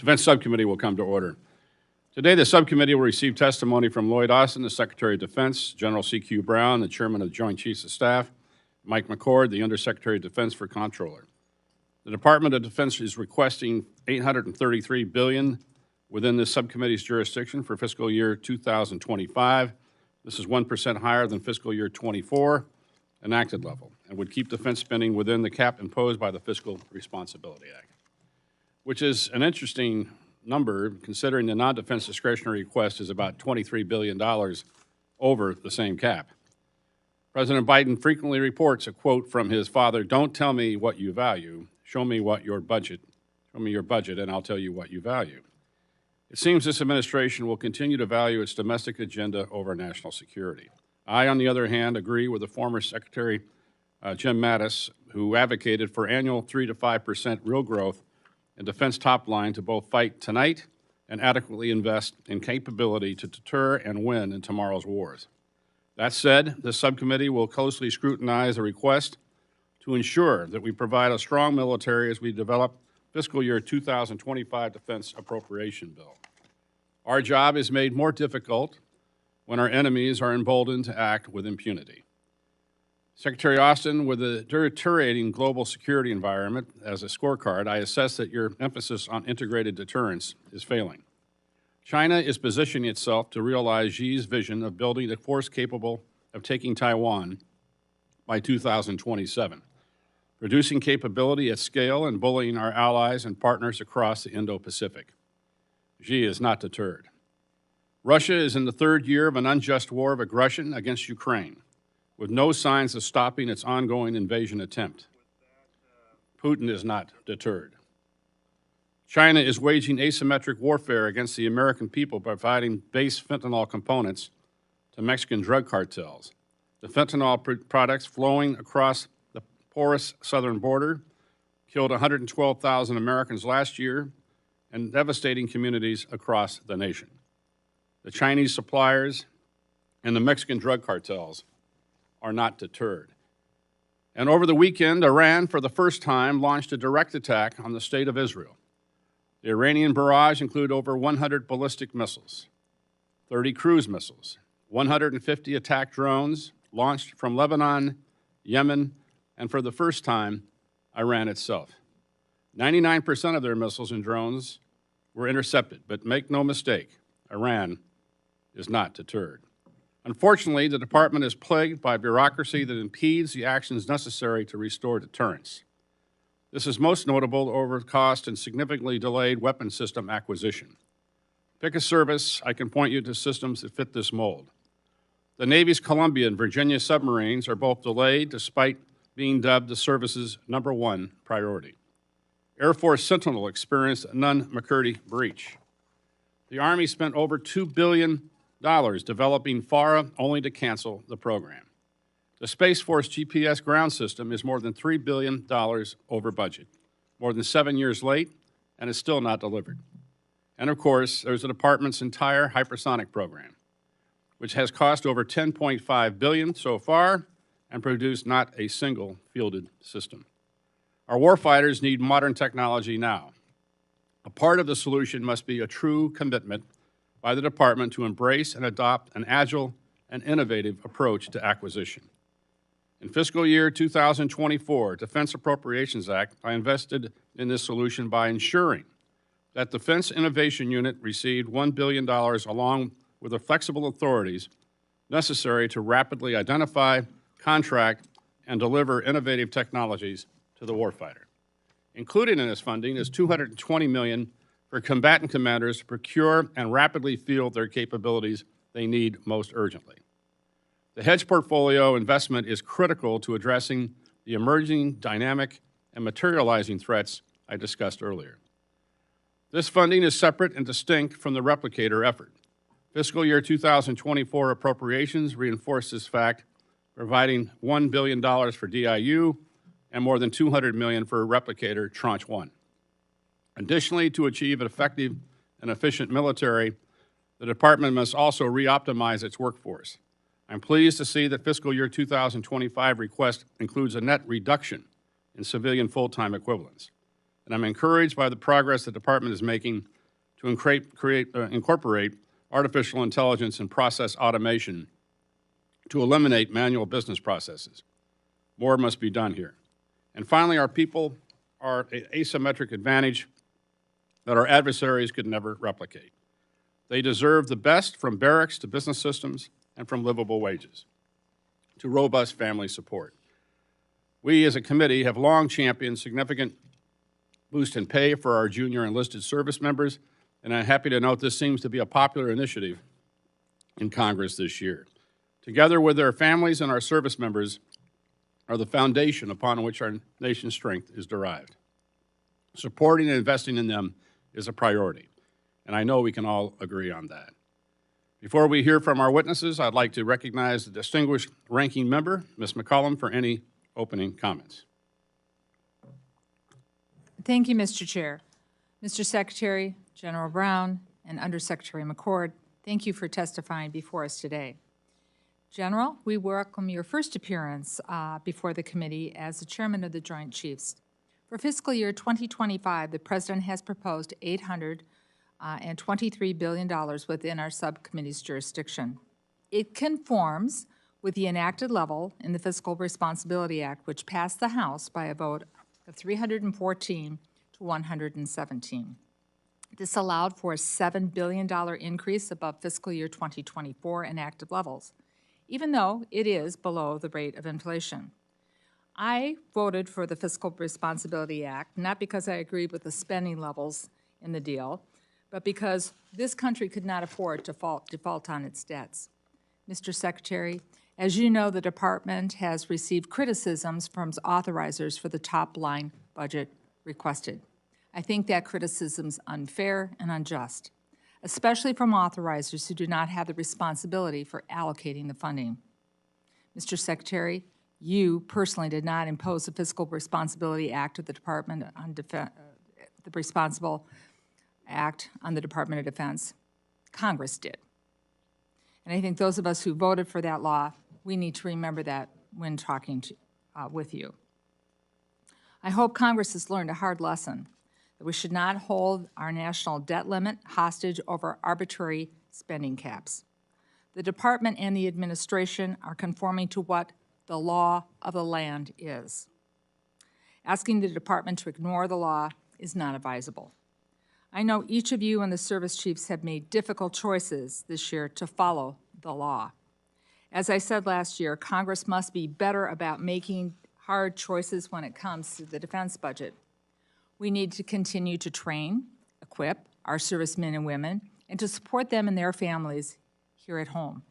Defense Subcommittee will come to order. Today, the subcommittee will receive testimony from Lloyd, the Secretary of Defense, General C.Q. Brown, the Chairman of the Joint Chiefs of Staff, Mike McCord, the Undersecretary of Defense for Comptroller. The Department of Defense is requesting $833 billion within this subcommittee's jurisdiction for fiscal year 2025. This is 1% higher than fiscal year 24 enacted level and would keep defense spending within the cap imposed by the Fiscal Responsibility Act, which is an interesting number considering the non-defense discretionary request is about $23 billion over the same cap. President Biden frequently reports a quote from his father, "Don't tell me what you value, show me your budget, and I'll tell you what you value." It seems this administration will continue to value its domestic agenda over national security. I, on the other hand, agree with the former Secretary Jim Mattis, who advocated for annual 3 to 5% real growth in defense top line to both fight tonight and adequately invest in capability to deter and win in tomorrow's wars. That said, this subcommittee will closely scrutinize the request to ensure that we provide a strong military as we develop fiscal year 2025 defense appropriation bill. Our job is made more difficult when our enemies are emboldened to act with impunity. Secretary Austin, with the deteriorating global security environment as a scorecard, I assess that your emphasis on integrated deterrence is failing. China is positioning itself to realize Xi's vision of building a force capable of taking Taiwan by 2027, producing capability at scale and bullying our allies and partners across the Indo-Pacific. Xi is not deterred. Russia is in the third year of an unjust war of aggression against Ukraine, with no signs of stopping its ongoing invasion attempt. Putin is not deterred. China is waging asymmetric warfare against the American people by providing base fentanyl components to Mexican drug cartels. The fentanyl products flowing across the porous southern border killed 112,000 Americans last year and devastating communities across the nation. The Chinese suppliers and the Mexican drug cartels are not deterred. And over the weekend, Iran, for the first time, launched a direct attack on the state of Israel. The Iranian barrage included over 100 ballistic missiles, 30 cruise missiles, 150 attack drones launched from Lebanon, Yemen, and for the first time, Iran itself. 99% of their missiles and drones were intercepted, but make no mistake, Iran is not deterred. Unfortunately, the department is plagued by bureaucracy that impedes the actions necessary to restore deterrence. This is most notable over cost and significantly delayed weapon system acquisition. Pick a service, I can point you to systems that fit this mold. The Navy's Columbia and Virginia submarines are both delayed despite being dubbed the service's #1 priority. Air Force Sentinel experienced a Nunn-McCurdy breach. The Army spent over $2 billion developing FARA only to cancel the program. The Space Force GPS ground system is more than $3 billion over budget, more than 7 years late, and is still not delivered. And of course, there's the department's entire hypersonic program, which has cost over $10.5 billion so far and produced not a single fielded system. Our warfighters need modern technology now. A part of the solution must be a true commitment by the department to embrace and adopt an agile and innovative approach to acquisition. In fiscal year 2024, Defense Appropriations Act, I invested in this solution by ensuring that Defense Innovation Unit received $1 billion along with the flexible authorities necessary to rapidly identify, contract, and deliver innovative technologies to the warfighter. Included in this funding is $220 million for combatant commanders to procure and rapidly field their capabilities they need most urgently. The hedge portfolio investment is critical to addressing the emerging, dynamic, and materializing threats I discussed earlier. This funding is separate and distinct from the replicator effort. Fiscal year 2024 appropriations reinforce this fact, providing $1 billion for DIU and more than $200 million for replicator Tranche 1. Additionally, to achieve an effective and efficient military, the department must also re-optimize its workforce. I'm pleased to see that fiscal year 2025 request includes a net reduction in civilian full-time equivalents. and I'm encouraged by the progress the Department is making to incorporate artificial intelligence and process automation to eliminate manual business processes. More must be done here. And finally, our people are an asymmetric advantage that our adversaries could never replicate. They deserve the best, from barracks to business systems and from livable wages to robust family support. We as a committee have long championed significant boost in pay for our junior enlisted service members, and I'm happy to note this seems to be a popular initiative in Congress this year. Together with their families and our service members are the foundation upon which our nation's strength is derived. Supporting and investing in them is a priority, and I know we can all agree on that. Before we hear from our witnesses, I'd like to recognize the distinguished ranking member, Ms. McCollum, for any opening comments. Thank you, Mr. Chair. Mr. Secretary, General Brown, and Undersecretary McCord, thank you for testifying before us today. General, we welcome your first appearance before the committee as the Chairman of the Joint Chiefs. For fiscal year 2025, the President has proposed $823 billion within our subcommittee's jurisdiction. It conforms with the enacted level in the Fiscal Responsibility Act, which passed the House by a vote of 314 to 117. This allowed for a $7 billion increase above fiscal year 2024 enacted levels, even though it is below the rate of inflation. I voted for the Fiscal Responsibility Act, not because I agreed with the spending levels in the deal, but because this country could not afford to default on its debts. Mr. Secretary, as you know, the Department has received criticisms from authorizers for the top-line budget requested. I think that criticism is unfair and unjust, especially from authorizers who do not have the responsibility for allocating the funding. Mr. Secretary, you personally did not impose the Fiscal Responsibility Act of the Department on the Responsible Act on the Department of Defense. Congress did. And I think those of us who voted for that law, we need to remember that when talking with you. I hope Congress has learned a hard lesson that we should not hold our national debt limit hostage over arbitrary spending caps. The Department and the administration are conforming to what the law of the land is. Asking the Department to ignore the law is not advisable. I know each of you and the service chiefs have made difficult choices this year to follow the law. As I said last year, Congress must be better about making hard choices when it comes to the defense budget. We need to continue to train, equip our servicemen and women, and to support them and their families here at home.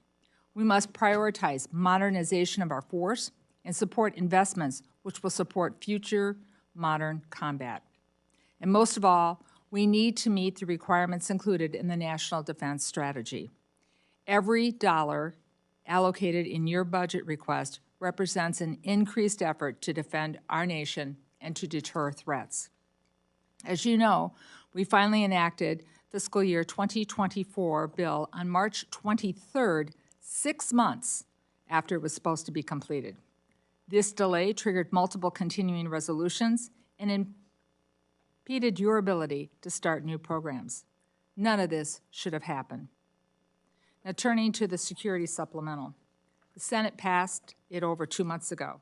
We must prioritize modernization of our force and support investments which will support future modern combat. And most of all, we need to meet the requirements included in the National Defense Strategy. Every dollar allocated in your budget request represents an increased effort to defend our nation and to deter threats. As you know, we finally enacted fiscal year 2024 bill on March 23rd, 6 months after it was supposed to be completed. This delay triggered multiple continuing resolutions and impeded your ability to start new programs. None of this should have happened. Now, turning to the security supplemental. The Senate passed it over 2 months ago,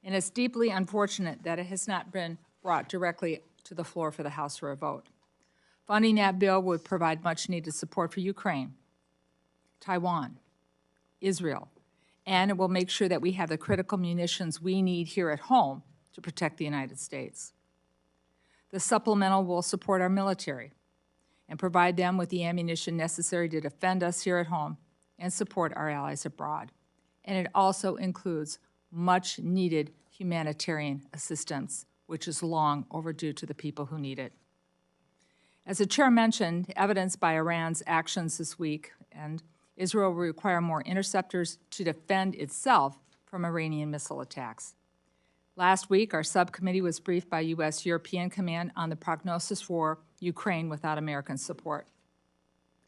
and it's deeply unfortunate that it has not been brought directly to the floor for the House for a vote. Funding that bill would provide much-needed support for Ukraine, Taiwan, Israel, and it will make sure that we have the critical munitions we need here at home to protect the United States. The supplemental will support our military and provide them with the ammunition necessary to defend us here at home and support our allies abroad. And it also includes much-needed humanitarian assistance, which is long overdue to the people who need it. As the Chair mentioned, evidenced by Iran's actions this week, and Israel will require more interceptors to defend itself from Iranian missile attacks. Last week, our subcommittee was briefed by U.S. European Command on the prognosis for Ukraine without American support.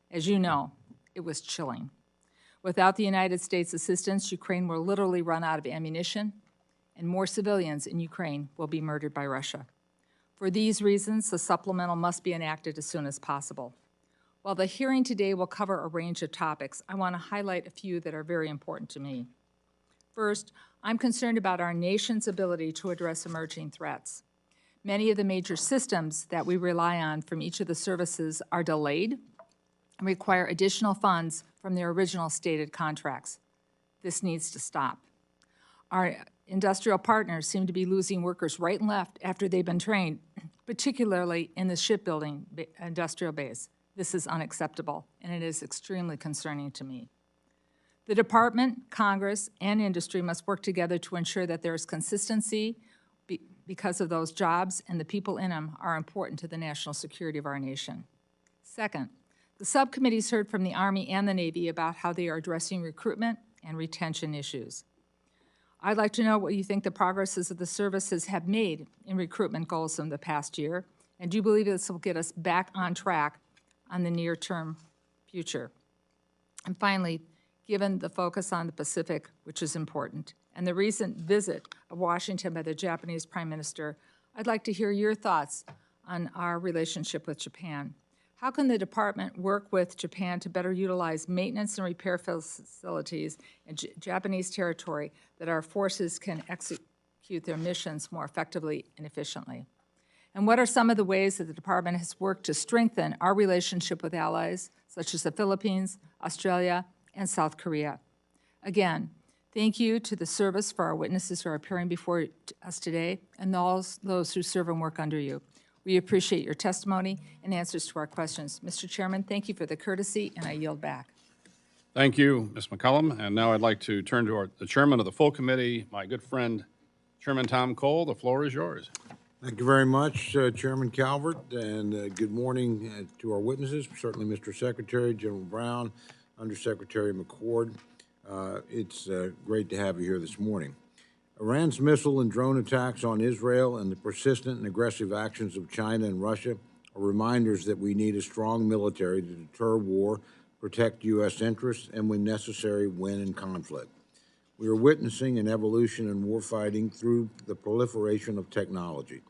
As you know, it was chilling. Without the United States assistance, Ukraine will literally run out of ammunition, and more civilians in Ukraine will be murdered by Russia. For these reasons, the supplemental must be enacted as soon as possible. While the hearing today will cover a range of topics, I want to highlight a few that are very important to me. First, I'm concerned about our nation's ability to address emerging threats. Many of the major systems that we rely on from each of the services are delayed and require additional funds from their original stated contracts. This needs to stop. Our industrial partners seem to be losing workers right and left after they've been trained, particularly in the shipbuilding industrial base. This is unacceptable, and it is extremely concerning to me. The Department, Congress, and industry must work together to ensure that there is consistency because of those jobs and the people in them are important to the national security of our nation. Second, the subcommittees heard from the Army and the Navy about how they are addressing recruitment and retention issues. I'd like to know what you think the progresses of the services have made in recruitment goals in the past year, and do you believe this will get us back on track on the near-term future? And finally, given the focus on the Pacific, which is important, and the recent visit of Washington by the Japanese Prime Minister, I'd like to hear your thoughts on our relationship with Japan. How can the department work with Japan to better utilize maintenance and repair facilities in Japanese territory that our forces can execute their missions more effectively and efficiently? And what are some of the ways that the department has worked to strengthen our relationship with allies, such as the Philippines, Australia, and South Korea? Again, thank you to the service for our witnesses who are appearing before us today and those who serve and work under you. We appreciate your testimony and answers to our questions. Mr. Chairman, thank you for the courtesy, and I yield back. Thank you, Ms. McCollum. And now I'd like to turn to the chairman of the full committee, my good friend, Chairman Tom Cole. The floor is yours. Thank you very much, Chairman Calvert, and good morning to our witnesses, certainly Mr. Secretary, General Brown, Undersecretary McCord. It's great to have you here this morning. Iran's missile and drone attacks on Israel and the persistent and aggressive actions of China and Russia are reminders that we need a strong military to deter war, protect U.S. interests, and when necessary, win in conflict. We are witnessing an evolution in warfighting through the proliferation of technology.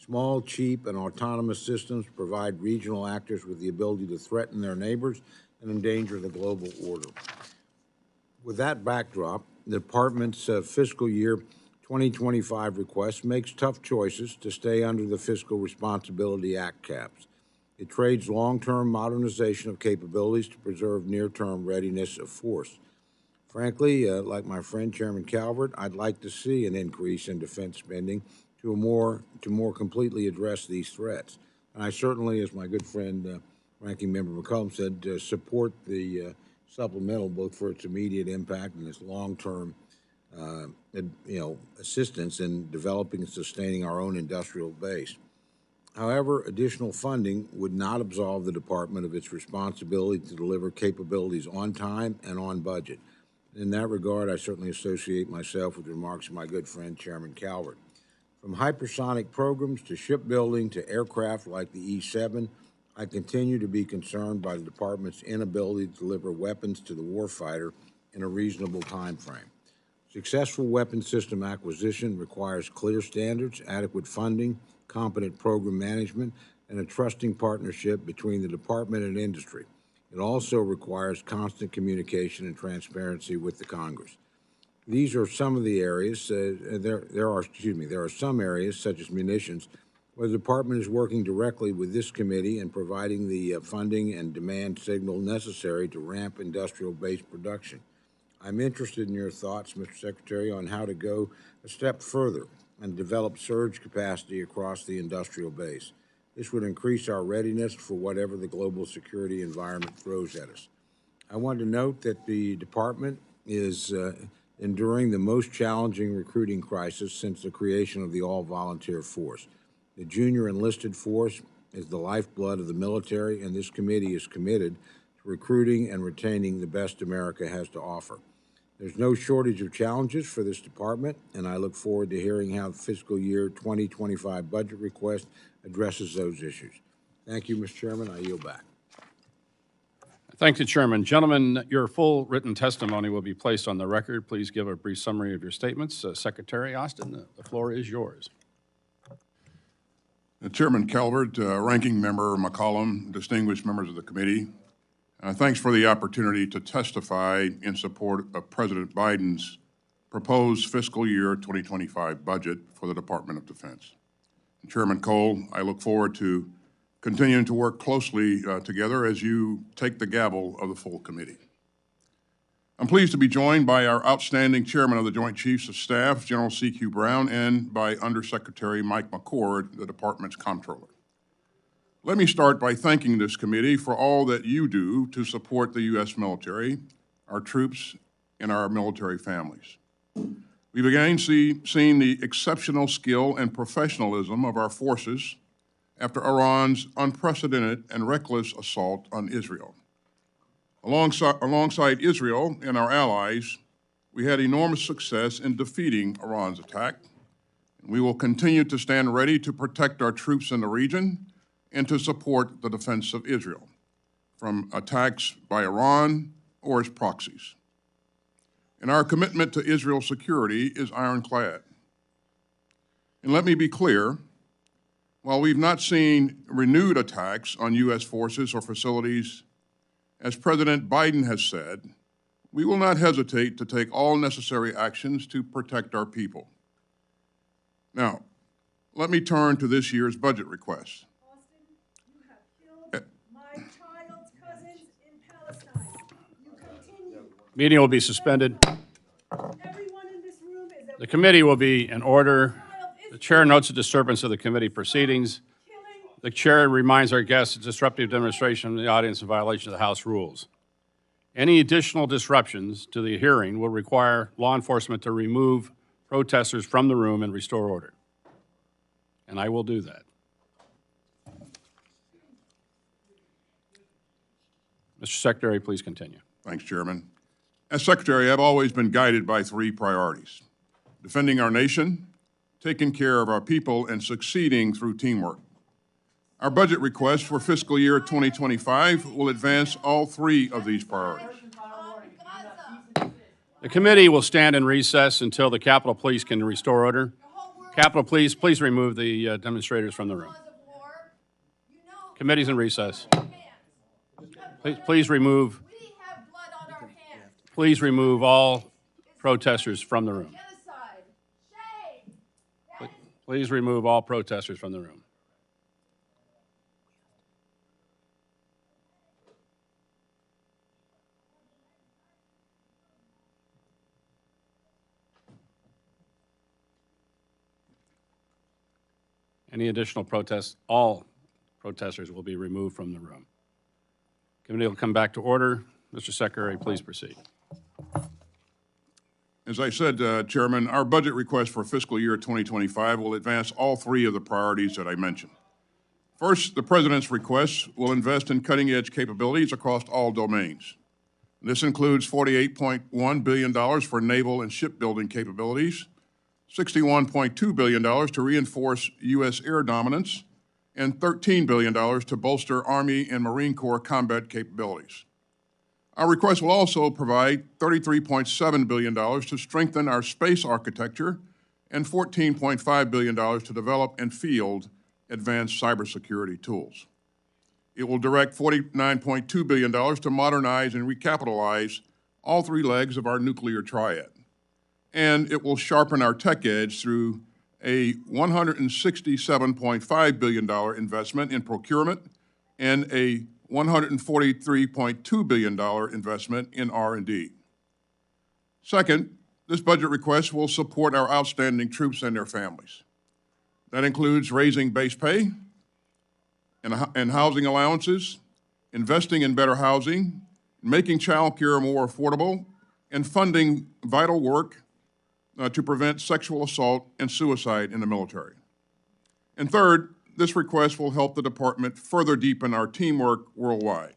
Small, cheap, and autonomous systems provide regional actors with the ability to threaten their neighbors and endanger the global order. With that backdrop, the Department's fiscal year 2025 request makes tough choices to stay under the Fiscal Responsibility Act caps. It trades long-term modernization of capabilities to preserve near-term readiness of force. Frankly, like my friend Chairman Calvert, I'd like to see an increase in defense spending to more completely address these threats. And I certainly, as my good friend Ranking Member McCollum said, support the supplemental both for its immediate impact and its long-term assistance in developing and sustaining our own industrial base. However, additional funding would not absolve the department of its responsibility to deliver capabilities on time and on budget. In that regard, I certainly associate myself with remarks of my good friend Chairman Calvert. From hypersonic programs to shipbuilding to aircraft like the E-7, I continue to be concerned by the department's inability to deliver weapons to the warfighter in a reasonable time frame. Successful weapons system acquisition requires clear standards, adequate funding, competent program management, and a trusting partnership between the department and industry. It also requires constant communication and transparency with the Congress. These are some of the areas, there are some areas, such as munitions, where the department is working directly with this committee and providing the funding and demand signal necessary to ramp industrial base production. I'm interested in your thoughts, Mr. Secretary, on how to go a step further and develop surge capacity across the industrial base. This would increase our readiness for whatever the global security environment throws at us. I want to note that the department is enduring the most challenging recruiting crisis since the creation of the all-volunteer force. The junior enlisted force is the lifeblood of the military, and this committee is committed to recruiting and retaining the best America has to offer. There's no shortage of challenges for this department, and I look forward to hearing how the fiscal year 2025 budget request addresses those issues. Thank you, Mr. Chairman. I yield back. Thank you, Chairman. Gentlemen, your full written testimony will be placed on the record. Please give a brief summary of your statements. Secretary Austin, the floor is yours. Chairman Calvert, Ranking Member McCollum, distinguished members of the committee, thanks for the opportunity to testify in support of President Biden's proposed fiscal year 2025 budget for the Department of Defense. And Chairman Cole, I look forward to continuing to work closely together as you take the gavel of the full committee. I'm pleased to be joined by our outstanding Chairman of the Joint Chiefs of Staff, General C.Q. Brown, and by Undersecretary Mike McCord, the Department's Comptroller. Let me start by thanking this committee for all that you do to support the U.S. military, our troops, and our military families. We've again seen the exceptional skill and professionalism of our forces after Iran's unprecedented and reckless assault on Israel. Alongside Israel and our allies, we had enormous success in defeating Iran's attack. We will continue to stand ready to protect our troops in the region and to support the defense of Israel from attacks by Iran or its proxies. And our commitment to Israel's security is ironclad. And let me be clear, while we've not seen renewed attacks on U.S. forces or facilities, as President Biden has said, we will not hesitate to take all necessary actions to protect our people. Now, let me turn to this year's budget request. Austin, you have killed my child's cousins in Palestine. You continue. Meeting will be suspended. Everyone in this room is a The committee will be in order. The chair notes the disturbance of the committee proceedings. killing. The chair reminds our guests of disruptive demonstration in the audience in violation of the House rules. Any additional disruptions to the hearing will require law enforcement to remove protesters from the room and restore order. And I will do that. Mr. Secretary, please continue. Thanks, Chairman. As Secretary, I've always been guided by three priorities: defending our nation, taking care of our people, and succeeding through teamwork. Our budget request for fiscal year 2025 will advance all three of these priorities. The committee will stand in recess until the Capitol Police can restore order. Capitol Police, please remove the demonstrators from the room. Committee's in recess. Please remove all protesters from the room. Please remove all protesters from the room. Any additional protests, all protesters will be removed from the room. Committee will come back to order. Mr. Secretary, please proceed. As I said, Chairman, our budget request for fiscal year 2025 will advance all three of the priorities that I mentioned. First, the President's request will invest in cutting-edge capabilities across all domains. This includes $48.1 billion for naval and shipbuilding capabilities, $61.2 billion to reinforce U.S. air dominance, and $13 billion to bolster Army and Marine Corps combat capabilities. Our request will also provide $33.7 billion to strengthen our space architecture and $14.5 billion to develop and field advanced cybersecurity tools. It will direct $49.2 billion to modernize and recapitalize all three legs of our nuclear triad. And it will sharpen our tech edge through a $167.5 billion investment in procurement and a $143.2 billion investment in R&D. Second, this budget request will support our outstanding troops and their families. That includes raising base pay and housing allowances, investing in better housing, making child care more affordable, and funding vital work to prevent sexual assault and suicide in the military. And third, this request will help the department further deepen our teamwork worldwide.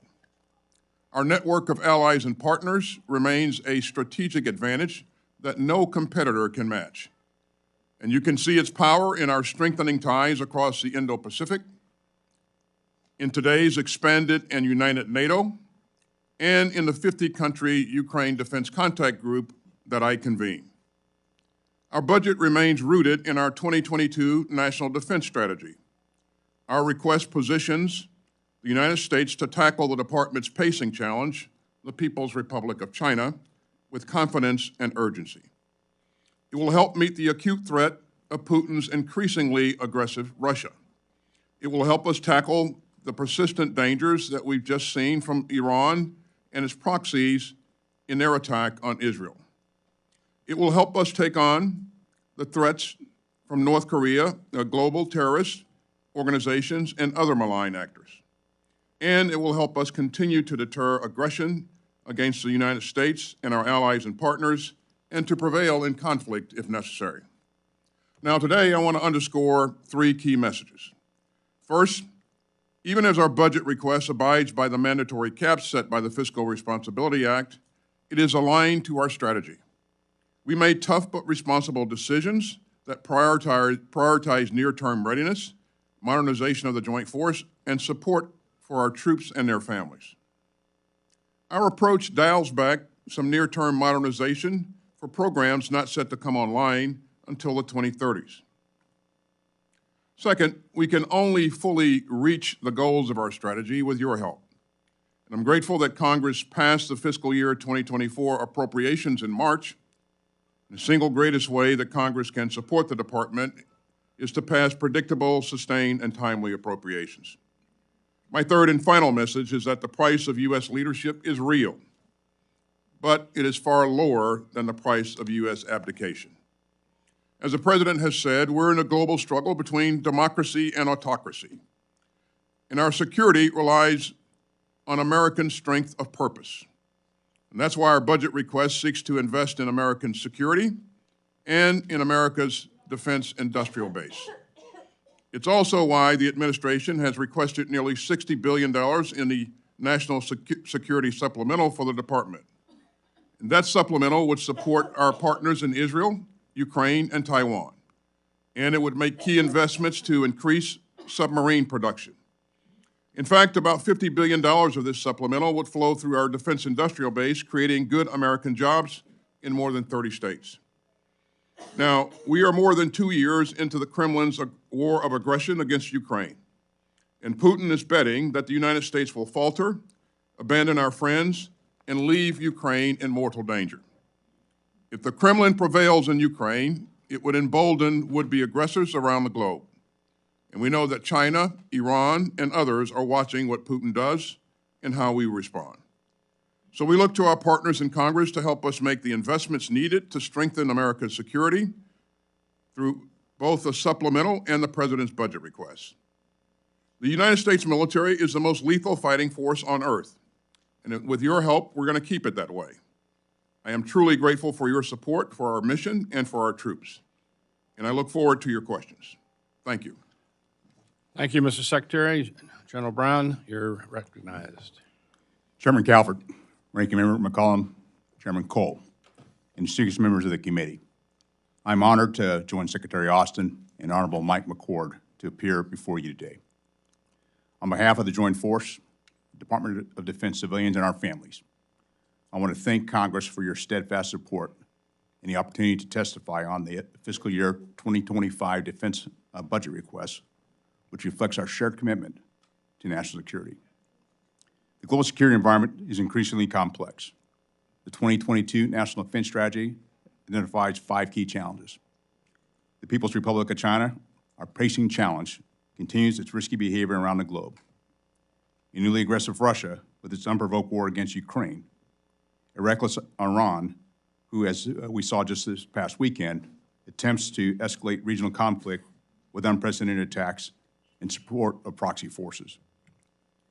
Our network of allies and partners remains a strategic advantage that no competitor can match. And you can see its power in our strengthening ties across the Indo-Pacific, in today's expanded and united NATO, and in the 50-country Ukraine Defense Contact Group that I convene. Our budget remains rooted in our 2022 National Defense Strategy. Our request positions the United States to tackle the department's pacing challenge, the People's Republic of China, with confidence and urgency. It will help meet the acute threat of Putin's increasingly aggressive Russia. It will help us tackle the persistent dangers that we've just seen from Iran and its proxies in their attack on Israel. It will help us take on the threats from North Korea, global terrorist organizations, and other malign actors. And it will help us continue to deter aggression against the United States and our allies and partners, and to prevail in conflict if necessary. Now, today, I want to underscore three key messages. First, even as our budget request abides by the mandatory caps set by the Fiscal Responsibility Act, it is aligned to our strategy. We made tough but responsible decisions that prioritize near-term readiness, modernization of the joint force, and support for our troops and their families. Our approach dials back some near-term modernization for programs not set to come online until the 2030s. Second, we can only fully reach the goals of our strategy with your help. And I'm grateful that Congress passed the fiscal year 2024 appropriations in March. The single greatest way that Congress can support the department is to pass predictable, sustained, and timely appropriations. My third and final message is that the price of U.S. leadership is real, but it is far lower than the price of U.S. abdication. As the President has said, we're in a global struggle between democracy and autocracy, and our security relies on American strength of purpose. And that's why our budget request seeks to invest in American security and in America's defense industrial base. It's also why the administration has requested nearly $60 billion in the National Security Supplemental for the department. And that supplemental would support our partners in Israel, Ukraine, and Taiwan. And it would make key investments to increase submarine production. In fact, about $50 billion of this supplemental would flow through our defense industrial base, creating good American jobs in more than 30 states. Now, we are more than 2 years into the Kremlin's war of aggression against Ukraine. And Putin is betting that the United States will falter, abandon our friends, and leave Ukraine in mortal danger. If the Kremlin prevails in Ukraine, it would embolden would-be aggressors around the globe. And we know that China, Iran, and others are watching what Putin does and how we respond. So we look to our partners in Congress to help us make the investments needed to strengthen America's security through both the supplemental and the President's budget requests. The United States military is the most lethal fighting force on earth. And with your help, we're going to keep it that way. I am truly grateful for your support for our mission and for our troops. And I look forward to your questions. Thank you. Thank you, Mr. Secretary. General Brown, you're recognized. Chairman Calvert, Ranking Member McCollum, Chairman Cole, and distinguished members of the committee. I'm honored to join Secretary Austin and Honorable Mike McCord to appear before you today. On behalf of the Joint Force, Department of Defense civilians, and our families, I want to thank Congress for your steadfast support and the opportunity to testify on the fiscal year 2025 defense budget request, which reflects our shared commitment to national security. The global security environment is increasingly complex. The 2022 National Defense Strategy identifies 5 key challenges. The People's Republic of China, our pacing challenge, continues its risky behavior around the globe. A newly aggressive Russia, with its unprovoked war against Ukraine. A reckless Iran, who, as we saw just this past weekend, attempts to escalate regional conflict with unprecedented attacks in support of proxy forces.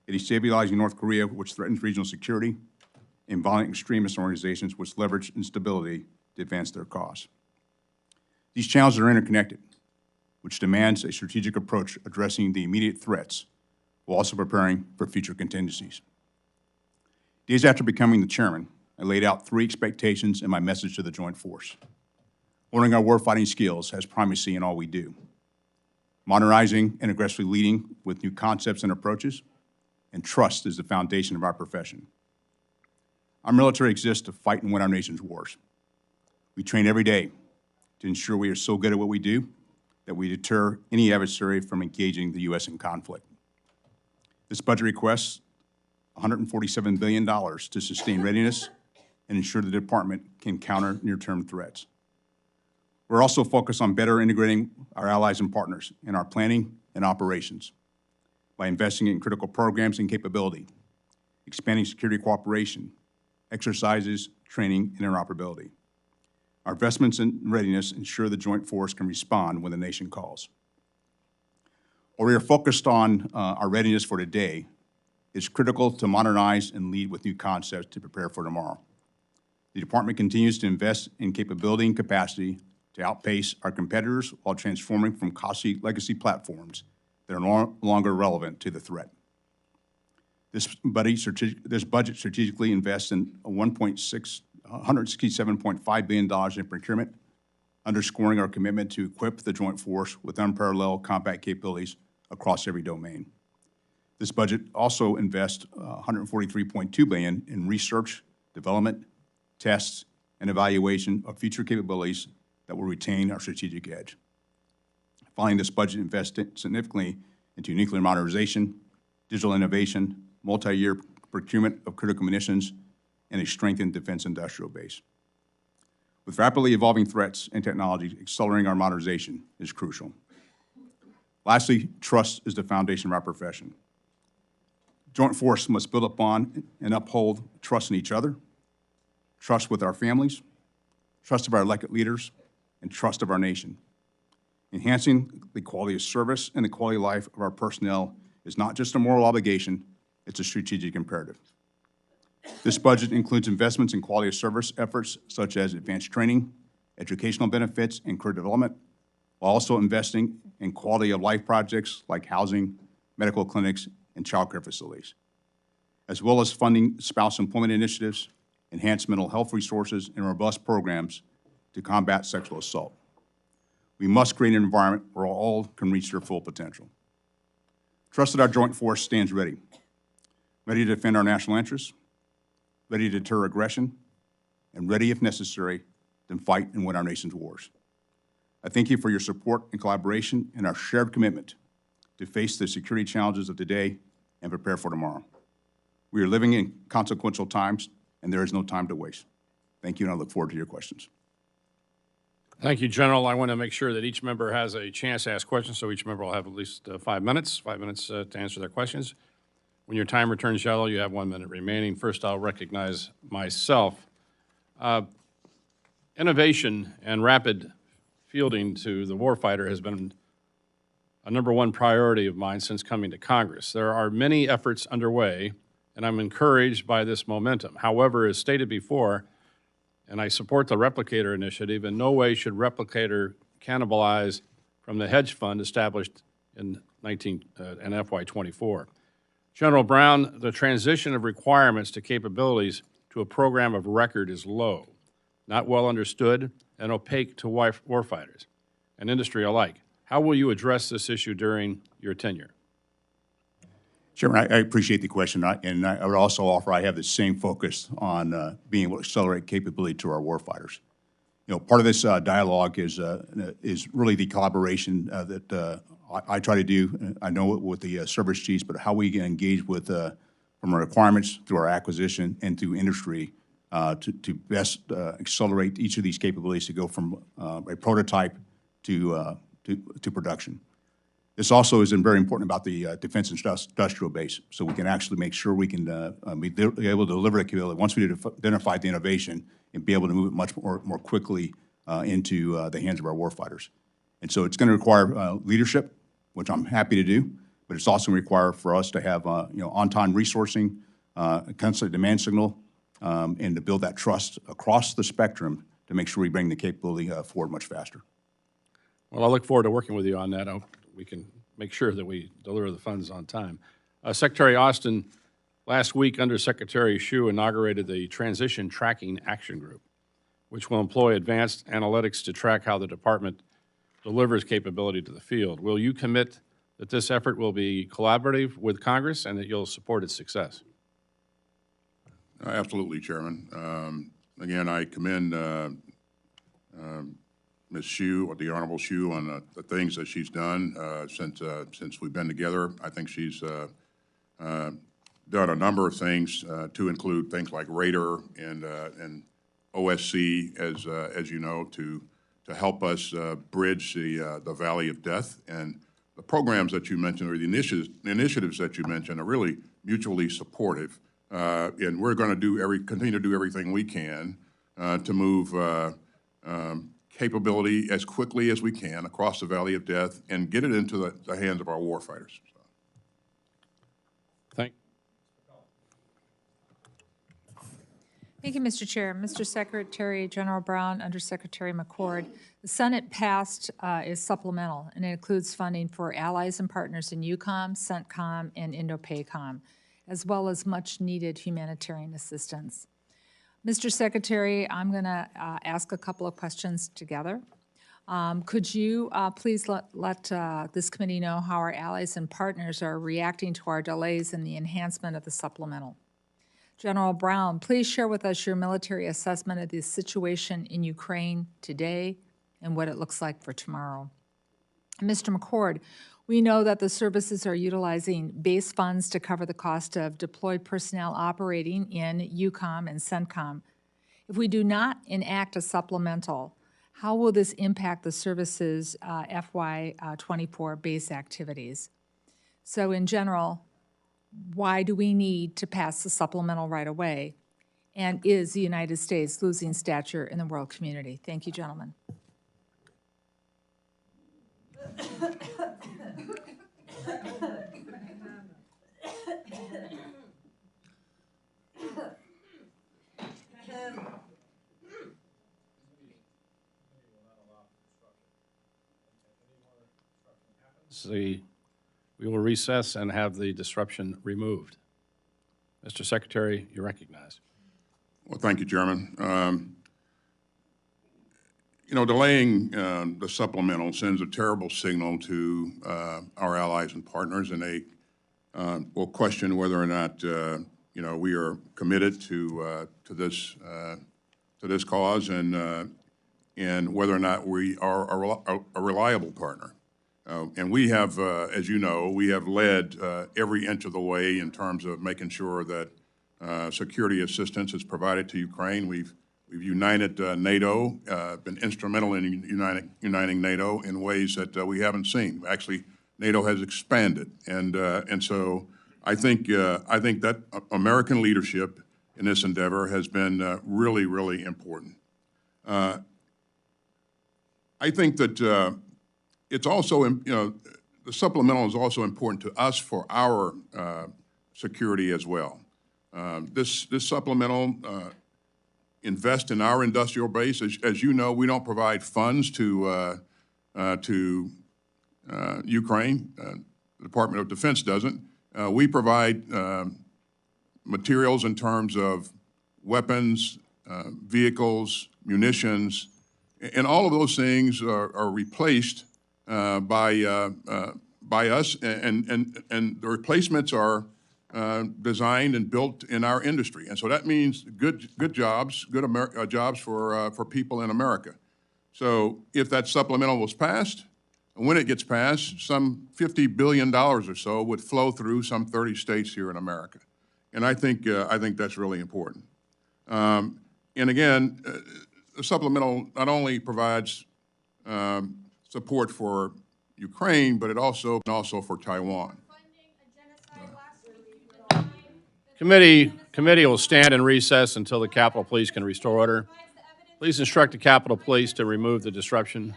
A destabilizing North Korea, which threatens regional security, and violent extremist organizations which leverage instability to advance their cause. These challenges are interconnected, which demands a strategic approach addressing the immediate threats while also preparing for future contingencies. Days after becoming the chairman, I laid out 3 expectations in my message to the Joint Force. Honoring our warfighting skills has primacy in all we do. Modernizing and aggressively leading with new concepts and approaches, and trust is the foundation of our profession. Our military exists to fight and win our nation's wars. We train every day to ensure we are so good at what we do that we deter any adversary from engaging the U.S. in conflict. This budget requests $147 billion to sustain readiness and ensure the department can counter near-term threats. We're also focused on better integrating our allies and partners in our planning and operations by investing in critical programs and capability, expanding security cooperation, exercises, training, and interoperability. Our investments in readiness ensure the joint force can respond when the nation calls. While we are focused on our readiness for today, it's critical to modernize and lead with new concepts to prepare for tomorrow. The department continues to invest in capability and capacity to outpace our competitors while transforming from costly legacy platforms that are no longer relevant to the threat. This budget strategically invests in $167.5 billion in procurement, underscoring our commitment to equip the joint force with unparalleled combat capabilities across every domain. This budget also invests $143.2 billion in research, development, tests, and evaluation of future capabilities that will retain our strategic edge. Finally, this budget invests significantly into nuclear modernization, digital innovation, multi-year procurement of critical munitions, and a strengthened defense industrial base. With rapidly evolving threats and technology, accelerating our modernization is crucial. Lastly, trust is the foundation of our profession. Joint force must build upon and uphold trust in each other, trust with our families, trust of our elected leaders, and trust of our nation. Enhancing the quality of service and the quality of life of our personnel is not just a moral obligation, it's a strategic imperative. This budget includes investments in quality of service efforts such as advanced training, educational benefits, and career development, while also investing in quality of life projects like housing, medical clinics, and child care facilities, as well as funding spouse employment initiatives, enhanced mental health resources, and robust programs to combat sexual assault. We must create an environment where all can reach their full potential. Trust that our joint force stands ready to defend our national interests, ready to deter aggression, and ready, if necessary, to fight and win our nation's wars. I thank you for your support and collaboration and our shared commitment to face the security challenges of today and prepare for tomorrow. We are living in consequential times, and there is no time to waste. Thank you, and I look forward to your questions. Thank you, General. I want to make sure that each member has a chance to ask questions, so each member will have at least 5 minutes to answer their questions. When your timer turns yellow, you have 1 minute remaining. First, I'll recognize myself. Innovation and rapid fielding to the warfighter has been a #1 priority of mine since coming to Congress. There are many efforts underway, and I'm encouraged by this momentum. However, as stated before, and I support the Replicator initiative, in no way should Replicator cannibalize from the hedge fund established in FY24. General Brown, the transition of requirements to capabilities to a program of record is low, not well understood, and opaque to warfighters and industry alike. How will you address this issue during your tenure? Chairman, I appreciate the question, and I would also offer I have the same focus on being able to accelerate capability to our warfighters. You know, part of this dialogue is really the collaboration that I try to do. I know it with the service chiefs, but how we engage with from our requirements through our acquisition and through industry to best accelerate each of these capabilities to go from a prototype to production. This also is very important about the defense industrial base, so we can actually make sure we can be able to deliver the capability once we identify the innovation and be able to move it much more quickly into the hands of our warfighters. And so it's going to require leadership, which I'm happy to do, but it's also going to require for us to have on-time resourcing, a constant demand signal, and to build that trust across the spectrum to make sure we bring the capability forward much faster. Well, I look forward to working with you on that. We can make sure that we deliver the funds on time. Secretary Austin, last week, Undersecretary Hsu inaugurated the Transition Tracking Action Group, which will employ advanced analytics to track how the department delivers capability to the field. Will you commit that this effort will be collaborative with Congress and that you'll support its success? Absolutely, Chairman. Again, I commend Ms. Shue, or the Honorable Shue, on the things that she's done since we've been together. I think she's done a number of things to include things like Radar and OSC, as you know, to help us bridge the valley of death. And the programs that you mentioned, or the initiatives that you mentioned, are really mutually supportive. And we're going to continue to do everything we can to move capability as quickly as we can across the valley of death and get it into the hands of our warfighters. Thank you, Mr. Chair. Mr. Secretary General Brown, Undersecretary McCord, the Senate passed is supplemental, and it includes funding for allies and partners in EUCOM, CENTCOM, and INDOPACOM, as well as much-needed humanitarian assistance. Mr. Secretary, I'm going to ask a couple of questions together. Could you please let this committee know how our allies and partners are reacting to our delays in the enhancement of the supplemental? General Brown, please share with us your military assessment of the situation in Ukraine today and what it looks like for tomorrow. Mr. McCord, we know that the services are utilizing base funds to cover the cost of deployed personnel operating in EUCOM and CENTCOM. If we do not enact a supplemental, how will this impact the services FY24 base activities? So in general, why do we need to pass the supplemental right away? And is the United States losing stature in the world community? Thank you, gentlemen. We will recess and have the disruption removed. Mr. Secretary, you're recognized. Well, thank you, Chairman. You know, delaying the supplemental sends a terrible signal to our allies and partners, and they will question whether or not you know, we are committed to this cause, and whether or not we are a reliable partner. And we have, as you know, we have led every inch of the way in terms of making sure that security assistance is provided to Ukraine. We've united NATO, been instrumental in uniting NATO in ways that we haven't seen. Actually, NATO has expanded, and so I think that American leadership in this endeavor has been really, really important. I think that it's also, you know, the supplemental is also important to us for our security as well. This supplemental invest in our industrial base. As you know, we don't provide funds to Ukraine. The Department of Defense doesn't. We provide materials in terms of weapons, vehicles, munitions, and all of those things are replaced by us, and the replacements are designed and built in our industry, and so that means good jobs, jobs for people in America. So if that supplemental was passed, and when it gets passed, some $50 billion or so would flow through some 30 states here in America, and I think that's really important. And again, the supplemental not only provides support for Ukraine, but it also for Taiwan. Committee will stand in recess until the Capitol Police can restore order. Please instruct the Capitol Police to remove the disruption.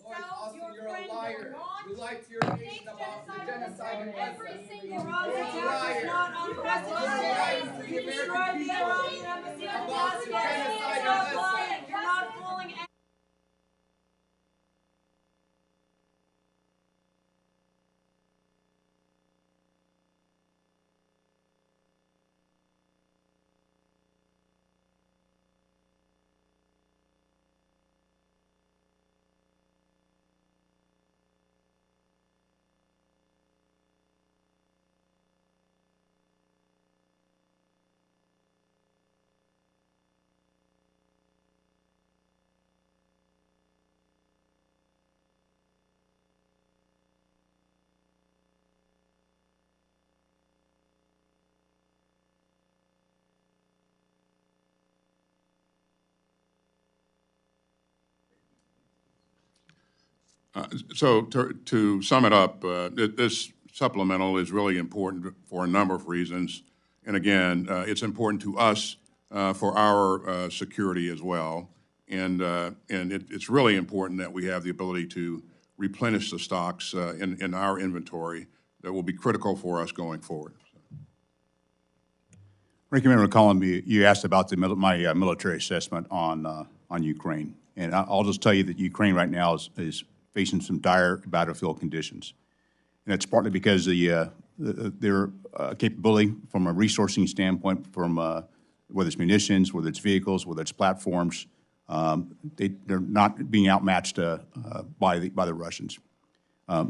Lloyd Austin, you're a liar. You lied to your nation about the genocide in Gaza. You're a liar. You're about the genocide in Gaza. You're not fooling anyone. So to sum it up, this supplemental is really important for a number of reasons. And again, it's important to us for our security as well. And it's really important that we have the ability to replenish the stocks in our inventory that will be critical for us going forward. Ranking Member McCollum, you asked about my military assessment on Ukraine. And I'll just tell you that Ukraine right now is facing some dire battlefield conditions. And it's partly because their capability from a resourcing standpoint, from whether it's munitions, whether it's vehicles, whether it's platforms, they're not being outmatched by the Russians.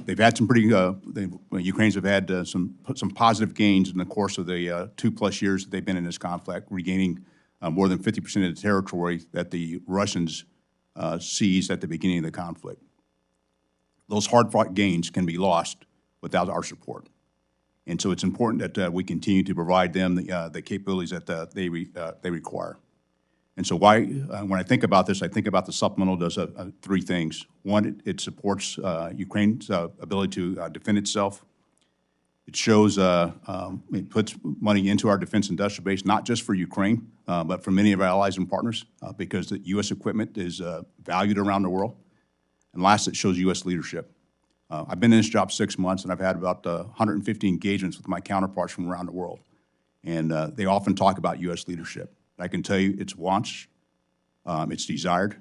They've had some pretty, Ukrainians have had some positive gains in the course of the 2+ years that they've been in this conflict, regaining more than 50% of the territory that the Russians seized at the beginning of the conflict. Those hard-fought gains can be lost without our support. And so it's important that we continue to provide them the capabilities that they require. And so when I think about this, I think about the supplemental does three things. One, it supports Ukraine's ability to defend itself. It shows, it puts money into our defense industrial base, not just for Ukraine, but for many of our allies and partners, because the U.S. equipment is valued around the world. And last, it shows U.S. leadership. I've been in this job 6 months, and I've had about 150 engagements with my counterparts from around the world. And they often talk about U.S. leadership. I can tell you it's wants, it's desired,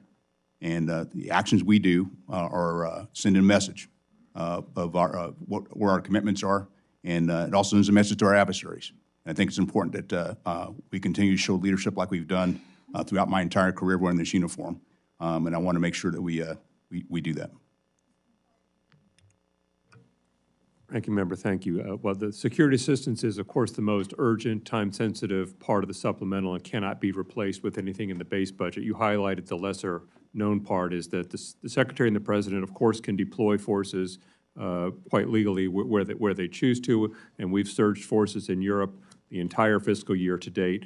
and the actions we do are sending a message of where our commitments are, and it also sends a message to our adversaries. And I think it's important that we continue to show leadership like we've done throughout my entire career wearing this uniform, and I want to make sure that we do that. Ranking Member, thank you. Well, the security assistance is, of course, the most urgent, time-sensitive part of the supplemental and cannot be replaced with anything in the base budget. You highlighted the lesser-known part is that the Secretary and the President, of course, can deploy forces quite legally where they choose to, and we've surged forces in Europe the entire fiscal year to date,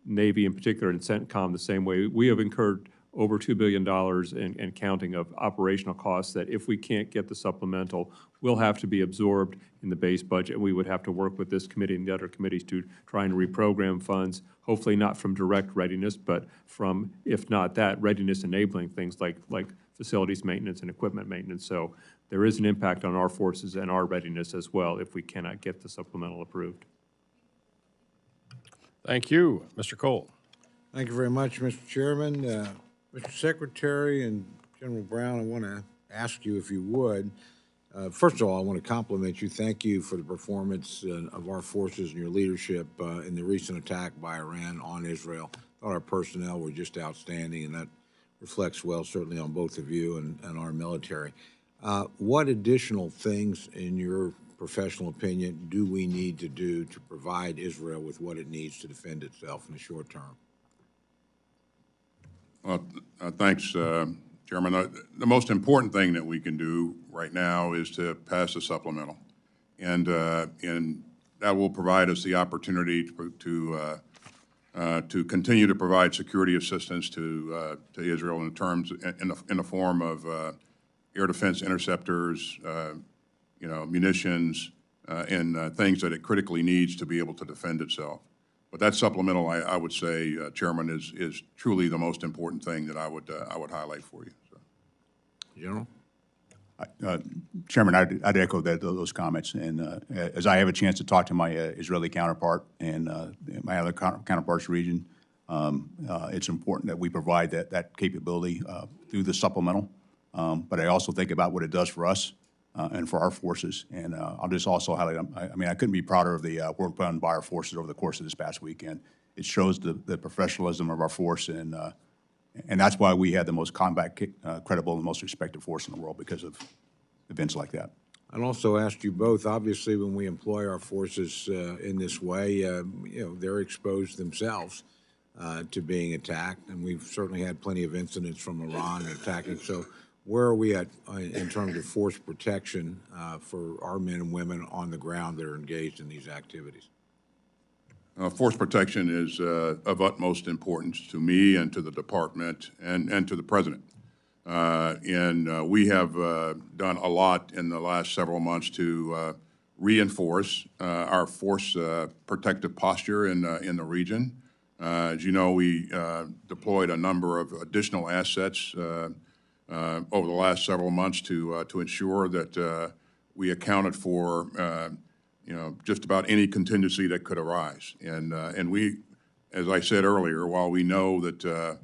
Navy in particular, and CENTCOM the same way. We have incurred over $2 billion and counting of operational costs that if we can't get the supplemental, will have to be absorbed in the base budget. We would have to work with this committee and the other committees to try and reprogram funds, hopefully not from direct readiness, but from, if not that, readiness enabling things like facilities maintenance and equipment maintenance. So there is an impact on our forces and our readiness as well if we cannot get the supplemental approved. Thank you. Mr. Cole. Thank you very much, Mr. Chairman. Mr. Secretary and General Brown, I want to ask you if you would. First of all, I want to compliment you. Thank you for the performance of our forces and your leadership in the recent attack by Iran on Israel. I thought our personnel were just outstanding, and that reflects well, certainly, on both of you and our military. What additional things, in your professional opinion, do we need to do to provide Israel with what it needs to defend itself in the short term? Well, thanks, Chairman. The most important thing that we can do right now is to pass the supplemental, and that will provide us the opportunity to continue to provide security assistance to Israel in terms in the form of air defense interceptors, munitions, and things that it critically needs to be able to defend itself. But that supplemental, I would say, Chairman, is truly the most important thing that I would highlight for you. So. General? Chairman, I'd echo those comments. And as I have a chance to talk to my Israeli counterpart and my other counterparts region, it's important that we provide that capability through the supplemental. But I also think about what it does for us and for our forces. And I'll just also highlight, I couldn't be prouder of the work done by our forces over the course of this past weekend. It shows the professionalism of our force, and that's why we had the most combat credible and the most respected force in the world, because of events like that. I'd also ask you both, obviously, when we employ our forces in this way, they're exposed themselves to being attacked, and we've certainly had plenty of incidents from Iran attacking. So where are we at in terms of force protection for our men and women on the ground that are engaged in these activities? Force protection is of utmost importance to me and to the department and to the President. And we have done a lot in the last several months to reinforce our force protective posture in the region. As you know, we deployed a number of additional assets over the last several months to ensure that we accounted for just about any contingency that could arise. And we, as I said earlier, while we know that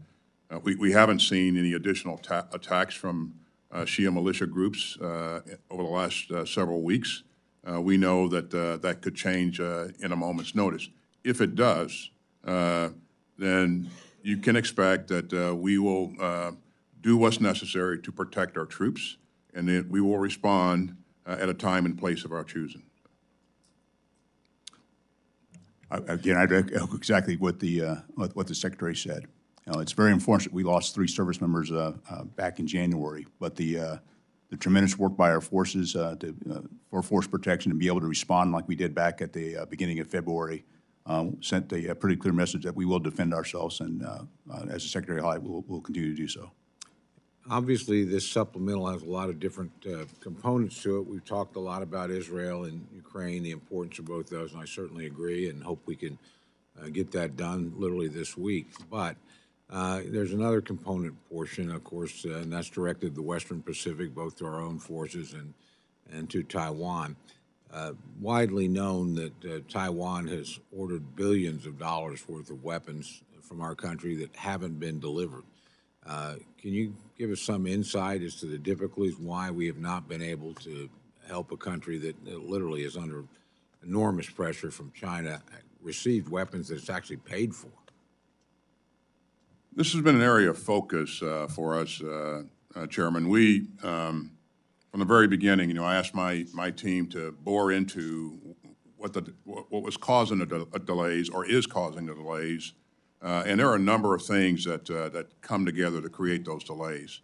we haven't seen any additional attacks from Shia militia groups over the last several weeks, we know that that could change in a moment's notice. If it does, then you can expect that we will do what's necessary to protect our troops, and that we will respond at a time and place of our choosing. Again, I'd echo exactly what the Secretary said. It's very unfortunate we lost 3 service members back in January, but the tremendous work by our forces for force protection and be able to respond like we did back at the beginning of February sent a pretty clear message that we will defend ourselves, and as the Secretary highlighted, we'll continue to do so. Obviously, this supplemental has a lot of different components to it. We've talked a lot about Israel and Ukraine, the importance of both those, and I certainly agree and hope we can get that done literally this week. But there's another component portion, of course, and that's directed to the Western Pacific, both to our own forces and to Taiwan. Widely known that Taiwan has ordered billions of dollars worth of weapons from our country that haven't been delivered. Can you give us some insight as to the difficulties, why we have not been able to help a country that literally is under enormous pressure from China receive weapons that it's actually paid for? This has been an area of focus for us, Chairman. We, from the very beginning, I asked my team to bore into what was causing the delays or is causing the delays. And there are a number of things that come together to create those delays.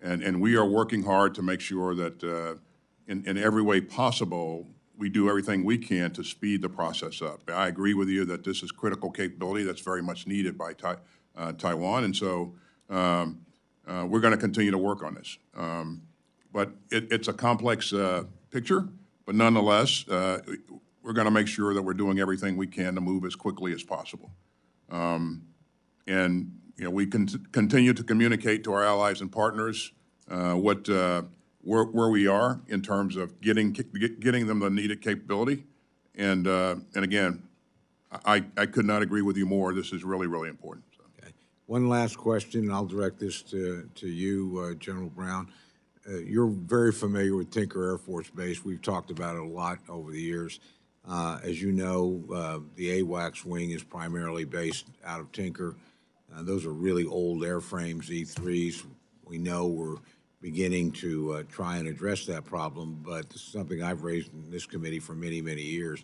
And we are working hard to make sure that in every way possible, we do everything we can to speed the process up. I agree with you that this is critical capability that's very much needed by Taiwan, and so we're going to continue to work on this. But it's a complex picture, but nonetheless, we're going to make sure that we're doing everything we can to move as quickly as possible. And we continue to communicate to our allies and partners where we are in terms of getting them the needed capability. And again, I could not agree with you more. This is really, really important. So. Okay. One last question, and I'll direct this to you, General Brown. You're very familiar with Tinker Air Force Base. We've talked about it a lot over the years. As you know, the AWACS wing is primarily based out of Tinker. Those are really old airframes, E3s. We know we're beginning to try and address that problem, but this is something I've raised in this committee for many, many years.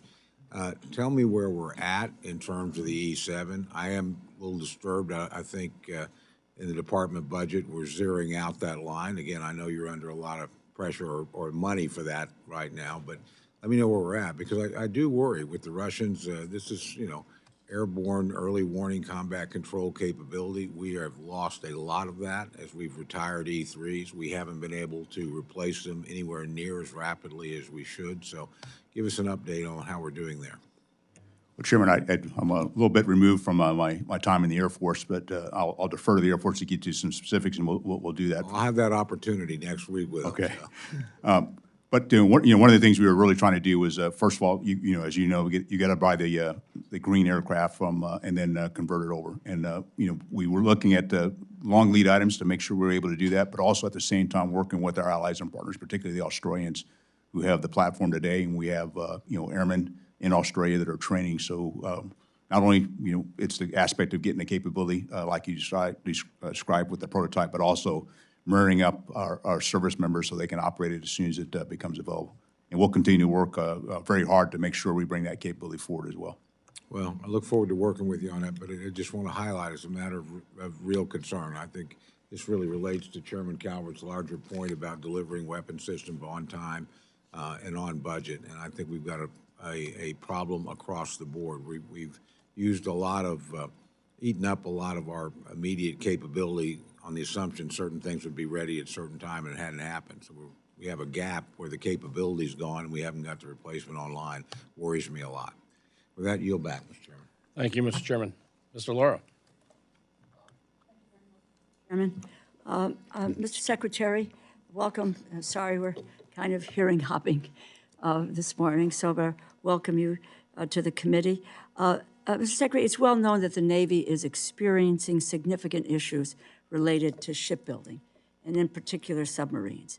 Tell me where we're at in terms of the E7. I am a little disturbed. I think in the department budget, we're zeroing out that line. Again, I know you're under a lot of pressure or money for that right now, but let me know where we're at, because I do worry with the Russians. This is, airborne early warning combat control capability. We have lost a lot of that as we've retired E3s. We haven't been able to replace them anywhere near as rapidly as we should. So give us an update on how we're doing there. Well, Chairman, I'm a little bit removed from my time in the Air Force, but I'll defer to the Air Force to get to some specifics, and we'll do that. I'll have that opportunity next week with okay. them. So. But one of the things we were really trying to do was, first of all, as you know, you got to buy the green aircraft from and then convert it over. And we were looking at the long lead items to make sure we were able to do that, but also at the same time working with our allies and partners, particularly the Australians, who have the platform today, and we have airmen in Australia that are training. So not only it's the aspect of getting the capability like you described with the prototype, but also marrying up our service members so they can operate it as soon as it becomes available. And we'll continue to work very hard to make sure we bring that capability forward as well. Well, I look forward to working with you on that, but I just want to highlight as a matter of real concern. I think this really relates to Chairman Calvert's larger point about delivering weapon systems on time and on budget. And I think we've got a problem across the board. We've used a lot of, eaten up a lot of our immediate capability on the assumption certain things would be ready at a certain time, and it hadn't happened. So we have a gap where the capability's gone, and we haven't got the replacement online. Worries me a lot. With that, yield back, Mr. Chairman. Thank you, Mr. Chairman. Mr. Lauro. Chairman. Mr. Secretary, welcome. Sorry, we're kind of hearing hopping this morning, so I welcome you to the committee. Mr. Secretary, it's well known that the Navy is experiencing significant issues related to shipbuilding, and in particular submarines.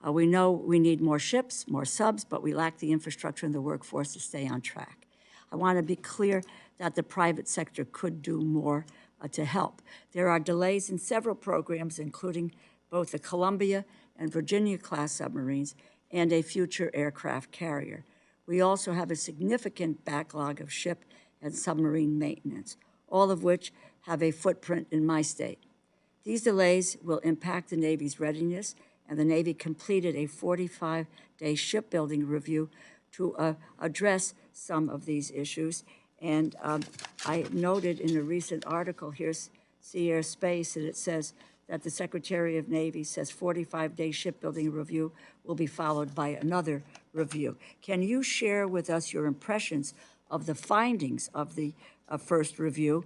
We know we need more ships, more subs, but we lack the infrastructure and the workforce to stay on track. I want to be clear that the private sector could do more to help. There are delays in several programs, including both the Columbia and Virginia-class submarines and a future aircraft carrier. We also have a significant backlog of ship and submarine maintenance, all of which have a footprint in my state. These delays will impact the Navy's readiness, and the Navy completed a 45-day shipbuilding review to address some of these issues. And I noted in a recent article, here's Sea Air Space, and it says that the Secretary of Navy says 45-day shipbuilding review will be followed by another review. Can you share with us your impressions of the findings of the first review,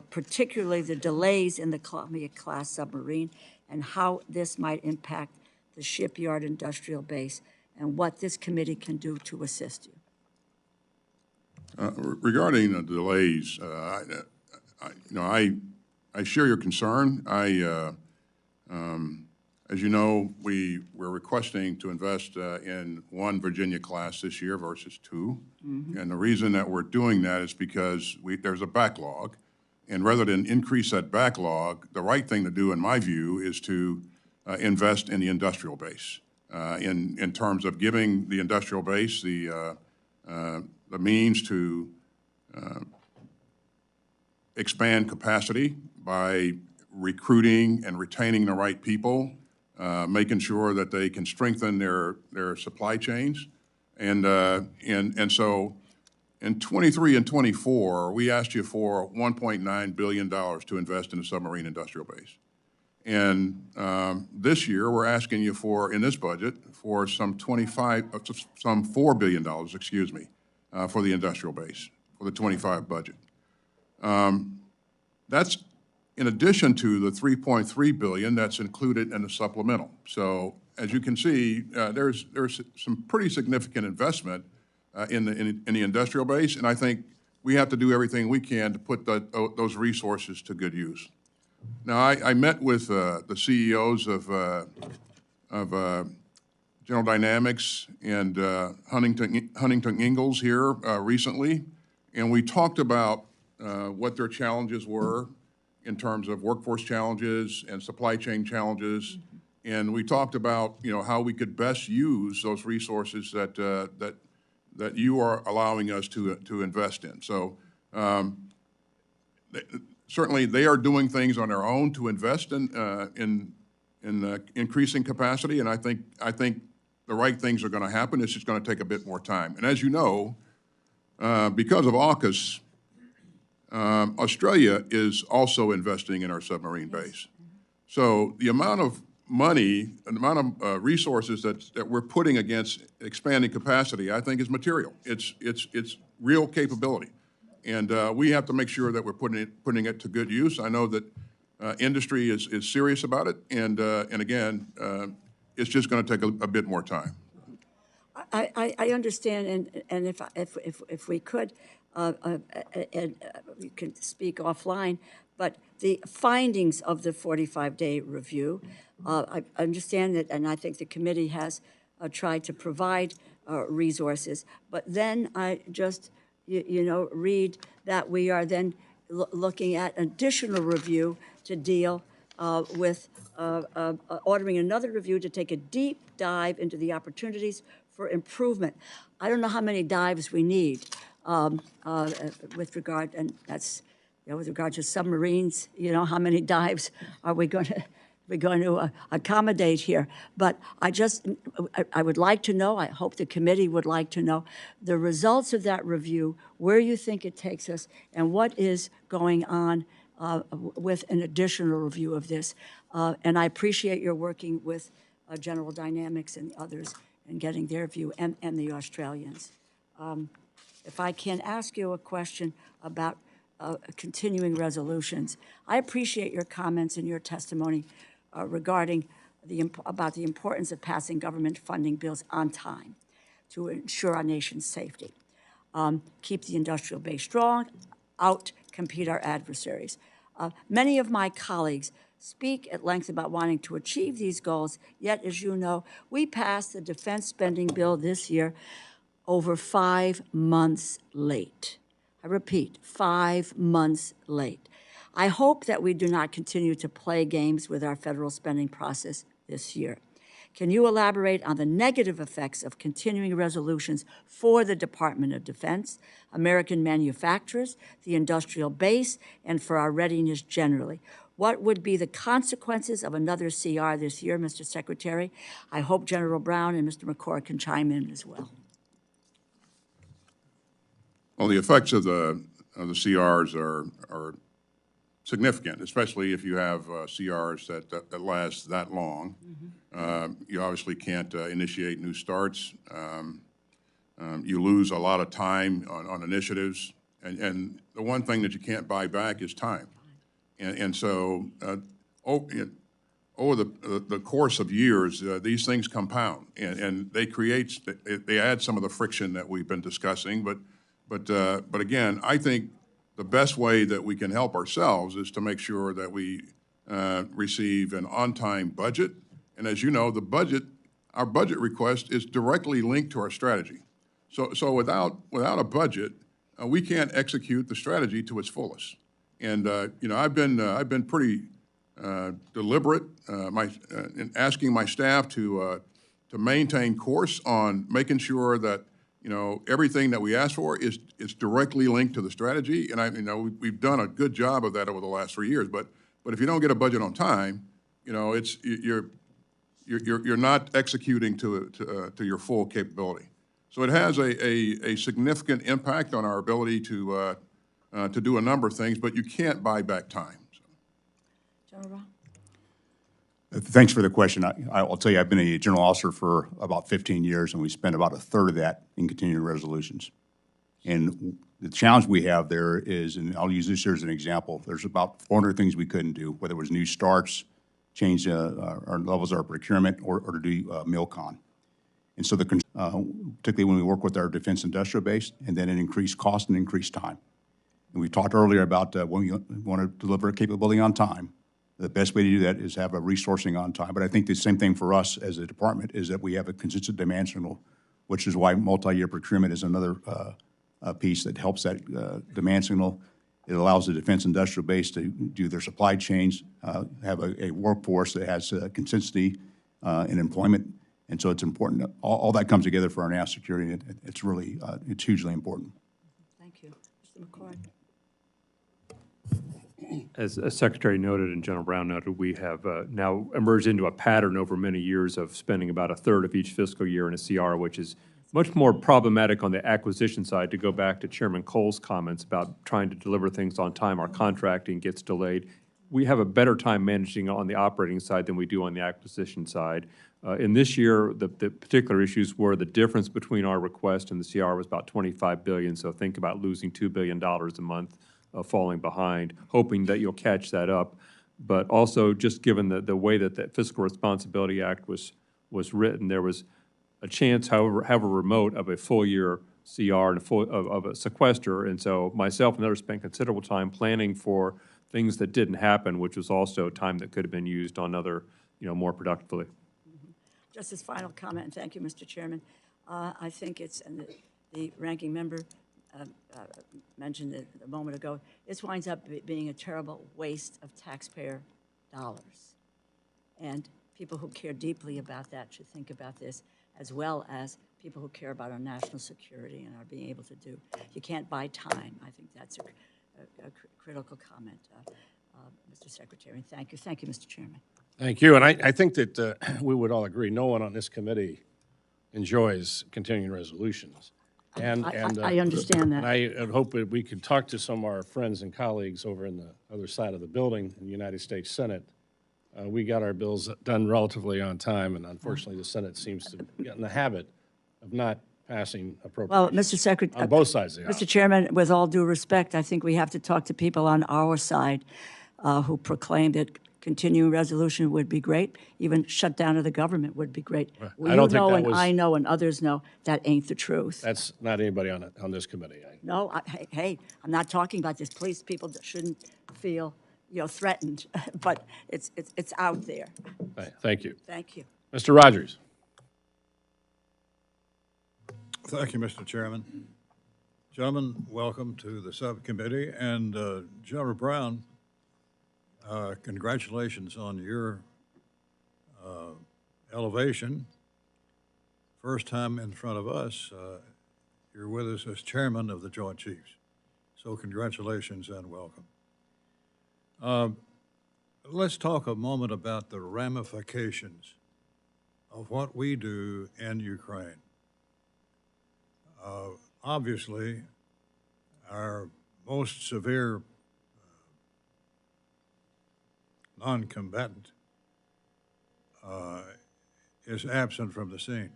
particularly the delays in the Columbia-class submarine, and how this might impact the shipyard industrial base, and what this committee can do to assist you? Regarding the delays, I share your concern. As you know, we're requesting to invest in one Virginia class this year versus two. Mm-hmm. And the reason that we're doing that is because there's a backlog. And rather than increase that backlog, the right thing to do, in my view, is to invest in the industrial base in terms of giving the industrial base the means to expand capacity by recruiting and retaining the right people, making sure that they can strengthen their supply chains. And so in 23 and 24, we asked you for $1.9 billion to invest in the submarine industrial base. And this year, we're asking you for, in this budget, for some $4 billion, excuse me, for the industrial base, for the 25 budget. That's in addition to the $3.3 billion that's included in the supplemental. So as you can see, there's some pretty significant investment in the industrial base, and I think we have to do everything we can to put those resources to good use. Now, I met with the CEOs of General Dynamics and Huntington Ingalls here recently, and we talked about what their challenges were in terms of workforce challenges and supply chain challenges, and we talked about how we could best use those resources that you are allowing us to invest in. So certainly they are doing things on their own to invest in increasing capacity, and I think the right things are going to happen. It's just going to take a bit more time. And as you know, because of AUKUS, Australia is also investing in our submarine base. So the amount of money and the amount of resources that we're putting against expanding capacity, I think, is material. It's real capability, and we have to make sure that we're putting it to good use. I know that industry is serious about it, and again, it's just going to take a bit more time. I understand, and if we could, and we can speak offline, but the findings of the 45-day review, I understand that, and I think the committee has tried to provide resources, but then I just, read that we are then looking at additional review to deal with ordering another review to take a deep dive into the opportunities for improvement. I don't know how many dives we need with regard, and that's, with regard to submarines, how many dives are we going to accommodate here? But I would like to know, I hope the committee would like to know, the results of that review, where you think it takes us, and what is going on with an additional review of this. And I appreciate your working with General Dynamics and others and getting their view, and the Australians. If I can ask you a question about continuing resolutions. I appreciate your comments and your testimony regarding about the importance of passing government funding bills on time to ensure our nation's safety. Keep the industrial base strong, out-compete our adversaries. Many of my colleagues speak at length about wanting to achieve these goals, yet, as you know, we passed the defense spending bill this year over 5 months late. I repeat, 5 months late. I hope that we do not continue to play games with our federal spending process this year. Can you elaborate on the negative effects of continuing resolutions for the Department of Defense, American manufacturers, the industrial base, and for our readiness generally? What would be the consequences of another CR this year, Mr. Secretary? I hope General Brown and Mr. McCord can chime in as well. Well, the effects of the CRs are significant, especially if you have CRs that last that long. You obviously can't initiate new starts. You lose a lot of time on initiatives, and the one thing that you can't buy back is time. And so over the course of years, these things compound, and they add some of the friction that we've been discussing. But again, I think the best way that we can help ourselves is to make sure that we receive an on-time budget. And as you know, our budget request is directly linked to our strategy. So without a budget, we can't execute the strategy to its fullest. And I've been pretty deliberate in asking my staff to maintain course on making sure that everything that we ask for is directly linked to the strategy. And we've done a good job of that over the last 3 years. But if you don't get a budget on time, you're not executing to your full capability. So it has a significant impact on our ability to do a number of things, but you can't buy back time. General Brown? Thanks for the question. I'll tell you, I've been a general officer for about 15 years, and we spent about a third of that in continuing resolutions. And the challenge we have there is, and I'll use this year as an example, there's about 400 things we couldn't do, whether it was new starts, change our levels of our procurement, or to do MILCON. And so particularly when we work with our defense industrial base, and then it increased cost and increased time. And we talked earlier about when we want to deliver a capability on time, the best way to do that is have a resourcing on time. But I think the same thing for us as a department is that we have a consistent demand signal, which is why multi-year procurement is another piece that helps that demand signal. It allows the defense industrial base to do their supply chains, have a workforce that has consistency in employment. And so it's important. All that comes together for our national security. It's really, it's hugely important. Thank you. Mr. McCord? As Secretary noted and General Brown noted, we have now emerged into a pattern over many years of spending about a third of each fiscal year in a CR, which is much more problematic on the acquisition side. To go back to Chairman Cole's comments about trying to deliver things on time, our contracting gets delayed. We have a better time managing on the operating side than we do on the acquisition side. In this year, the particular issues were the difference between our request and the CR was about $25 billion. So think about losing $2 billion a month. Falling behind, hoping that you'll catch that up. But also, just given the way that the Fiscal Responsibility Act was written, there was a chance, however remote, of a full-year CR and of a sequester. And so myself and others spent considerable time planning for things that didn't happen, which was also time that could have been used on other, more productively. Just as final comment, and thank you, Mr. Chairman. I think it's, and the ranking member mentioned it a moment ago, this winds up being a terrible waste of taxpayer dollars. And people who care deeply about that should think about this, as well as people who care about our national security and our being able to do. You can't buy time. I think that's a critical comment. Mr. Secretary, thank you. Thank you, Mr. Chairman. Thank you. And I think that we would all agree no one on this committee enjoys continuing resolutions. And, I understand and that. I hope that we could talk to some of our friends and colleagues over in the other side of the building in the United States Senate. We got our bills done relatively on time, and unfortunately, the Senate seems to get in the habit of not passing Well, appropriations. Mr. Secretary. On both sides of the aisle. Mr. Chairman, with all due respect, I think we have to talk to people on our side who proclaim that continuing resolution would be great. Even shutdown of the government would be great. Well, I don't think you know, that and was- I know, and others know, that ain't the truth. That's not anybody on this committee. No, hey, I'm not talking about this. Please, people shouldn't feel, threatened, but it's out there. Thank you. Thank you. Mr. Rogers. Thank you, Mr. Chairman. Gentlemen, welcome to the subcommittee. And General Brown, congratulations on your elevation. First time in front of us, you're with us as chairman of the Joint Chiefs. So congratulations and welcome. Let's talk a moment about the ramifications of what we do in Ukraine. Obviously, our most severe non-combatant is absent from the scene.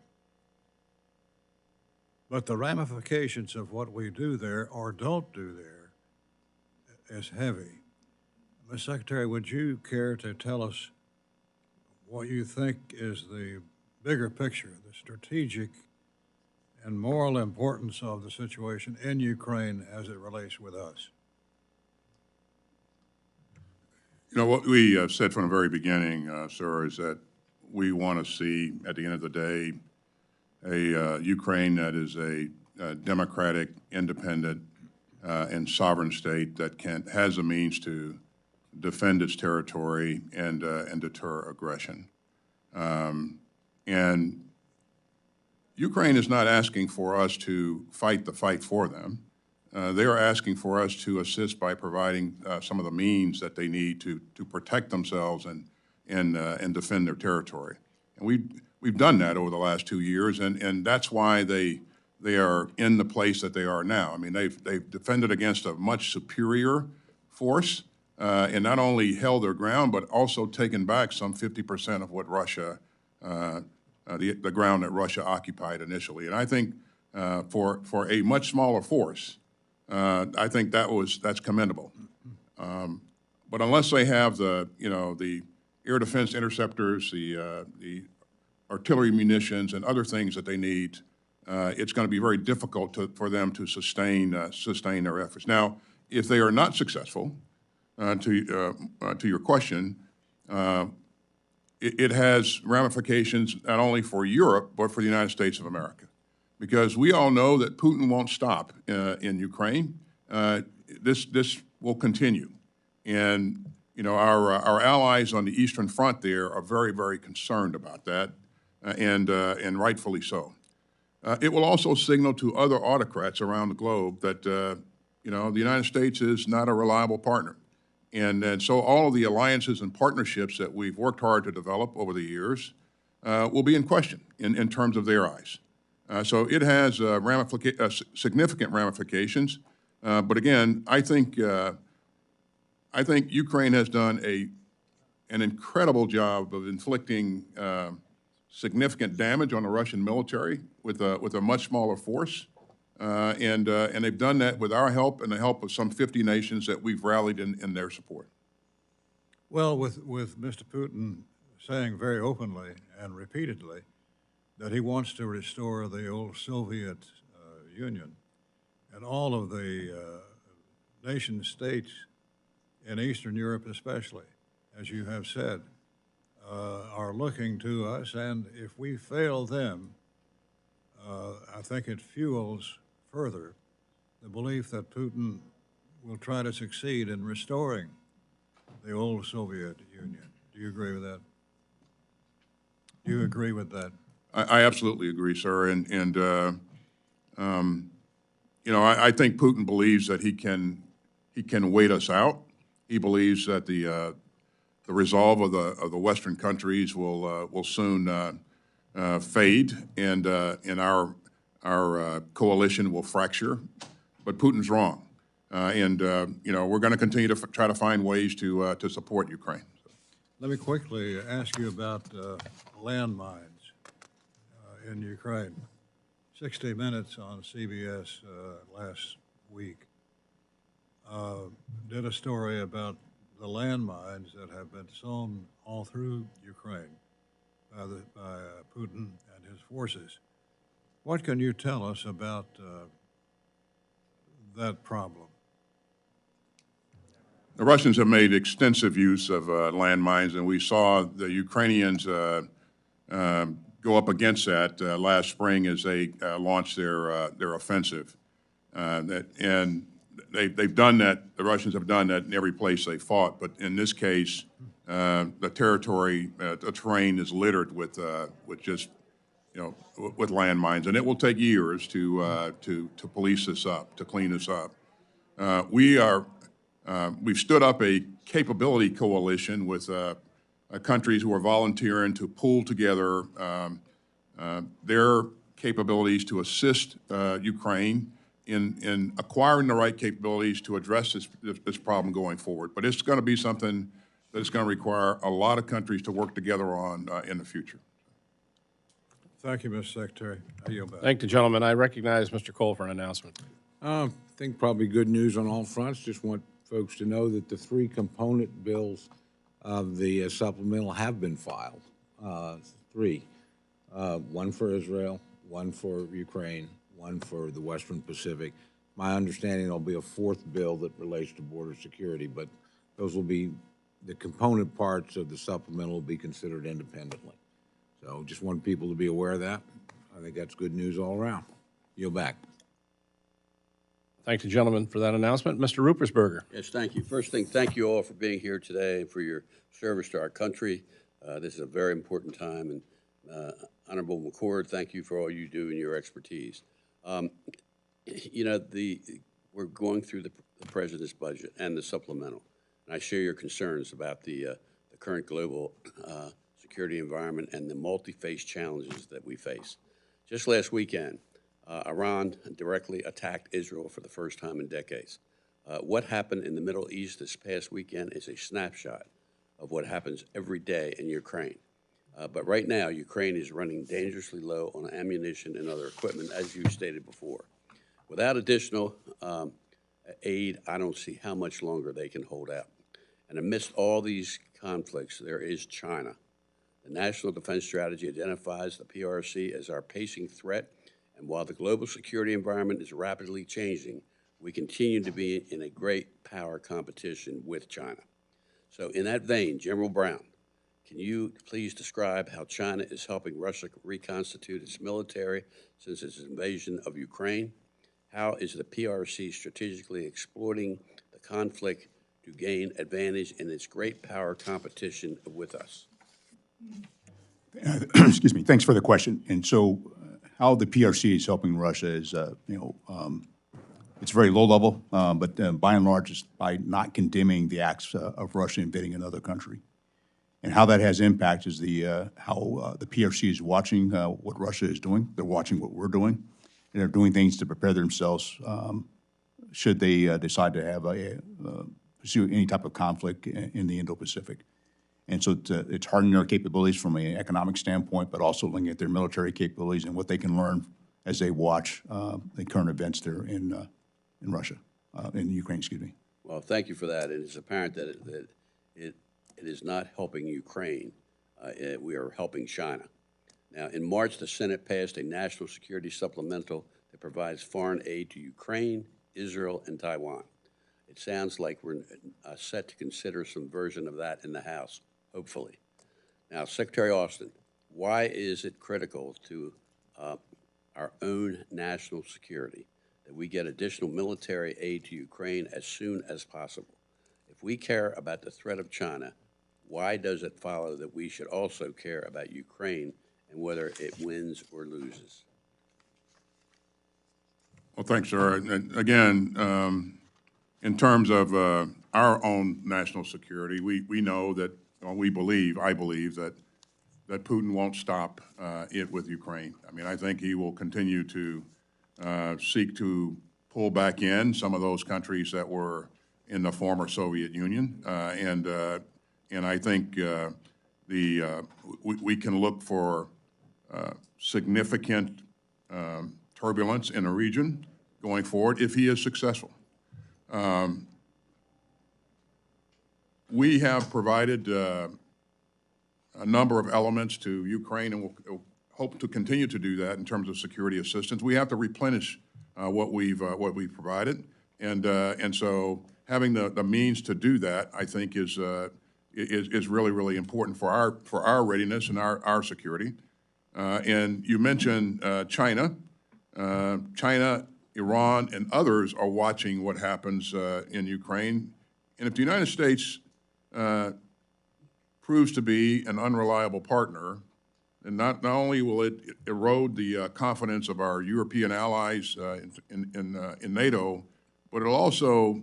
But the ramifications of what we do there or don't do there is heavy. Ms. Secretary, would you care to tell us what you think is the bigger picture, the strategic and moral importance of the situation in Ukraine as it relates with us? You know, what we said from the very beginning, sir, is that we want to see, at the end of the day, a Ukraine that is a democratic, independent, and sovereign state that has a means to defend its territory and deter aggression. And Ukraine is not asking for us to fight the fight for them. They are asking for us to assist by providing some of the means that they need to protect themselves and defend their territory. And we've done that over the last 2 years, and that's why they are in the place that they are now. I mean, they've defended against a much superior force, and not only held their ground, but also taken back some 50% of what Russia, the ground that Russia occupied initially. And I think for a much smaller force, I think that's commendable. But unless they have the air defense interceptors, the artillery munitions, and other things that they need, it's going to be very difficult for them to sustain their efforts. Now, if they are not successful, to your question, it has ramifications not only for Europe, but for the United States of America. Because we all know that Putin won't stop in Ukraine. This will continue. And, our allies on the Eastern Front there are very, very concerned about that, and rightfully so. It will also signal to other autocrats around the globe that, the United States is not a reliable partner. And so all of the alliances and partnerships that we've worked hard to develop over the years will be in question in terms of their eyes. So it has significant ramifications. But again, I think Ukraine has done an incredible job of inflicting significant damage on the Russian military with a much smaller force. And they've done that with our help and the help of some 50 nations that we've rallied in their support. Well, with Mr. Putin saying very openly and repeatedly that he wants to restore the old Soviet Union, and all of the nation states in Eastern Europe especially, as you have said, are looking to us, and if we fail them, I think it fuels further the belief that Putin will try to succeed in restoring the old Soviet Union. Do you agree with that? Do you agree with that? I absolutely agree, sir. I think Putin believes that he can wait us out. He believes that the resolve of the Western countries will soon fade, and our our coalition will fracture, but Putin's wrong. You know, we're going to continue to try to find ways to support Ukraine. Let me quickly ask you about landmines in Ukraine. 60 Minutes on CBS last week did a story about the landmines that have been sown all through Ukraine by Putin and his forces. What can you tell us about that problem? The Russians have made extensive use of landmines, and we saw the Ukrainians go up against that last spring as they launched their offensive. And they've done that. The Russians have done that in every place they fought. But in this case, the territory, the terrain is littered with just, you know, with landmines, and it will take years to police this up, to clean this up. We've stood up a capability coalition with countries who are volunteering to pool together their capabilities to assist Ukraine in acquiring the right capabilities to address this problem going forward. But it's going to be something that's going to require a lot of countries to work together on in the future. Thank you, Mr. Secretary. I yield back. Thank the gentleman. I recognize Mr. Cole for an announcement. I think probably good news on all fronts. Just want folks to know that the three component bills of the supplemental have been filed. Three. One for Israel, one for Ukraine, one for the Western Pacific. My understanding there'll be a fourth bill that relates to border security, but those will be, the component parts of the supplemental will be considered independently. So just want people to be aware of that. I think that's good news all around. Yield back. Thank the gentleman for that announcement. Mr. Ruppersberger. Yes, thank you. First thing, thank you all for being here today and for your service to our country. This is a very important time. And Honorable McCord, thank you for all you do and your expertise. You know, we're going through the President's budget and the supplemental. And I share your concerns about the current global security environment and the multi-phase challenges that we face. Just last weekend, Iran directly attacked Israel for the first time in decades. What happened in the Middle East this past weekend is a snapshot of what happens every day in Ukraine. But right now, Ukraine is running dangerously low on ammunition and other equipment, as you stated before. Without additional aid, I don't see how much longer they can hold out. And amidst all these conflicts, there is China. The National Defense Strategy identifies the PRC as our pacing threat, and while the global security environment is rapidly changing, we continue to be in a great power competition with China. So in that vein, General Brown, can you please describe how China is helping Russia reconstitute its military since its invasion of Ukraine? How is the PRC strategically exploiting the conflict to gain advantage in its great power competition with us? Excuse me, thanks for the question. And so how the PRC is helping Russia is, it's very low level, but by and large, it's by not condemning the acts of Russia invading another country. And how that has impact is how the PRC is watching what Russia is doing. They're watching what we're doing, and they're doing things to prepare themselves should they decide to pursue any type of conflict in the Indo-Pacific. And so it's hardening their capabilities from an economic standpoint, but also looking at their military capabilities and what they can learn as they watch the current events there in Russia, in Ukraine, excuse me. Well, thank you for that. It is apparent that it is not helping Ukraine. We are helping China. Now, in March, the Senate passed a national security supplemental that provides foreign aid to Ukraine, Israel, and Taiwan. It sounds like we're set to consider some version of that in the House, hopefully. Now, Secretary Austin, why is it critical to our own national security that we get additional military aid to Ukraine as soon as possible? If we care about the threat of China, why does it follow that we should also care about Ukraine and whether it wins or loses? Well, thanks, sir. And again, in terms of our own national security, we know that, I believe that that Putin won't stop it with Ukraine. I mean, I think he will continue to seek to pull back in some of those countries that were in the former Soviet Union, and I think we can look for significant turbulence in the region going forward if he is successful. We have provided a number of elements to Ukraine, and we'll hope to continue to do that in terms of security assistance. We have to replenish what we've provided, and so having the means to do that, I think, is really, really important for our readiness and our security. And you mentioned China. China, Iran, and others are watching what happens in Ukraine. And if the United States proves to be an unreliable partner, and not only will it erode the confidence of our European allies in NATO, but it'll also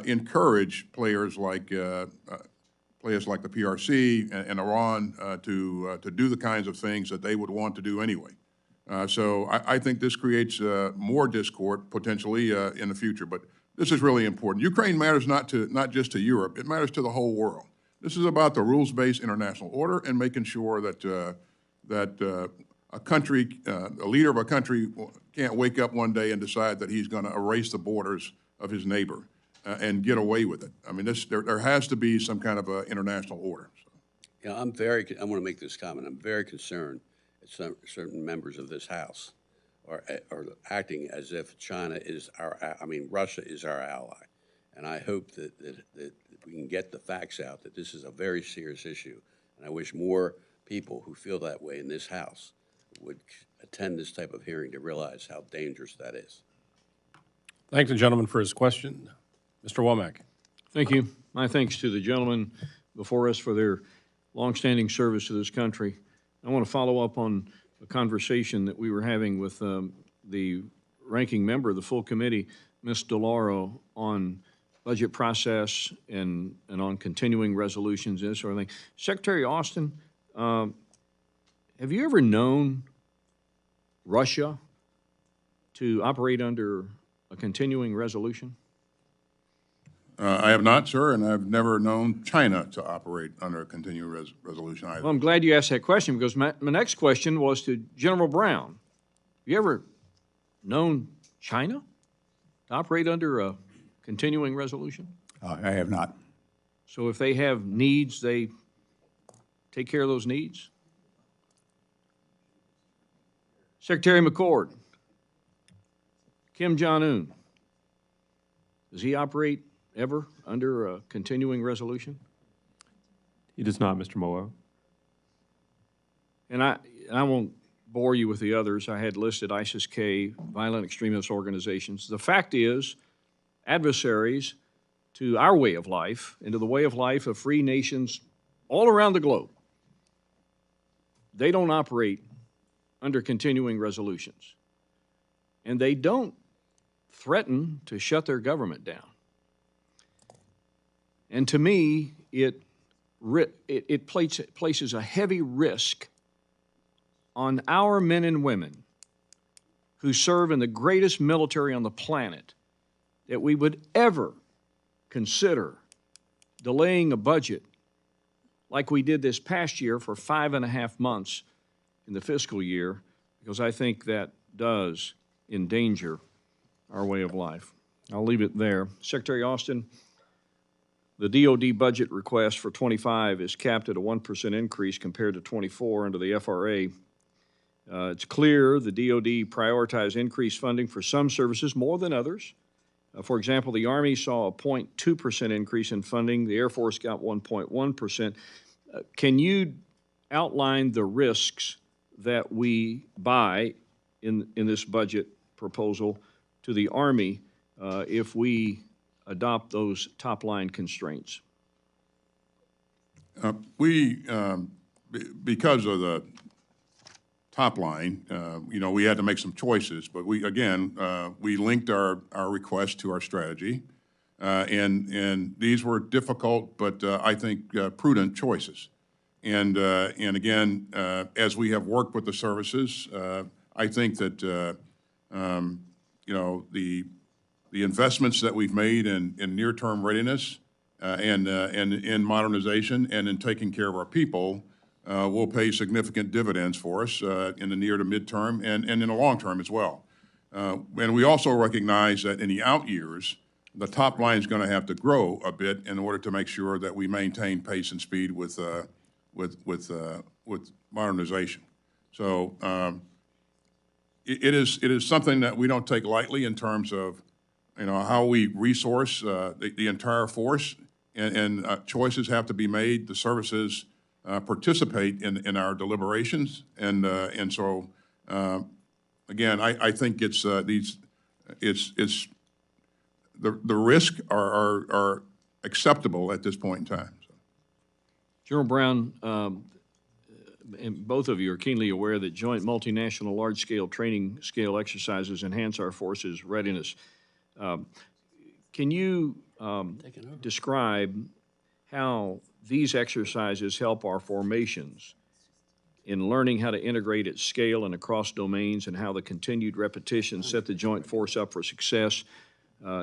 encourage players like the PRC and Iran to do the kinds of things that they would want to do anyway. So I think this creates more discord potentially in the future. But this is really important. Ukraine matters not just to Europe; it matters to the whole world. This is about the rules-based international order and making sure that a country, a leader of a country, can't wake up one day and decide that he's going to erase the borders of his neighbor and get away with it. I mean, there has to be some kind of international order. So. Yeah, I want to make this comment. I'm very concerned that certain members of this House are acting as if China is Russia is our ally. And I hope that we can get the facts out that this is a very serious issue. And I wish more people who feel that way in this House would attend this type of hearing to realize how dangerous that is. Thank the gentleman for his question. Mr. Womack. Thank you. My thanks to the gentlemen before us for their longstanding service to this country. I want to follow up on a conversation that we were having with the ranking member of the full committee, Ms. DeLauro, on budget process and on continuing resolutions and this sort of thing. Secretary Austin, have you ever known Russia to operate under a continuing resolution? I have not, sir, and I've never known China to operate under a continuing resolution either. Well, I'm glad you asked that question because my next question was to General Brown. Have you ever known China to operate under a continuing resolution? I have not. So if they have needs, they take care of those needs? Secretary McCord, Kim Jong-un, does he operate ever under a continuing resolution? He does not, Mr. Moa. And I won't bore you with the others. I had listed ISIS-K, violent extremist organizations. The fact is, adversaries to our way of life and to the way of life of free nations all around the globe, they don't operate under continuing resolutions. And they don't threaten to shut their government down. And to me, it places a heavy risk on our men and women who serve in the greatest military on the planet that we would ever consider delaying a budget like we did this past year for 5.5 months in the fiscal year, because I think that does endanger our way of life. I'll leave it there. Secretary Austin, the DOD budget request for 25 is capped at a 1% increase compared to 24 under the FRA. It's clear the DOD prioritized increased funding for some services more than others. For example, the Army saw a 0.2% increase in funding. The Air Force got 1.1%. Can you outline the risks that we buy in this budget proposal to the Army if we adopt those top-line constraints? Because of the top line, we had to make some choices, but we linked our request to our strategy, and these were difficult, but I think prudent choices. And again, as we have worked with the services, I think that, you know, the investments that we've made in near-term readiness and in modernization and in taking care of our people will pay significant dividends for us in the near to midterm and in the long term as well. And we also recognize that in the out years, the top line is going to have to grow a bit in order to make sure that we maintain pace and speed with modernization. So it is something that we don't take lightly in terms of, you know, how we resource the entire force, and choices have to be made. The services participate in our deliberations, and so again, I think it's the risk are acceptable at this point in time. So. General Brown, and both of you are keenly aware that joint multinational large-scale training scale exercises enhance our forces' readiness. Can you describe how these exercises help our formations in learning how to integrate at scale and across domains, and how the continued repetition set the joint force up for success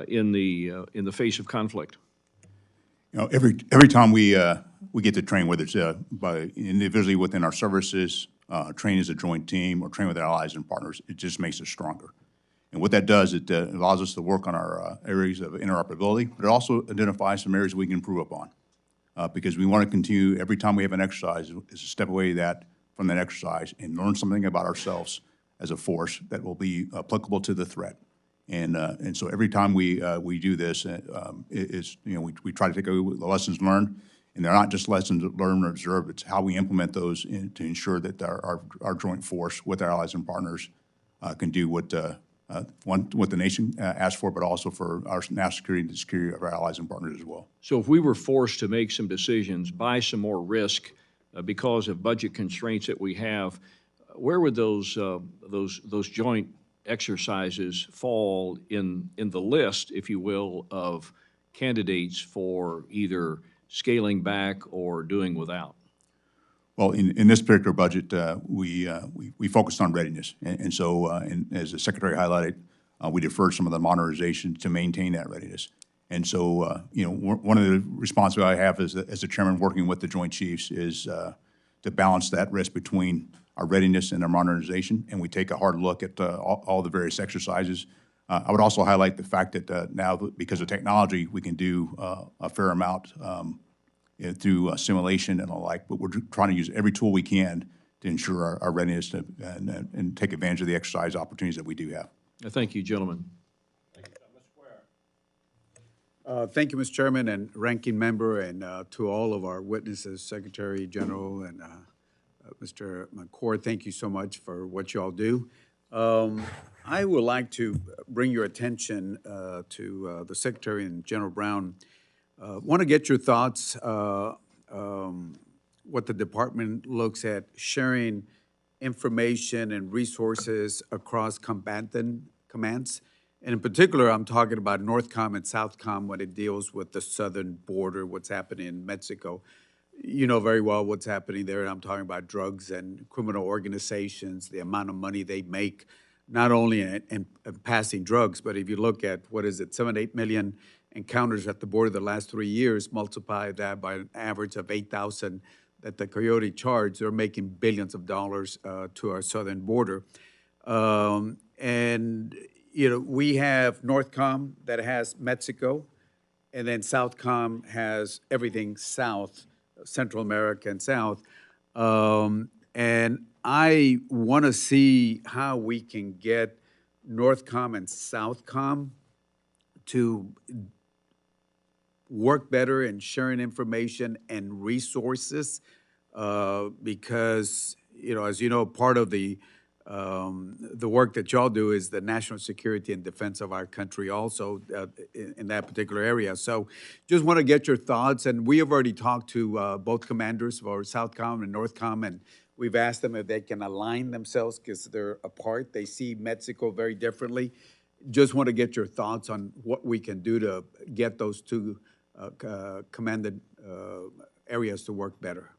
in the face of conflict? You know, every time we get to train, whether it's by individually within our services, train as a joint team, or train with our allies and partners, it just makes us stronger. And what that does, it allows us to work on our areas of interoperability, but it also identifies some areas we can improve upon. Because we want to continue, every time we have an exercise, is to step away from that exercise and learn something about ourselves as a force that will be applicable to the threat. And so every time we do this, it's, you know, we try to take away the lessons learned, and they're not just lessons learned or observed, it's how we implement those to ensure that our joint force with our allies and partners can do what the nation asks for, but also for our national security and the security of our allies and partners as well. So if we were forced to make some decisions, buy some more risk because of budget constraints that we have, where would those joint exercises fall in the list, if you will, of candidates for either scaling back or doing without? Well, in this particular budget, we focused on readiness, and so as the Secretary highlighted, we deferred some of the modernization to maintain that readiness. And so, you know, one of the responsibilities I have as the chairman, working with the Joint Chiefs, is to balance that risk between our readiness and our modernization, and we take a hard look at all the various exercises. I would also highlight the fact that now, because of technology, we can do a fair amount through simulation and the like, but we're trying to use every tool we can to ensure our readiness and take advantage of the exercise opportunities that we do have. Thank you, gentlemen. Thank you, Mr. Chairman and Ranking Member, and to all of our witnesses, Secretary General and Mr. McCord, thank you so much for what you all do. I would like to bring your attention to the Secretary and General Brown. Want to get your thoughts, what the department looks at sharing information and resources across commands. And in particular, I'm talking about NORTHCOM and SOUTHCOM when it deals with the southern border, what's happening in Mexico. You know very well what's happening there. I'm talking about drugs and criminal organizations, the amount of money they make, not only in passing drugs, but if you look at, 7, 8 million encounters at the border the last 3 years, multiply that by an average of 8,000 that the Coyote charged, they're making billions of dollars to our southern border. And, you know, we have NORTHCOM that has Mexico, and then SOUTHCOM has everything south, Central America and south. And I want to see how we can get NORTHCOM and SOUTHCOM to work better in sharing information and resources, because, you know, as you know, part of the work that y'all do is the national security and defense of our country also in that particular area. So just want to get your thoughts, and we have already talked to both commanders for SOUTHCOM and NORTHCOM, and we've asked them if they can align themselves because they're apart. They see Mexico very differently. Just want to get your thoughts on what we can do to get those two commanded areas to work better.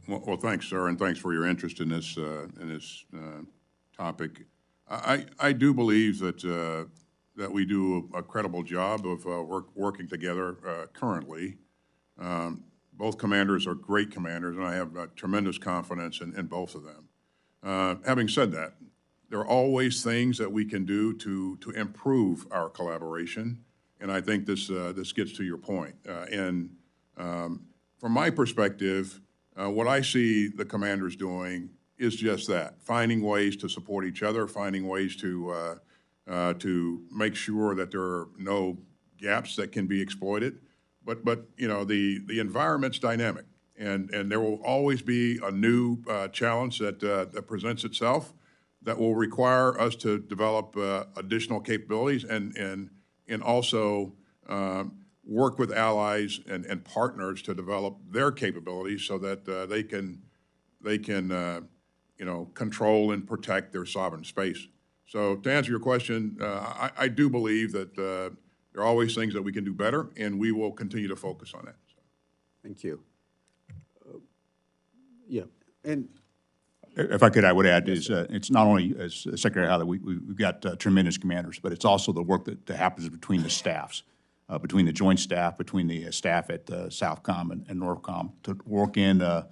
Well, thanks, sir, and thanks for your interest in this topic. I do believe that that we do a credible job of working together currently. Both commanders are great commanders, and I have tremendous confidence in both of them. Having said that, there are always things that we can do to improve our collaboration, and I think this gets to your point. From my perspective, what I see the commanders doing is just that, finding ways to support each other, finding ways to make sure that there are no gaps that can be exploited. But you know, the environment's dynamic, and there will always be a new challenge that presents itself that will require us to develop additional capabilities and also work with allies and partners to develop their capabilities so that they can you know, control and protect their sovereign space. So to answer your question, I do believe that there are always things that we can do better, and we will continue to focus on that. So. Thank you. Yeah, and If I could, I would add is it's not only, as Secretary Howley, we've got tremendous commanders, but it's also the work that happens between the staffs, between the joint staff, between the staff at Southcom and Northcom to work in the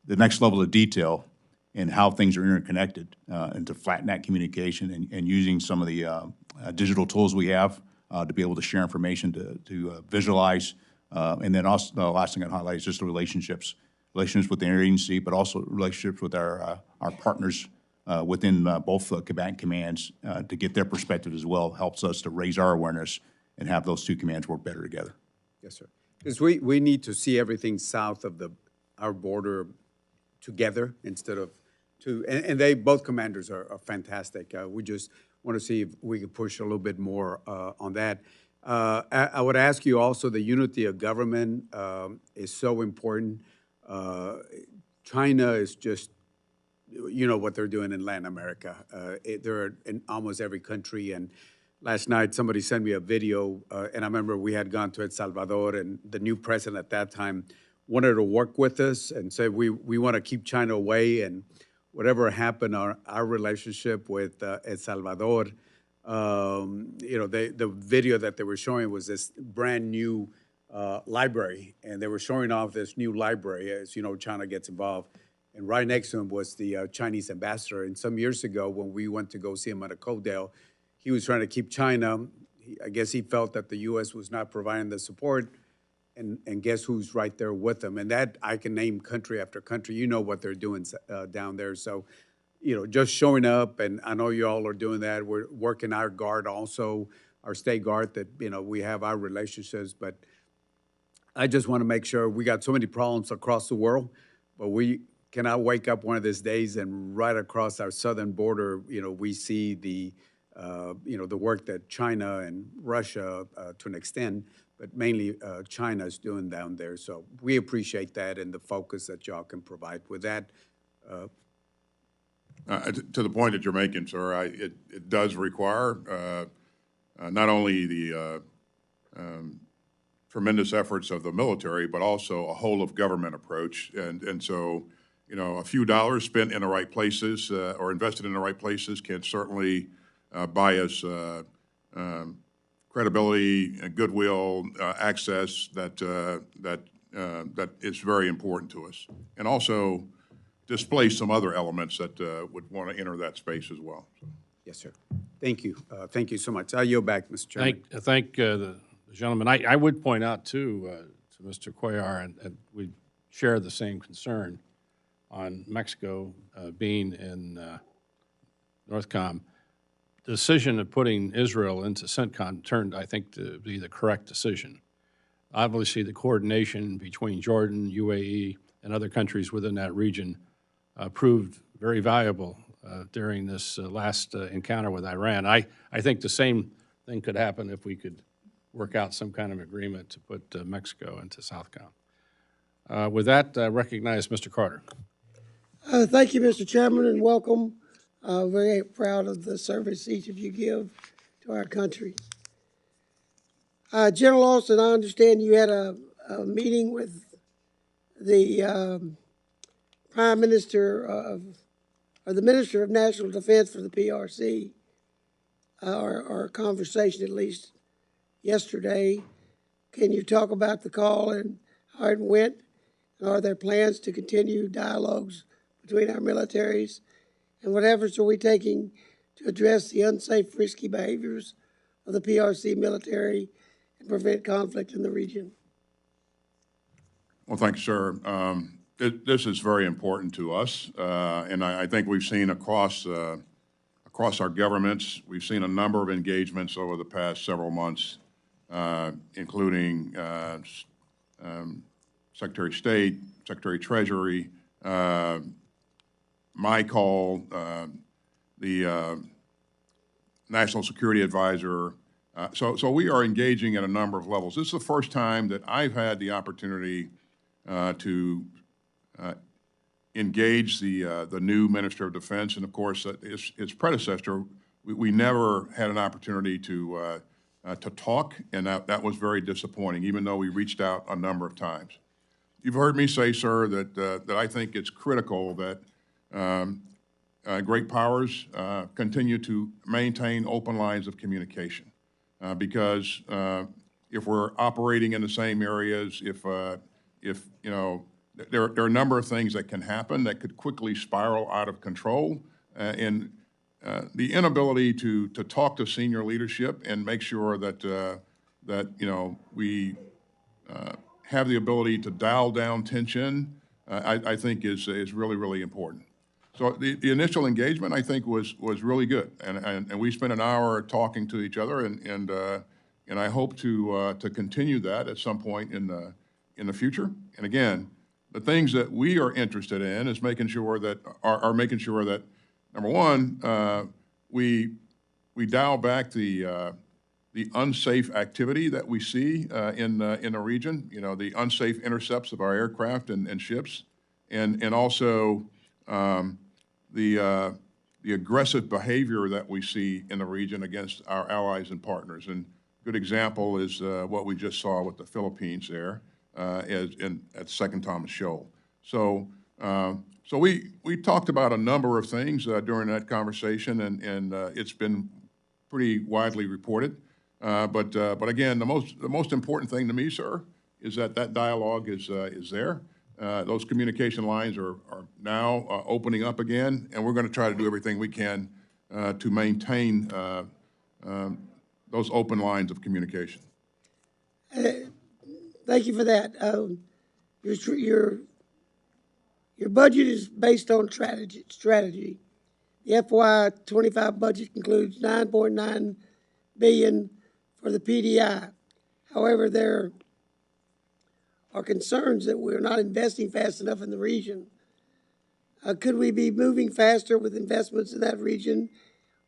next level of detail in how things are interconnected and to flatten that communication and using some of the digital tools we have to be able to share information, to visualize. And then also the last thing I'd highlight is just the relationships with the interagency, but also relationships with our partners within both combatant commands to get their perspective as well helps us to raise our awareness and have those two commands work better together. yes, sir. Because we need to see everything south of our border together instead of and they both commanders are fantastic. We just want to see if we can push a little bit more on that. I would ask you also, the unity of government is so important. China is just, you know what they're doing in Latin America. They're in almost every country. And last night, somebody sent me a video, and I remember we had gone to El Salvador, and the new president at that time wanted to work with us and said, we want to keep China away. And whatever happened, our relationship with El Salvador, you know, the video that they were showing was this brand new library, and they were showing off this new library as, you know, China gets involved. And right next to him was the Chinese ambassador. And some years ago, when we went to go see him at a Codell, he was trying to keep China. I guess he felt that the U.S. was not providing the support. And guess who's right there with them? And that, I can name country after country. You know what they're doing down there. So, you know, just showing up, and I know you all are doing that. We're working our guard also, our state guard, that, you know, we have our relationships. But I just want to make sure, we got so many problems across the world, but we cannot wake up one of these days and right across our southern border, you know, we see the, you know, the work that China and Russia, to an extent, but mainly China is doing down there. So we appreciate that and the focus that y'all can provide with that. To the point that you're making, sir, it does require not only the tremendous efforts of the military, but also a whole-of-government approach. And so, you know, a few dollars spent in the right places or invested in the right places can certainly buy us credibility and goodwill, access that is very important to us, and also displace some other elements that would want to enter that space as well. So. Yes, sir. Thank you. Thank you so much. I yield back, Mr. Chairman. Thank the gentleman. I would point out, too, to Mr. Cuellar, and we share the same concern on Mexico being in Northcom. The decision of putting Israel into CENTCOM turned, I think, to be the correct decision. Obviously, the coordination between Jordan, UAE, and other countries within that region proved very valuable during this last encounter with Iran. I think the same thing could happen if we could work out some kind of agreement to put Mexico into Southcom. With that, I recognize Mr. Carter. Thank you, Mr. Chairman, and welcome. Very proud of the service each of you give to our country. General Austin, I understand you had a meeting with the Prime Minister or the Minister of National Defense for the PRC, our conversation at least yesterday. Can you talk about the call and how it went? And are there plans to continue dialogues between our militaries? And what efforts are we taking to address the unsafe, risky behaviors of the PRC military and prevent conflict in the region? Well, thank you, sir. This is very important to us, and I think we've seen across our governments, we've seen a number of engagements over the past several months, including Secretary of State, Secretary of Treasury, my call, the National Security Advisor. So we are engaging at a number of levels. This is the first time that I've had the opportunity to engage the new Minister of Defense, and of course, his predecessor. We never had an opportunity to talk, and that was very disappointing, even though we reached out a number of times. You've heard me say, sir, that I think it's critical that great powers continue to maintain open lines of communication, because if we're operating in the same areas, if you know, there are a number of things that can happen that could quickly spiral out of control, and the inability to talk to senior leadership and make sure that that you know we have the ability to dial down tension, I think is really important. So the initial engagement, I think, was really good, and we spent an hour talking to each other, and I hope to continue that at some point in the future. And again, the things that we are interested in is making sure that making sure that, number one, we dial back the unsafe activity that we see in the region. You know, the unsafe intercepts of our aircraft and ships, and also the aggressive behavior that we see in the region against our allies and partners. And a good example is what we just saw with the Philippines there at Second Thomas Shoal. So so we talked about a number of things during that conversation, and it's been pretty widely reported. But again, the most important thing to me, sir, is that dialogue is there. Those communication lines are now opening up again, and we're going to try to do everything we can to maintain those open lines of communication. Thank you for that. Your budget is based on strategy. The FY25 budget includes $9.9 billion for the PDI. However, there are concerns that we're not investing fast enough in the region. Could we be moving faster with investments in that region,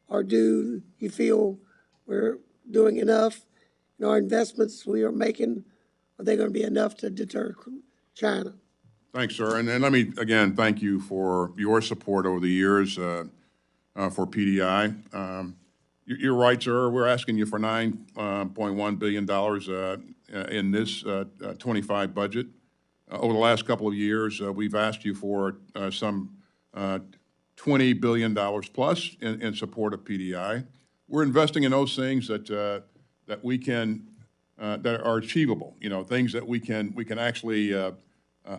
or do you feel we're doing enough? And our investments we are making, are they going to be enough to deter China? Thanks, sir. And let me, again, thank you for your support over the years for PDI. You're right, sir. We're asking you for $9.1 billion in this 25 budget. Over the last couple of years, we've asked you for some $20 billion plus in support of PDI. We're investing in those things that we can that are achievable. You know, things that we can actually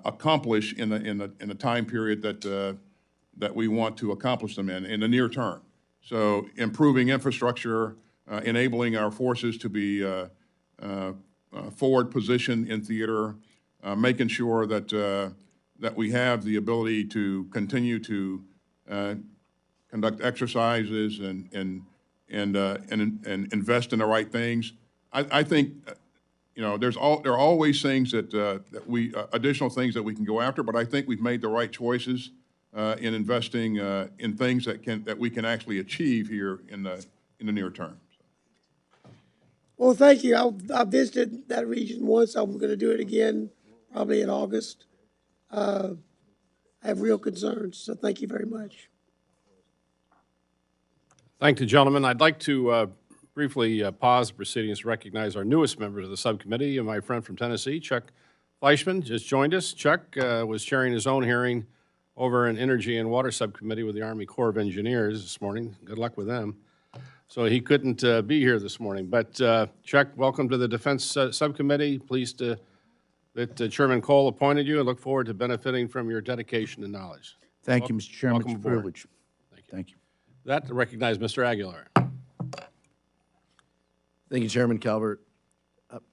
accomplish in the time period that we want to accomplish them in the near term. So improving infrastructure, enabling our forces to be forward positioned in theater, making sure that that we have the ability to continue to conduct exercises and invest in the right things. I think you know there are always things that we additional things that we can go after, but I think we've made the right choices in investing in things that we can actually achieve here in the near term. Well, thank you. I visited that region once. I'm going to do it again probably in August. I have real concerns, so thank you very much. Thank you, gentlemen. I'd like to briefly pause the proceedings to recognize our newest members of the subcommittee. My friend from Tennessee, Chuck Fleischman, just joined us. Chuck was chairing his own hearing over in Energy and Water Subcommittee with the Army Corps of Engineers this morning. Good luck with them. So he couldn't be here this morning. But Chuck, welcome to the Defense Subcommittee. Pleased that Chairman Cole appointed you and look forward to benefiting from your dedication and knowledge. Thank you, Mr. Chairman. It's a welcome aboard. privilege. Thank you. That to recognize Mr. Aguilar. Thank you, Chairman Calvert.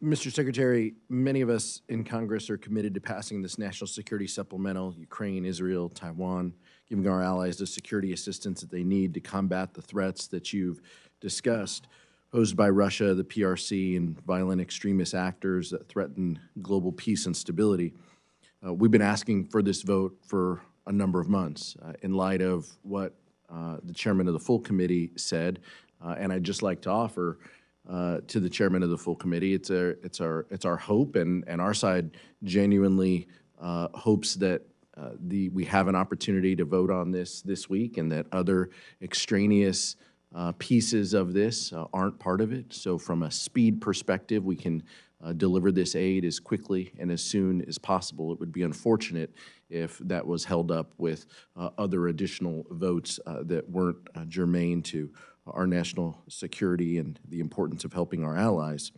Mr. Secretary, many of us in Congress are committed to passing this national security supplemental, Ukraine, Israel, Taiwan, giving our allies the security assistance that they need to combat the threats that you've discussed, posed by Russia, the PRC, and violent extremist actors that threaten global peace and stability. We've been asking for this vote for a number of months in light of what the chairman of the full committee said, and I'd just like to offer to the chairman of the full committee, it's our hope, and our side genuinely hopes that we have an opportunity to vote on this week, and that other extraneous pieces of this aren't part of it. So from a speed perspective, we can deliver this aid as quickly and as soon as possible. It would be unfortunate if that was held up with other additional votes that weren't germane to our national security and the importance of helping our allies.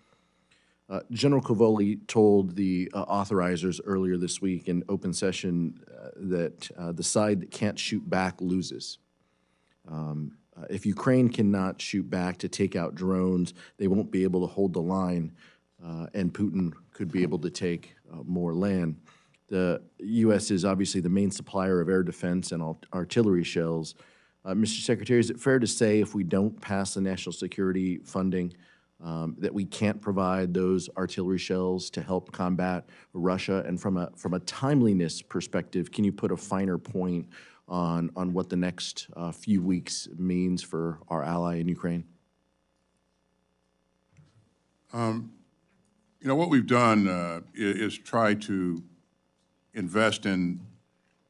General Cavoli told the authorizers earlier this week in open session that the side that can't shoot back loses. If Ukraine cannot shoot back to take out drones, they won't be able to hold the line, and Putin could be able to take more land. The U.S. is obviously the main supplier of air defense and artillery shells. Mr. Secretary, is it fair to say if we don't pass the national security funding that we can't provide those artillery shells to help combat Russia? And from a timeliness perspective, can you put a finer point on what the next few weeks means for our ally in Ukraine? You know, what we've done is try to invest in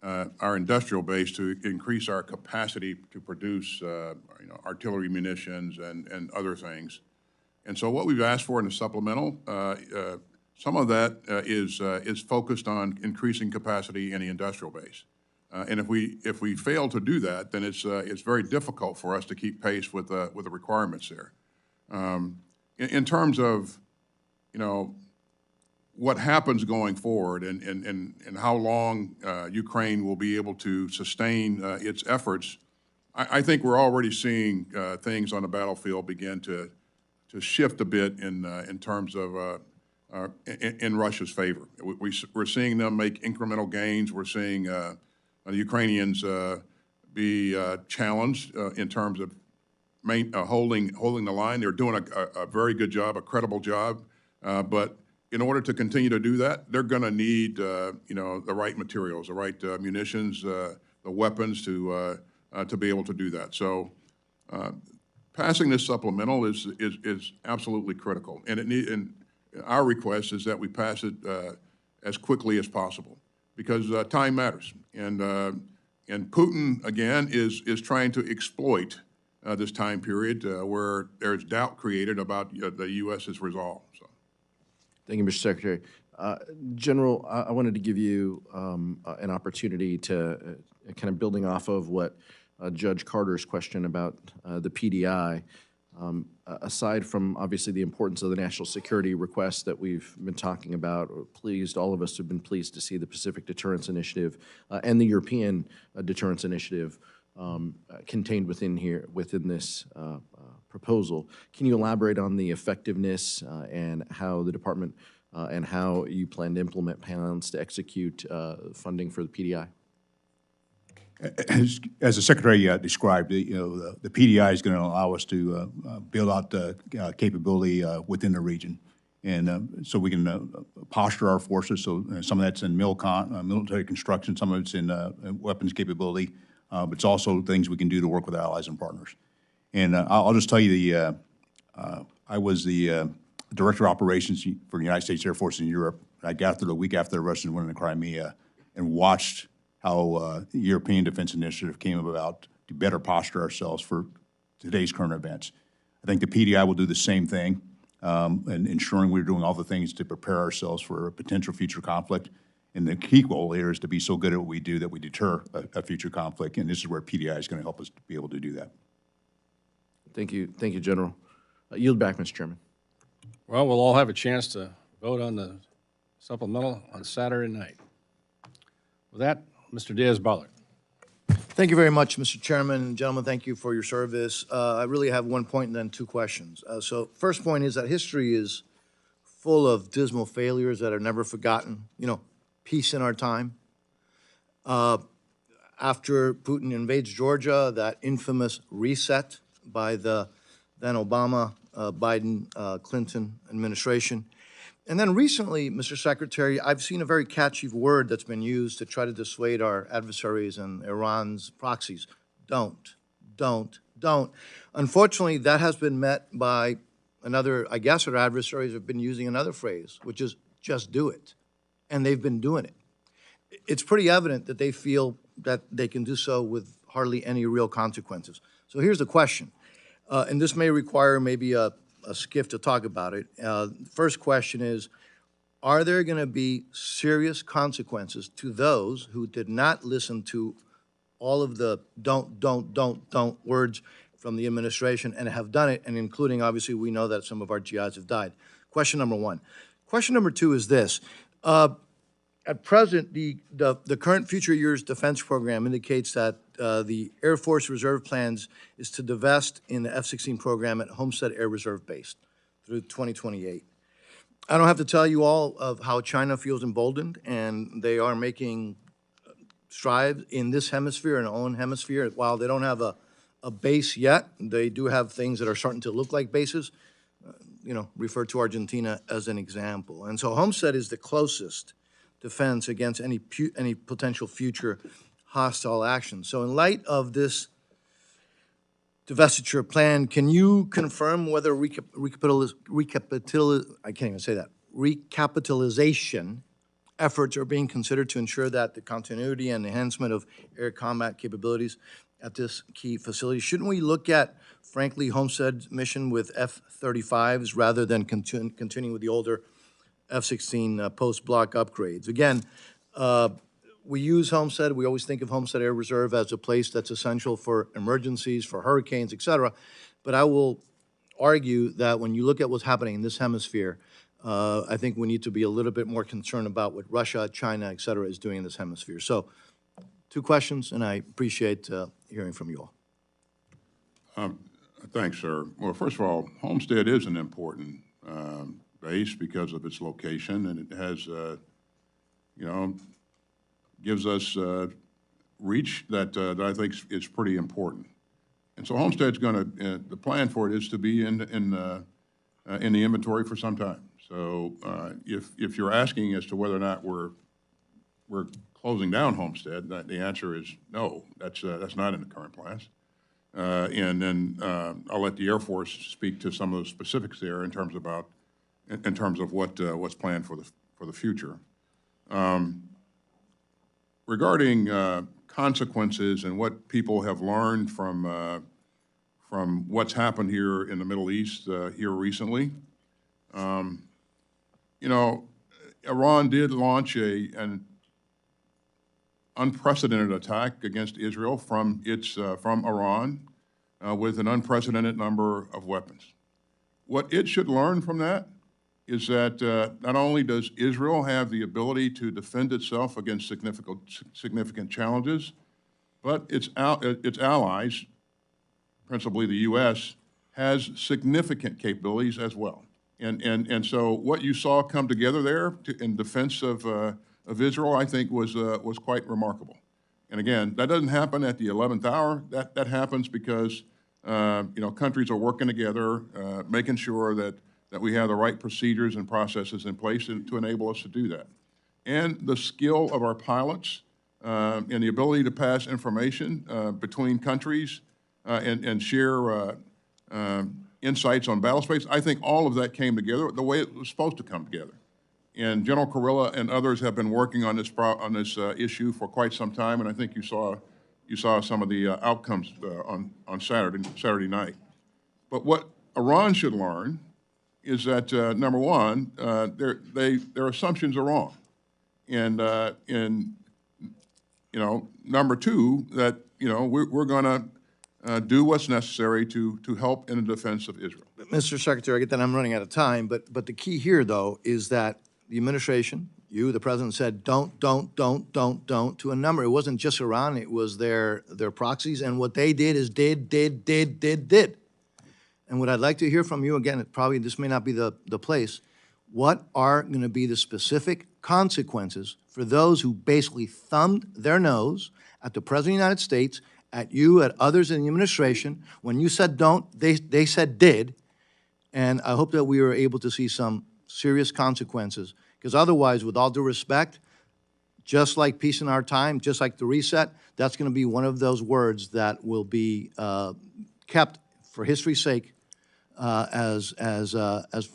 our industrial base to increase our capacity to produce artillery munitions and other things. And so what we've asked for in the supplemental, some of that is focused on increasing capacity in the industrial base. And if we fail to do that, then it's very difficult for us to keep pace with the requirements there. In terms of, what happens going forward and how long Ukraine will be able to sustain its efforts, I think we're already seeing things on the battlefield begin to shift a bit in terms of in Russia's favor. We're seeing them make incremental gains. We're seeing the Ukrainians be challenged in terms of holding the line. They're doing a very good job, a credible job, but in order to continue to do that, they're going to need, the right materials, the right munitions, the weapons to be able to do that. So, passing this supplemental is absolutely critical, and our request is that we pass it as quickly as possible because time matters, and Putin again is trying to exploit this time period where there's doubt created about the U.S.'s resolve. So. Thank you, Mr. Secretary. General, I wanted to give you an opportunity to kind of building off of what Judge Carter's question about the PDI. Aside from obviously the importance of the national security requests that we've been talking about, all of us have been pleased to see the Pacific Deterrence Initiative and the European Deterrence Initiative contained within this proposal. Can you elaborate on the effectiveness and how the department and how you plan to implement plans to execute funding for the PDI? As the Secretary described, the PDI is going to allow us to build out the capability within the region, and so we can posture our forces. So some of that's in military construction, some of it's in weapons capability, but it's also things we can do to work with allies and partners. And I'll just tell you, I was the Director of Operations for the United States Air Force in Europe. I got there the week after the Russians went into Crimea and watched how the European Defense Initiative came about to better posture ourselves for today's current events. I think the PDI will do the same thing, and ensuring we're doing all the things to prepare ourselves for a potential future conflict. And the key goal here is to be so good at what we do that we deter a future conflict, and this is where PDI is going to help us to be able to do that. Thank you, General. Yield back, Mr. Chairman. Well, we'll all have a chance to vote on the supplemental on Saturday night. With that, Mr. Diaz-Balart. Thank you very much, Mr. Chairman. Gentlemen, thank you for your service. I really have one point and then two questions. So first point is that history is full of dismal failures that are never forgotten. You know, peace in our time. After Putin invades Georgia, that infamous reset by the then Obama, Biden, Clinton administration. And then recently, Mr. Secretary, I've seen a very catchy word that's been used to try to dissuade our adversaries and Iran's proxies. Don't. Unfortunately, that has been met by another, I guess our adversaries have been using another phrase, which is just do it. And they've been doing it. It's pretty evident that they feel that they can do so with hardly any real consequences. So here's the question, and this may require maybe a skiff to talk about it. First question is, are there going to be serious consequences to those who did not listen to all of the don't words from the administration and have done it, and including, obviously, we know that some of our GIs have died? Question number one. Question number two is this. At present, the current future years defense program indicates that the Air Force Reserve plans is to divest in the F-16 program at Homestead Air Reserve Base through 2028. I don't have to tell you all of how China feels emboldened, and they are making strides in this hemisphere and our own hemisphere. While they don't have a base yet, they do have things that are starting to look like bases. You know, refer to Argentina as an example. And so Homestead is the closest defense against any potential future hostile action. So in light of this divestiture plan, can you confirm whether recapitalization efforts are being considered to ensure that the continuity and enhancement of air combat capabilities at this key facility? Shouldn't we look at, frankly, Homestead's mission with F-35s rather than continuing with the older F-16 post-block upgrades? Again, we use Homestead. We always think of Homestead Air Reserve as a place that's essential for emergencies, for hurricanes, et cetera. But I will argue that when you look at what's happening in this hemisphere, I think we need to be a little bit more concerned about what Russia, China, et cetera, is doing in this hemisphere. So, two questions, and I appreciate hearing from you all. Thanks, sir. Well, first of all, Homestead is an important base because of its location, and it has, gives us reach that I think is pretty important. And so Homestead's going to, the plan for it is to be in the inventory for some time. So if you're asking as to whether or not we're closing down Homestead, the answer is no. That's not in the current plans. And then I'll let the Air Force speak to some of the specifics there in terms of what's planned for the future. Regarding consequences and what people have learned from what's happened here in the Middle East here recently, Iran did launch an unprecedented attack against Israel from Iran with an unprecedented number of weapons. What it should learn from that is that not only does Israel have the ability to defend itself against significant challenges, but its allies, principally the U.S., has significant capabilities as well. And so what you saw come together there in defense of Israel, I think, was quite remarkable. And again, that doesn't happen at the 11th hour. That happens because countries are working together, making sure that we have the right procedures and processes in place to enable us to do that. And the skill of our pilots and the ability to pass information between countries and share insights on battle space, I think all of that came together the way it was supposed to come together. And General Kurilla and others have been working on this issue for quite some time, and I think you saw some of the outcomes on Saturday night. But what Iran should learn is that number one, their assumptions are wrong, number two, that, we're gonna do what's necessary to help in the defense of Israel. Mr. Secretary, I get that I'm running out of time, but the key here, though, is that the administration, you, the president, said don't to a number. It wasn't just Iran, it was their proxies, and what they did is did. And what I'd like to hear from you, again, probably this may not be the place, what are going to be the specific consequences for those who basically thumbed their nose at the President of the United States, at you, at others in the administration? When you said don't, they said did. And I hope that we are able to see some serious consequences, because otherwise, with all due respect, just like peace in our time, just like the reset, that's going to be one of those words that will be kept for history's sake as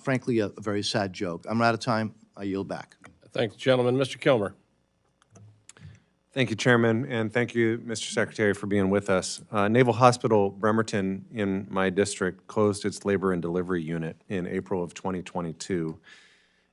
frankly a very sad joke. I'm out of time. I yield back. Thank you, gentlemen. Mr. Kilmer. Thank you, Chairman, and thank you, Mr. Secretary, for being with us. Naval Hospital Bremerton in my district closed its labor and delivery unit in April of 2022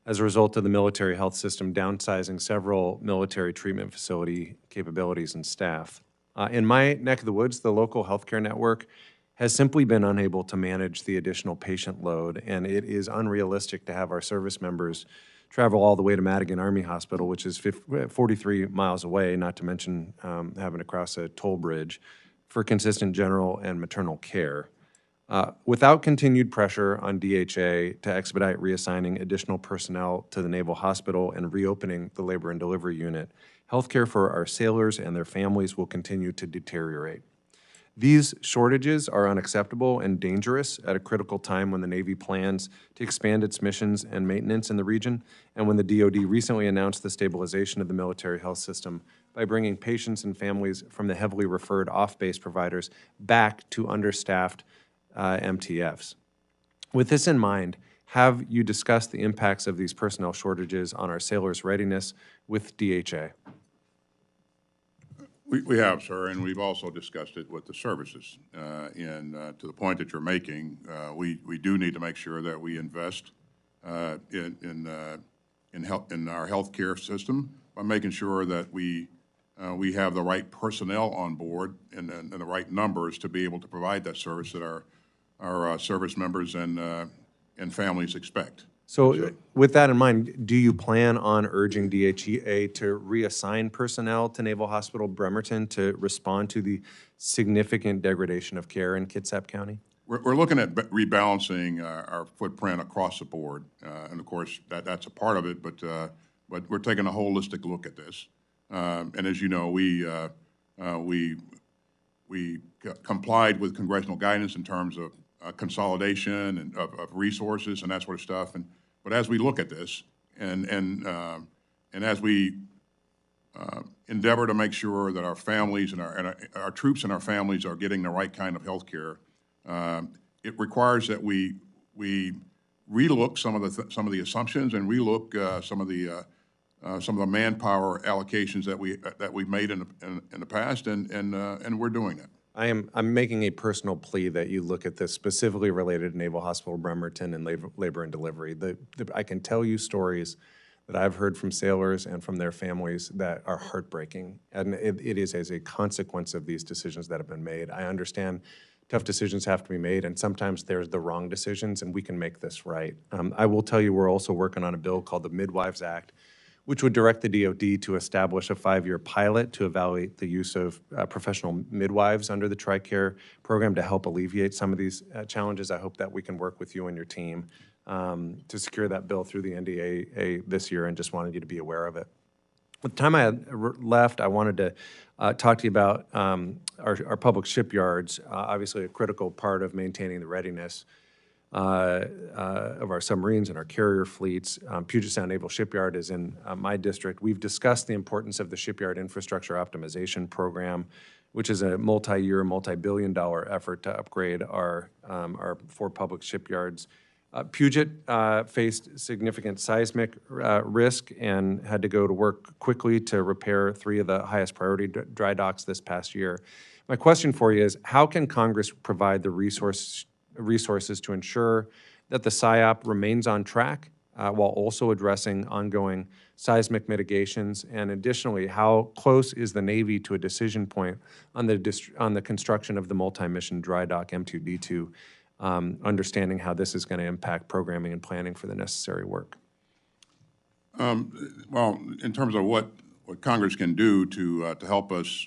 as a result of the military health system downsizing several military treatment facility capabilities and staff. In my neck of the woods, the local healthcare network has simply been unable to manage the additional patient load, and it is unrealistic to have our service members travel all the way to Madigan Army Hospital, which is 43 miles away, not to mention having to cross a toll bridge, for consistent general and maternal care. Without continued pressure on DHA to expedite reassigning additional personnel to the Naval Hospital and reopening the labor and delivery unit, healthcare for our sailors and their families will continue to deteriorate. These shortages are unacceptable and dangerous at a critical time when the Navy plans to expand its missions and maintenance in the region, and when the DoD recently announced the stabilization of the military health system by bringing patients and families from the heavily referred off-base providers back to understaffed MTFs. With this in mind, have you discussed the impacts of these personnel shortages on our sailors' readiness with DHA? We have, sir, and we've also discussed it with the services. To the point that you're making, we do need to make sure that we invest in our healthcare system by making sure that we have the right personnel on board and the right numbers to be able to provide that service that our service members and families expect. So with that in mind, do you plan on urging DHA to reassign personnel to Naval Hospital Bremerton to respond to the significant degradation of care in Kitsap County? We're looking at rebalancing our footprint across the board, and of course that's a part of it. But we're taking a holistic look at this. And as you know, we complied with congressional guidance in terms of consolidation and of resources and that sort of stuff. But as we look at this and as we endeavor to make sure that our families and our troops and our families are getting the right kind of health care, it requires that we relook some of the assumptions and relook some of the manpower allocations that we've made in the past, and we're doing that. I'm making a personal plea that you look at this specifically related to Naval Hospital Bremerton and labor and delivery. I can tell you stories that I've heard from sailors and from their families that are heartbreaking, and it is as a consequence of these decisions that have been made. I understand tough decisions have to be made, and sometimes there's the wrong decisions, and we can make this right. I will tell you we're also working on a bill called the Midwives Act, which would direct the DoD to establish a 5-year pilot to evaluate the use of professional midwives under the TRICARE program to help alleviate some of these challenges. I hope that we can work with you and your team to secure that bill through the NDAA this year, and just wanted you to be aware of it. With the time I had left, I wanted to talk to you about our public shipyards, obviously a critical part of maintaining the readiness of our submarines and our carrier fleets. Puget Sound Naval Shipyard is in my district. We've discussed the importance of the Shipyard Infrastructure Optimization Program, which is a multi-year, multi-billion-dollar effort to upgrade our 4 public shipyards. Puget faced significant seismic risk and had to go to work quickly to repair 3 of the highest priority dry docks this past year. My question for you is, how can Congress provide the resources to ensure that the SIOP remains on track while also addressing ongoing seismic mitigations? And additionally, how close is the Navy to a decision point on the construction of the multi-mission dry dock M2D2, understanding how this is going to impact programming and planning for the necessary work? Well, in terms of what Congress can do to help us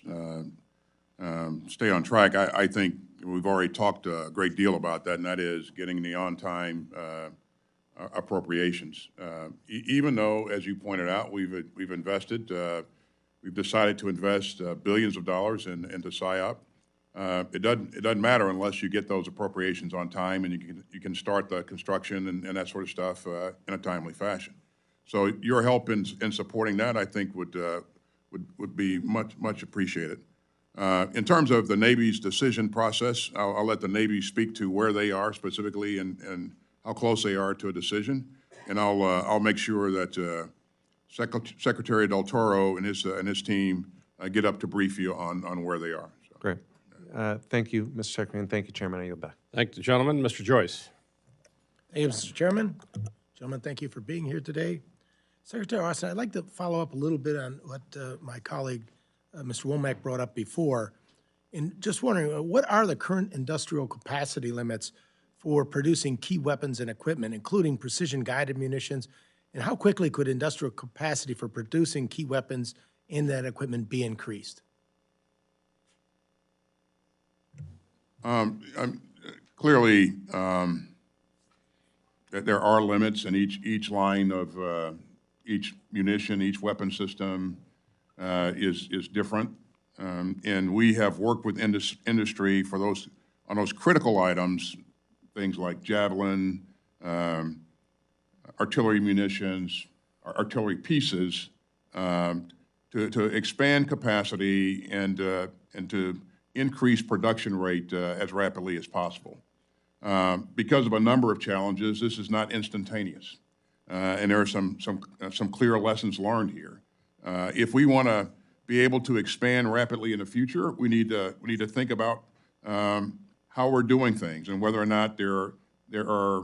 stay on track, I think we've already talked a great deal about that, and that is getting the on-time appropriations. Even though, as you pointed out, we've invested, we've decided to invest billions of dollars into PSYOP. It doesn't matter unless you get those appropriations on time and you can start the construction and that sort of stuff in a timely fashion. So your help in supporting that, I think, would be much appreciated. In terms of the Navy's decision process, I'll let the Navy speak to where they are specifically and how close they are to a decision, and I'll make sure that Secretary Del Toro and his team get up to brief you on where they are. So. Great. Thank you, Mr. Secretary, and thank you, Chairman. I yield back. Thank the gentleman. Mr. Joyce. Thank you, Mr. Chairman. Gentlemen, thank you for being here today. Secretary Austin, I'd like to follow up a little bit on what my colleague, Mr. Womack, brought up before. And just wondering, what are the current industrial capacity limits for producing key weapons and equipment, including precision-guided munitions? And how quickly could industrial capacity for producing key weapons and that equipment be increased? Clearly, there are limits, and each line of each munition, each weapon system is different. And we have worked with industry for on those critical items, things like Javelin, artillery munitions, artillery pieces, to expand capacity and to increase production rate as rapidly as possible. Because of a number of challenges, this is not instantaneous, and there are some clear lessons learned here. If we want to be able to expand rapidly in the future, we need to think about how we're doing things and whether or not there are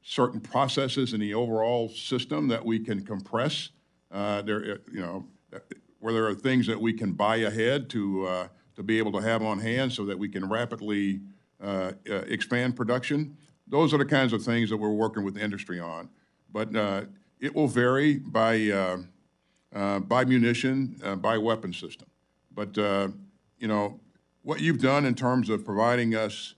certain processes in the overall system that we can compress. Where there are things that we can buy ahead to be able to have on hand so that we can rapidly expand production. Those are the kinds of things that we're working with industry on. But it will vary by munition, by weapon system. But what you've done in terms of providing us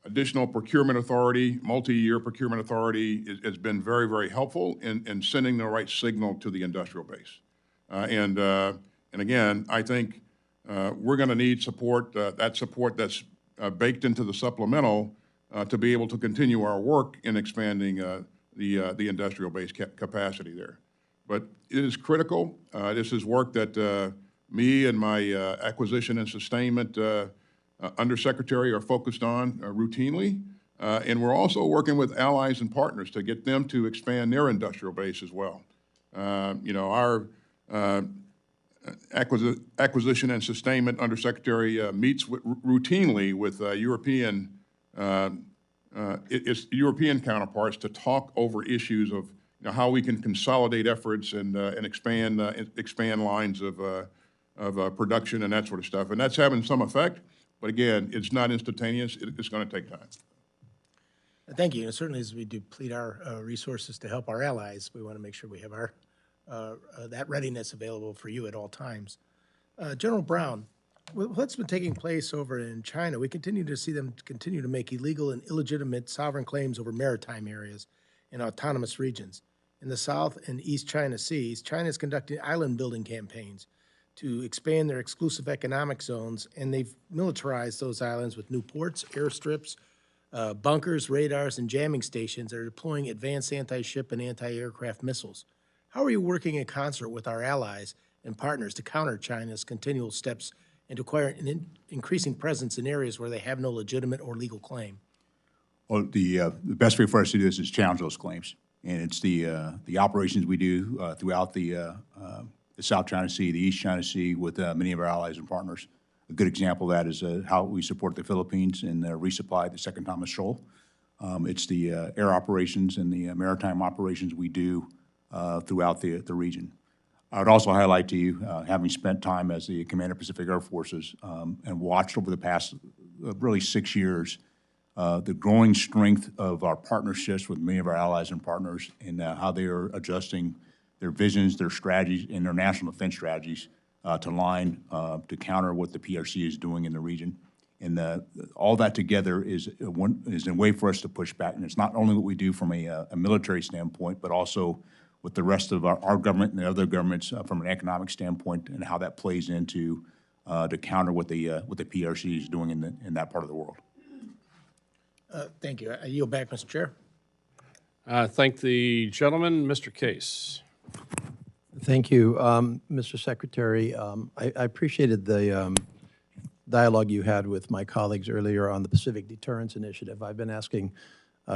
additional procurement authority, multi-year procurement authority, has been very, very helpful in sending the right signal to the industrial base. And again, I think we're going to need support, that support that's baked into the supplemental to be able to continue our work in expanding the industrial base capacity there. But it is critical. This is work that me and my acquisition and sustainment undersecretary are focused on routinely. And we're also working with allies and partners to get them to expand their industrial base as well. Our acquisition and sustainment undersecretary meets routinely with European counterparts to talk over issues of how we can consolidate efforts and expand lines of production and that sort of stuff. And that's having some effect. But again, it's not instantaneous. It's going to take time. Thank you. And certainly, as we deplete our resources to help our allies, we want to make sure we have our that readiness available for you at all times. General Brown, what's been taking place over in China? We continue to see them continue to make illegal and illegitimate sovereign claims over maritime areas and autonomous regions. In the South and East China Seas, China is conducting island-building campaigns to expand their exclusive economic zones, and they've militarized those islands with new ports, airstrips, bunkers, radars, and jamming stations that are deploying advanced anti-ship and anti-aircraft missiles. How are you working in concert with our allies and partners to counter China's continual steps and to acquire an increasing presence in areas where they have no legitimate or legal claim? Well, the best way for us to do this is challenge those claims. And it's the operations we do throughout the South China Sea, the East China Sea, with many of our allies and partners, A good example of that is how we support the Philippines in resupply the Second Thomas Shoal. It's the air operations and the maritime operations we do throughout the region. I would also highlight to you, having spent time as the Commander Pacific Air Forces and watched over the past really 6 years, the growing strength of our partnerships with many of our allies and partners and how they are adjusting their visions, their strategies, and their national defense strategies to align to counter what the PRC is doing in the region. And all that together is a way for us to push back. And it's not only what we do from a military standpoint, but also with the rest of our government and the other governments from an economic standpoint and how that plays into to counter what the PRC is doing in that part of the world. Thank you. I yield back, Mr. Chair. Thank the gentleman. Mr. Case. Thank you. Mr. Secretary, I appreciated the dialogue you had with my colleagues earlier on the Pacific Deterrence Initiative. I've been asking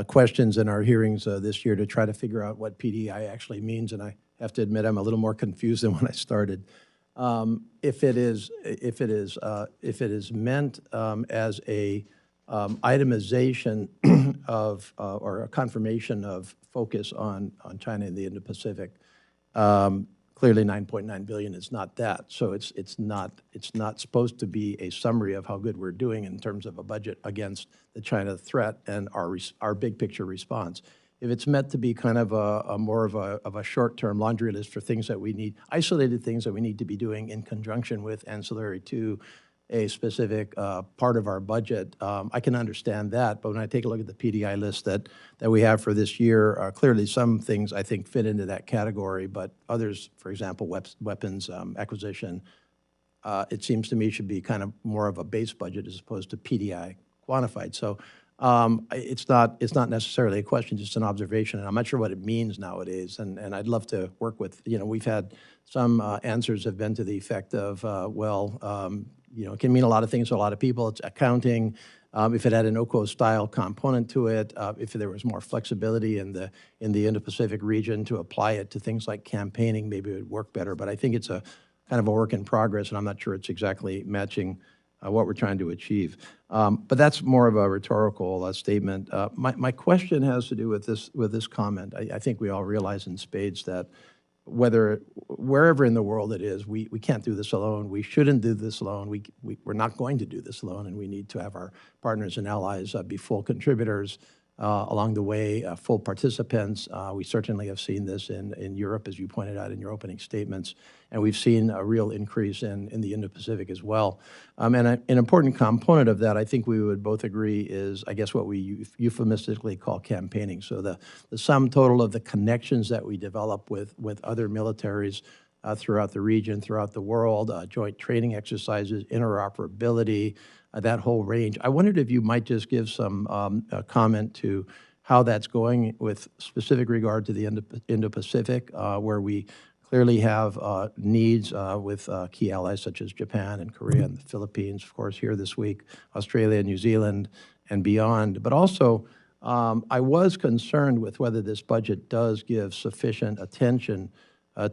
questions in our hearings this year to try to figure out what PDI actually means, and I have to admit I'm a little more confused than when I started. If it is meant as a itemization of or a confirmation of focus on China and the Indo-Pacific, clearly $9.9 billion is not that. So it's not supposed to be a summary of how good we're doing in terms of a budget against the China threat and our big picture response. If it's meant to be kind of a more of a short-term laundry list for things that we need, isolated things that we need to be doing in conjunction with ancillary to a specific part of our budget, I can understand that. But when I take a look at the PDI list that we have for this year, clearly some things I think fit into that category, but others, for example, weapons acquisition, it seems to me should be kind of more of a base budget as opposed to PDI quantified. So it's not necessarily a question, just an observation, and I'm not sure what it means nowadays. And I'd love to work with, we've had some answers have been to the effect of, it can mean a lot of things to a lot of people. It's accounting. If it had an OCO-style component to it, if there was more flexibility in the Indo-Pacific region to apply it to things like campaigning, maybe it would work better. But I think it's a kind of a work in progress, and I'm not sure it's exactly matching what we're trying to achieve. But that's more of a rhetorical statement. My question has to do with this comment. I think we all realize in spades that wherever in the world it is, we can't do this alone. We shouldn't do this alone. We're not going to do this alone, and we need to have our partners and allies be full contributors along the way, full participants. We certainly have seen this in Europe, as you pointed out in your opening statements, and we've seen a real increase in the Indo-Pacific as well. And an important component of that, I think we would both agree, is, I guess, what we euphemistically call campaigning. So the sum total of the connections that we develop with other militaries throughout the region, throughout the world, joint training exercises, interoperability, that whole range. I wondered if you might just give some comment to how that's going with specific regard to the Indo-Pacific, where we clearly have needs with key allies such as Japan and Korea and the Philippines, of course, here this week, Australia, New Zealand, and beyond. But also, I was concerned with whether this budget does give sufficient attention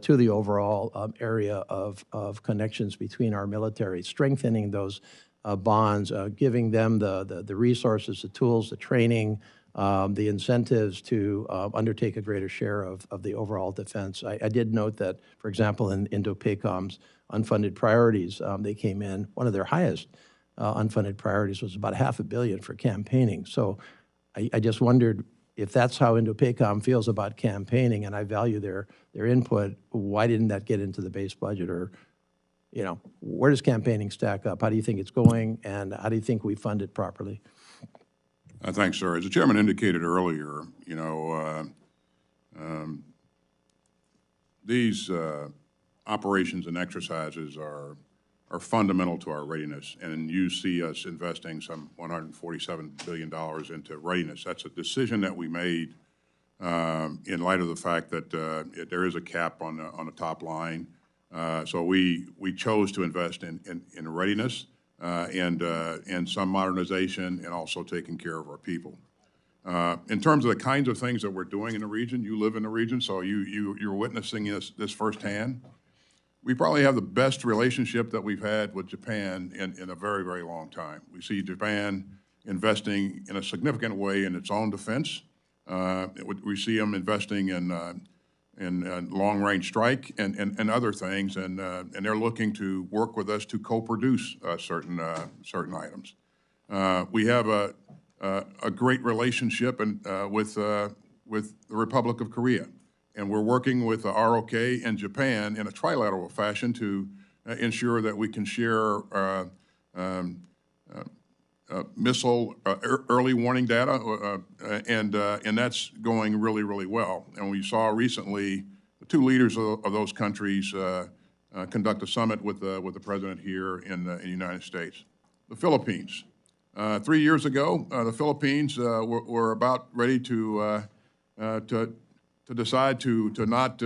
to the overall area of connections between our military, strengthening those bonds, giving them the resources, the tools, the training, the incentives to undertake a greater share of the overall defense. I did note that, for example, in Indo-PACOM's unfunded priorities, they came in, one of their highest unfunded priorities was about $500 million for campaigning. So I just wondered if that's how Indo-PACOM feels about campaigning, and I value their input, why didn't that get into the base budget? Or, where does campaigning stack up? How do you think it's going, and how do you think we fund it properly? Thanks, sir. As the chairman indicated earlier, these operations and exercises are fundamental to our readiness, and you see us investing some $147 billion into readiness. That's a decision that we made in light of the fact that there is a cap on the top line. So we chose to invest in readiness and some modernization, and also taking care of our people. In terms of the kinds of things that we're doing in the region, you live in the region, so you're witnessing this firsthand. we probably have the best relationship that we've had with Japan in a very, very long time. We see Japan investing in a significant way in its own defense. We see them investing in long-range strike and other things, and they're looking to work with us to co-produce certain items. We have a great relationship with the Republic of Korea, and we're working with the ROK and Japan in a trilateral fashion to ensure that we can share missile early warning data, and that's going really, really well. And we saw recently the two leaders of those countries conduct a summit with the president here in the United States. The Philippines. 3 years ago, the Philippines were about ready to decide to not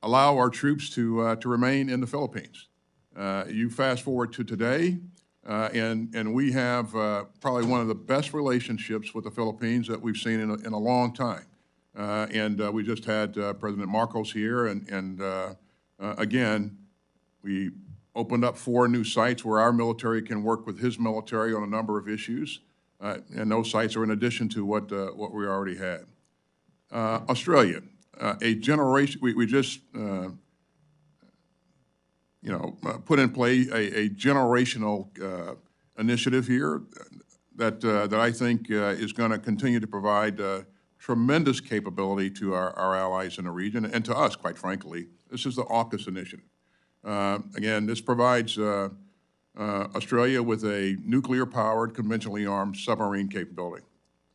allow our troops to remain in the Philippines. You fast forward to today, and we have probably one of the best relationships with the Philippines that we've seen in a long time. We just had President Marcos here, and again, we opened up 4 new sites where our military can work with his military on a number of issues, and those sites are in addition to what we already had. Australia, a generation, we just put in play a generational initiative here that I think is going to continue to provide tremendous capability to our allies in the region and to us, quite frankly. This is the AUKUS initiative. Again, this provides Australia with a nuclear-powered, conventionally armed submarine capability.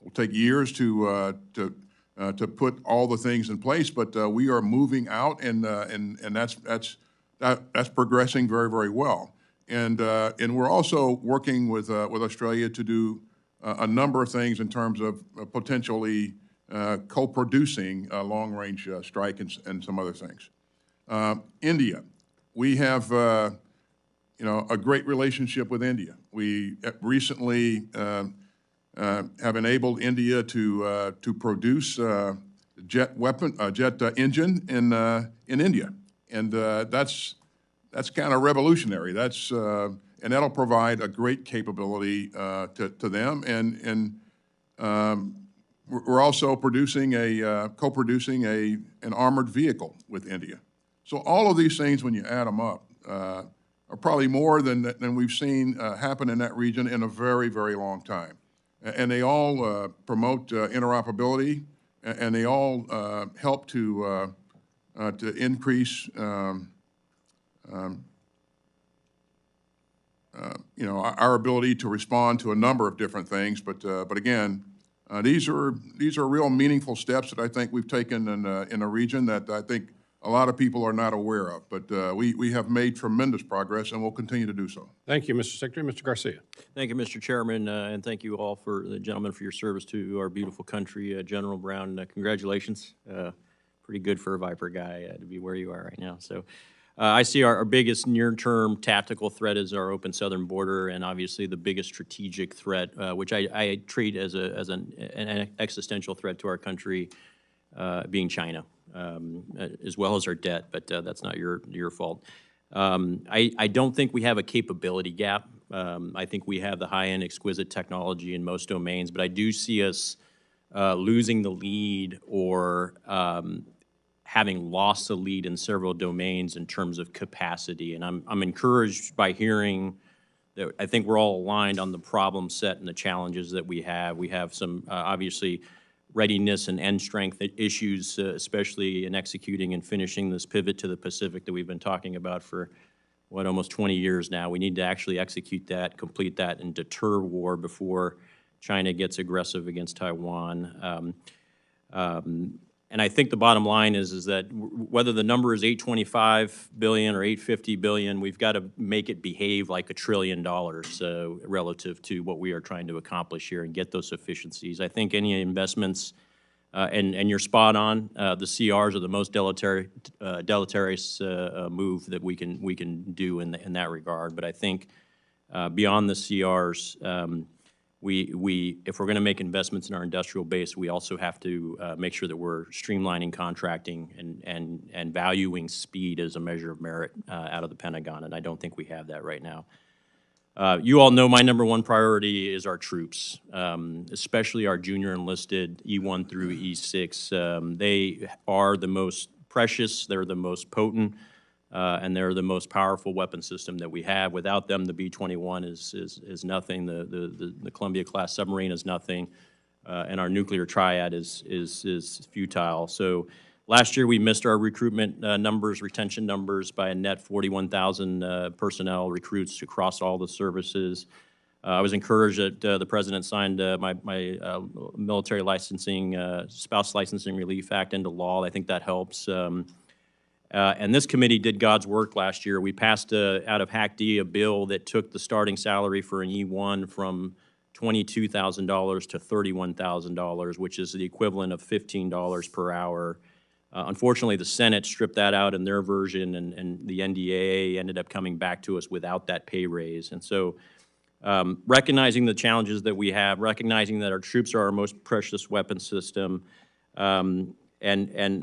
It will take years to put all the things in place, but we are moving out, and that's progressing very, very well. And we're also working with Australia to do a number of things in terms of potentially co-producing long-range strike and some other things. India. We have, a great relationship with India. We recently have enabled India to produce jet engine in India, and that's kind of revolutionary. And that'll provide a great capability to them. And we're also co-producing an armored vehicle with India. So all of these things, when you add them up, are probably more than we've seen happen in that region in a very, very long time. And they all promote interoperability, and they all help to increase, our ability to respond to a number of different things. But again, these are real meaningful steps that I think we've taken in a region that I think a lot of people are not aware of, but we have made tremendous progress, and we'll continue to do so. Thank you, Mr. Secretary. Mr. Garcia. Thank you, Mr. Chairman, and thank you all the gentlemen for your service to our beautiful country. General Brown, congratulations. Pretty good for a Viper guy to be where you are right now. So I see our biggest near-term tactical threat is our open southern border, and obviously the biggest strategic threat, which I treat as an existential threat to our country, being China. As well as our debt, but that's not your fault. I don't think we have a capability gap. I think we have the high-end exquisite technology in most domains, but I do see us losing the lead or having lost the lead in several domains in terms of capacity. And I'm encouraged by hearing that I think we're all aligned on the problem set and the challenges that we have. We have some, obviously, readiness and end strength issues, especially in executing and finishing this pivot to the Pacific that we've been talking about for, almost 20 years now. We need to actually execute that, complete that, and deter war before China gets aggressive against Taiwan. And I think the bottom line is that whether the number is $825 billion or $850 billion, we've got to make it behave like $1 trillion relative to what we are trying to accomplish here and get those efficiencies. I think any investments, and you're spot on, the CRs are the most deleterious move that we can do in that regard. But I think beyond the CRs, if we're going to make investments in our industrial base, we also have to make sure that we're streamlining contracting and valuing speed as a measure of merit out of the Pentagon, and I don't think we have that right now. You all know my number one priority is our troops, especially our junior enlisted E1 through E6. They are the most precious, they're the most potent, and they're the most powerful weapon system that we have. Without them, the B-21 is nothing. The Columbia-class submarine is nothing, and our nuclear triad is futile. So last year, we missed our recruitment numbers, retention numbers, by a net 41,000 personnel recruits across all the services. I was encouraged that the President signed my military licensing, spouse licensing relief act into law. I think that helps. And this committee did God's work last year. We passed out of Hack D a bill that took the starting salary for an E1 from $22,000 to $31,000, which is the equivalent of $15 per hour. Unfortunately, the Senate stripped that out in their version, and the NDAA ended up coming back to us without that pay raise. And so recognizing the challenges that we have, recognizing that our troops are our most precious weapon system, and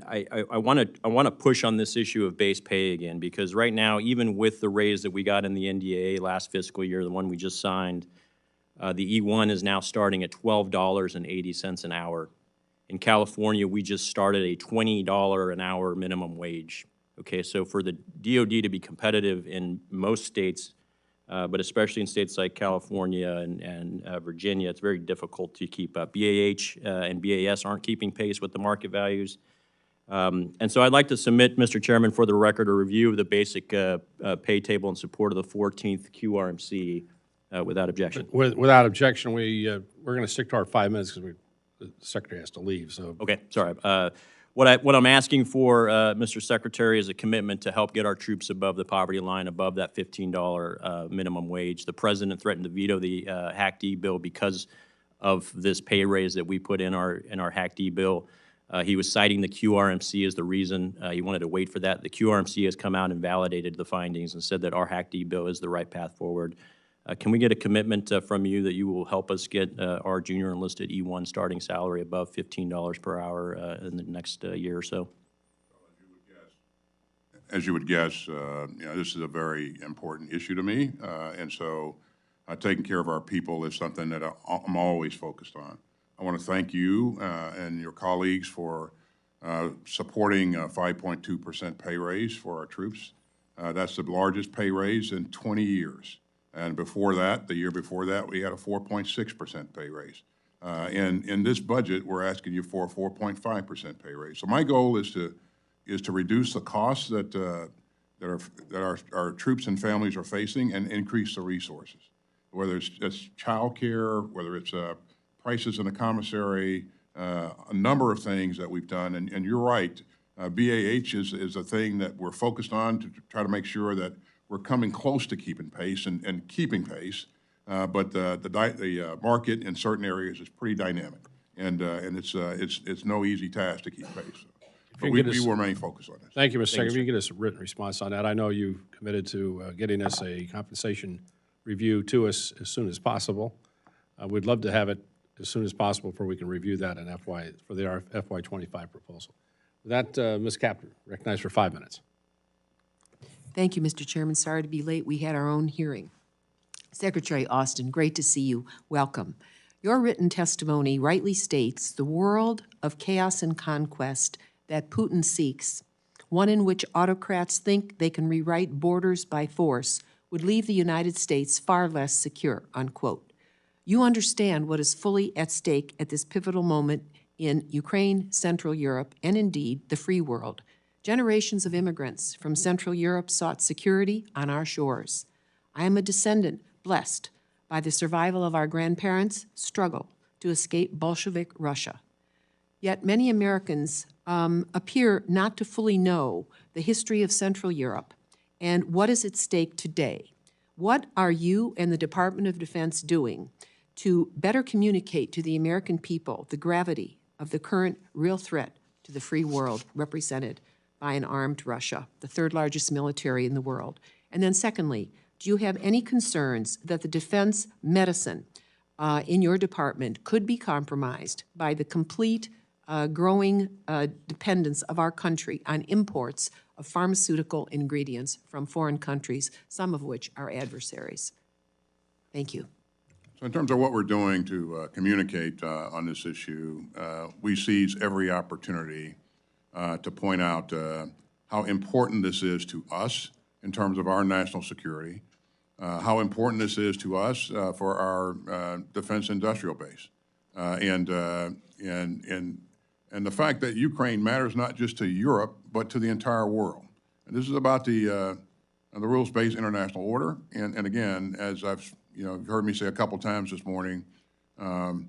I want to push on this issue of base pay again, because right now, even with the raise that we got in the NDAA last fiscal year, the one we just signed, the E1 is now starting at $12.80 an hour. In California, we just started a $20 an hour minimum wage. Okay, so for the DoD to be competitive in most states, but especially in states like California and Virginia, it's very difficult to keep up. BAH and BAS aren't keeping pace with the market values. And so I'd like to submit, Mr. Chairman, for the record, a review of the basic pay table in support of the 14th QRMC without objection. Without objection, we're going to stick to our 5 minutes because the Secretary has to leave. So okay, sorry. What I'm asking for, Mr. Secretary, is a commitment to help get our troops above the poverty line, above that $15 minimum wage. The President threatened to veto the Hack D bill because of this pay raise that we put in our Hack D bill. He was citing the QRMC as the reason. He wanted to wait for that. The QRMC has come out and validated the findings and said that our Hack D bill is the right path forward. Can we get a commitment from you that you will help us get our junior enlisted E1 starting salary above $15 per hour in the next year or so? As you would guess, this is a very important issue to me, and so taking care of our people is something that I'm always focused on. I want to thank you and your colleagues for supporting a 5.2% pay raise for our troops. That's the largest pay raise in 20 years. And before that, the year before that, we had a 4.6% pay raise. And in this budget, we're asking you for a 4.5% pay raise. So my goal is to reduce the costs that our troops and families are facing and increase the resources, whether it's child care, whether it's prices in the commissary, a number of things that we've done. And you're right, BAH is a thing that we're focused on to try to make sure that we're coming close to keeping pace and keeping pace, but the market in certain areas is pretty dynamic, and it's no easy task to keep pace. But we remain focused on this. Thank you, Mr. Secretary. If you get us a written response on that, I know you committed to getting us a compensation review to us as soon as possible. We'd love to have it as soon as possible before we can review that in for the FY25 proposal. With that, Ms. Kaplan, recognized for 5 minutes. Thank you, Mr. Chairman. Sorry to be late. We had our own hearing. Secretary Austin, great to see you. Welcome. Your written testimony rightly states the world of chaos and conquest that Putin seeks, one in which autocrats think they can rewrite borders by force, would leave the United States far less secure, unquote. You understand what is fully at stake at this pivotal moment in Ukraine, Central Europe, and indeed the free world. Generations of immigrants from Central Europe sought security on our shores. I am a descendant blessed by the survival of our grandparents' struggle to escape Bolshevik Russia. Yet many Americans appear not to fully know the history of Central Europe and what is at stake today. What are you and the Department of Defense doing to better communicate to the American people the gravity of the current real threat to the free world represented by an armed Russia, the third largest military in the world? And then secondly, do you have any concerns that the defense medicine in your department could be compromised by the complete growing dependence of our country on imports of pharmaceutical ingredients from foreign countries, some of which are adversaries. Thank you. So in terms of what we're doing to communicate on this issue, we seize every opportunity to point out how important this is to us in terms of our national security, how important this is to us for our defense industrial base, and the fact that Ukraine matters not just to Europe, but to the entire world. And this is about the rules-based international order. And again, as I've you've heard me say a couple times this morning, the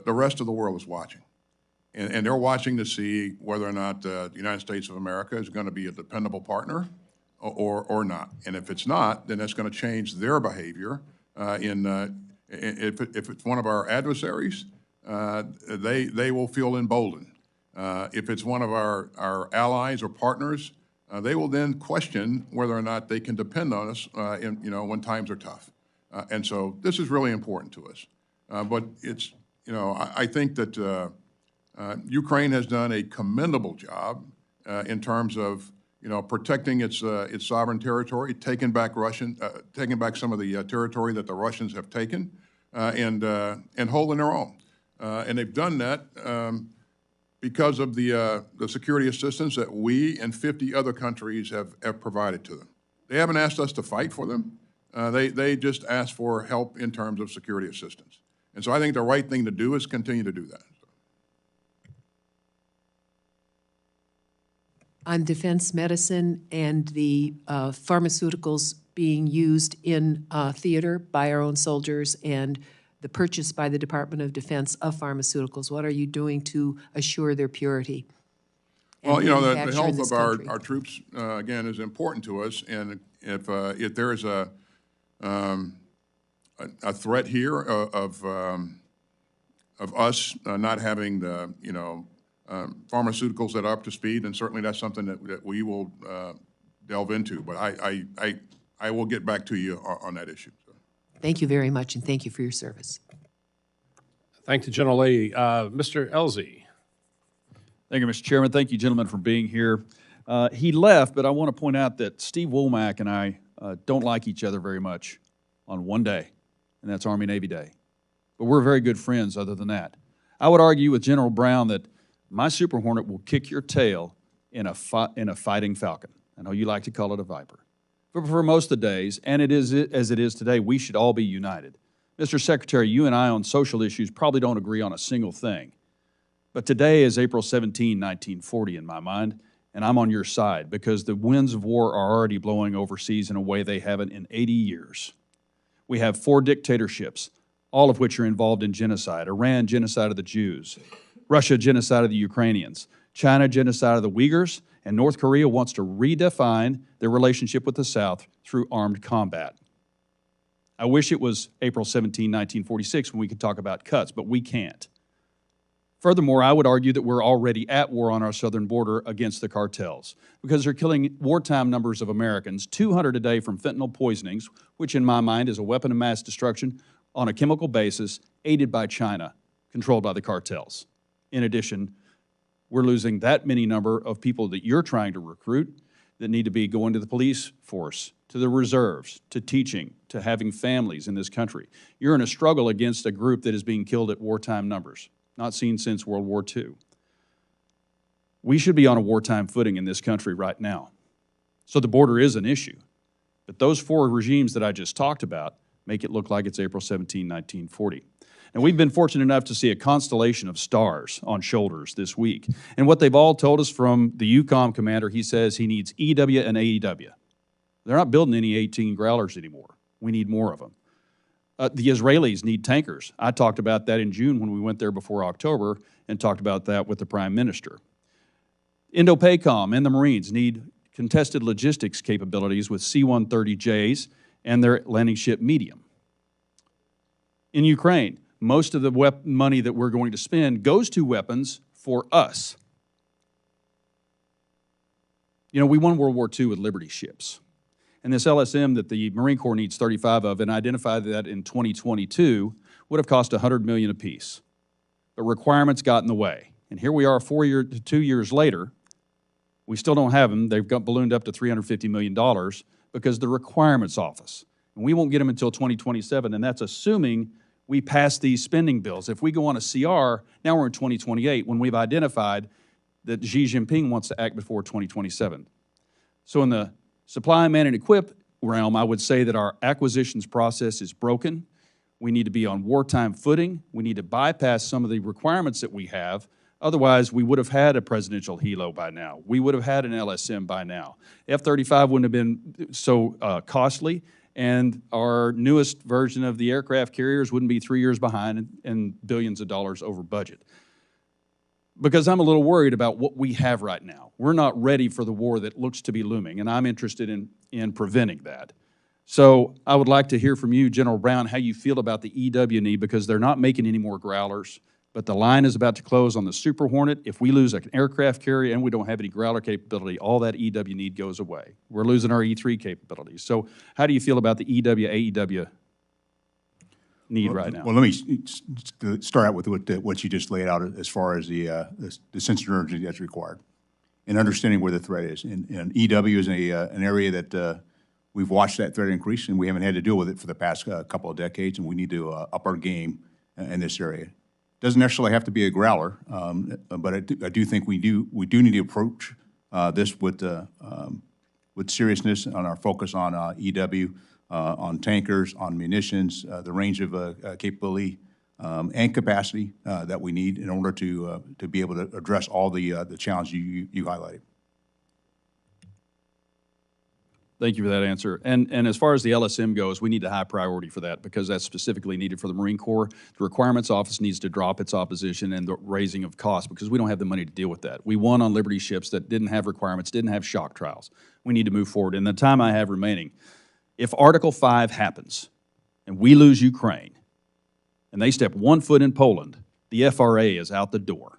rest of the world is watching. And they're watching to see whether or not the United States of America is going to be a dependable partner or not. And if it's not, then that's going to change their behavior. If it's one of our adversaries, they will feel emboldened. If it's one of our allies or partners, they will then question whether or not they can depend on us when times are tough. And so this is really important to us. But it's, I think that Ukraine has done a commendable job in terms of, protecting its sovereign territory, taking back some of the territory that the Russians have taken, and holding their own. And they've done that because of the security assistance that we and 50 other countries have provided to them. They haven't asked us to fight for them. They just asked for help in terms of security assistance. And so I think the right thing to do is continue to do that. On defense medicine and the pharmaceuticals being used in theater by our own soldiers and the purchase by the Department of Defense of pharmaceuticals, what are you doing to assure their purity? Well, the health of our troops, again, is important to us. And if there is a threat here of us not having the, pharmaceuticals that are up to speed, and certainly that's something that we will delve into. But I will get back to you on that issue. So. Thank you very much, and thank you for your service. Thank you, General Lee. Mr. Elzey. Thank you, Mr. Chairman. Thank you, gentlemen, for being here. He left, but I want to point out that Steve Womack and I don't like each other very much on one day, and that's Army-Navy Day. But we're very good friends other than that. I would argue with General Brown that my Super Hornet will kick your tail in a fighting Falcon. I know you like to call it a Viper. But for most of the days, and it is as it is today, we should all be united. Mr. Secretary, you and I on social issues probably don't agree on a single thing. But today is April 17, 1940 in my mind, and I'm on your side because the winds of war are already blowing overseas in a way they haven't in 80 years. We have 4 dictatorships, all of which are involved in genocide. Iran, genocide of the Jews. Russia, genocide of the Ukrainians. China, genocide of the Uyghurs. And North Korea wants to redefine their relationship with the South through armed combat. I wish it was April 17, 1946 when we could talk about cuts, but we can't. Furthermore, I would argue that we're already at war on our southern border against the cartels because they're killing wartime numbers of Americans, 200 a day from fentanyl poisonings, which in my mind is a weapon of mass destruction on a chemical basis aided by China, controlled by the cartels. In addition, we're losing that many number of people that you're trying to recruit that need to be going to the police force, to the reserves, to teaching, to having families in this country. You're in a struggle against a group that is being killed at wartime numbers, not seen since World War II. We should be on a wartime footing in this country right now. So the border is an issue. But those 4 regimes that I just talked about make it look like it's April 17, 1940. And we've been fortunate enough to see a constellation of stars on shoulders this week. And what they've all told us from the EUCOM commander, he says he needs EW and AEW. They're not building any 18 Growlers anymore. We need more of them. The Israelis need tankers. I talked about that in June when we went there before October and talked about that with the Prime Minister. Indo-PACOM and the Marines need contested logistics capabilities with C-130Js and their landing ship medium. In Ukraine, most of the money that we're going to spend goes to weapons for us. We won World War II with Liberty ships. And this LSM that the Marine Corps needs 35 of and identified that in 2022 would have cost $100 million apiece. But requirements got in the way. And here we are 2 years later, we still don't have them. They've got ballooned up to $350 million because the requirements office. And we won't get them until 2027, and that's assuming we pass these spending bills. If we go on a CR, now we're in 2028 when we've identified that Xi Jinping wants to act before 2027. So in the supply, man, and equip realm, I would say that our acquisitions process is broken. We need to be on wartime footing. We need to bypass some of the requirements that we have. Otherwise, we would have had a presidential helo by now. We would have had an LSM by now. F-35 wouldn't have been so costly, and our newest version of the aircraft carriers wouldn't be 3 years behind and billions of dollars over budget. Because I'm a little worried about what we have right now. We're not ready for the war that looks to be looming, and I'm interested in preventing that. So I would like to hear from you, General Brown, how you feel about the EW need, because they're not making any more Growlers, but the line is about to close on the Super Hornet. If we lose an aircraft carrier and we don't have any Growler capability, all that EW need goes away. We're losing our E3 capabilities. So how do you feel about the EW, AEW need right now? Well, let me start out with what you just laid out as far as the sense of urgency that's required and understanding where the threat is. And EW is an area that we've watched that threat increase, and we haven't had to deal with it for the past couple of decades, and we need to up our game in this area. Doesn't necessarily have to be a Growler, but I do think we do need to approach this with seriousness on our focus on EW, on tankers, on munitions, the range of capability and capacity that we need in order to be able to address all the challenges you highlighted. Thank you for that answer. And as far as the LSM goes, we need a high priority for that because that's specifically needed for the Marine Corps. The Requirements Office needs to drop its opposition and the raising of costs because we don't have the money to deal with that. We won on Liberty ships that didn't have requirements, didn't have shock trials. We need to move forward. In the time I have remaining, if Article 5 happens and we lose Ukraine and they step 1 foot in Poland, the FRA is out the door.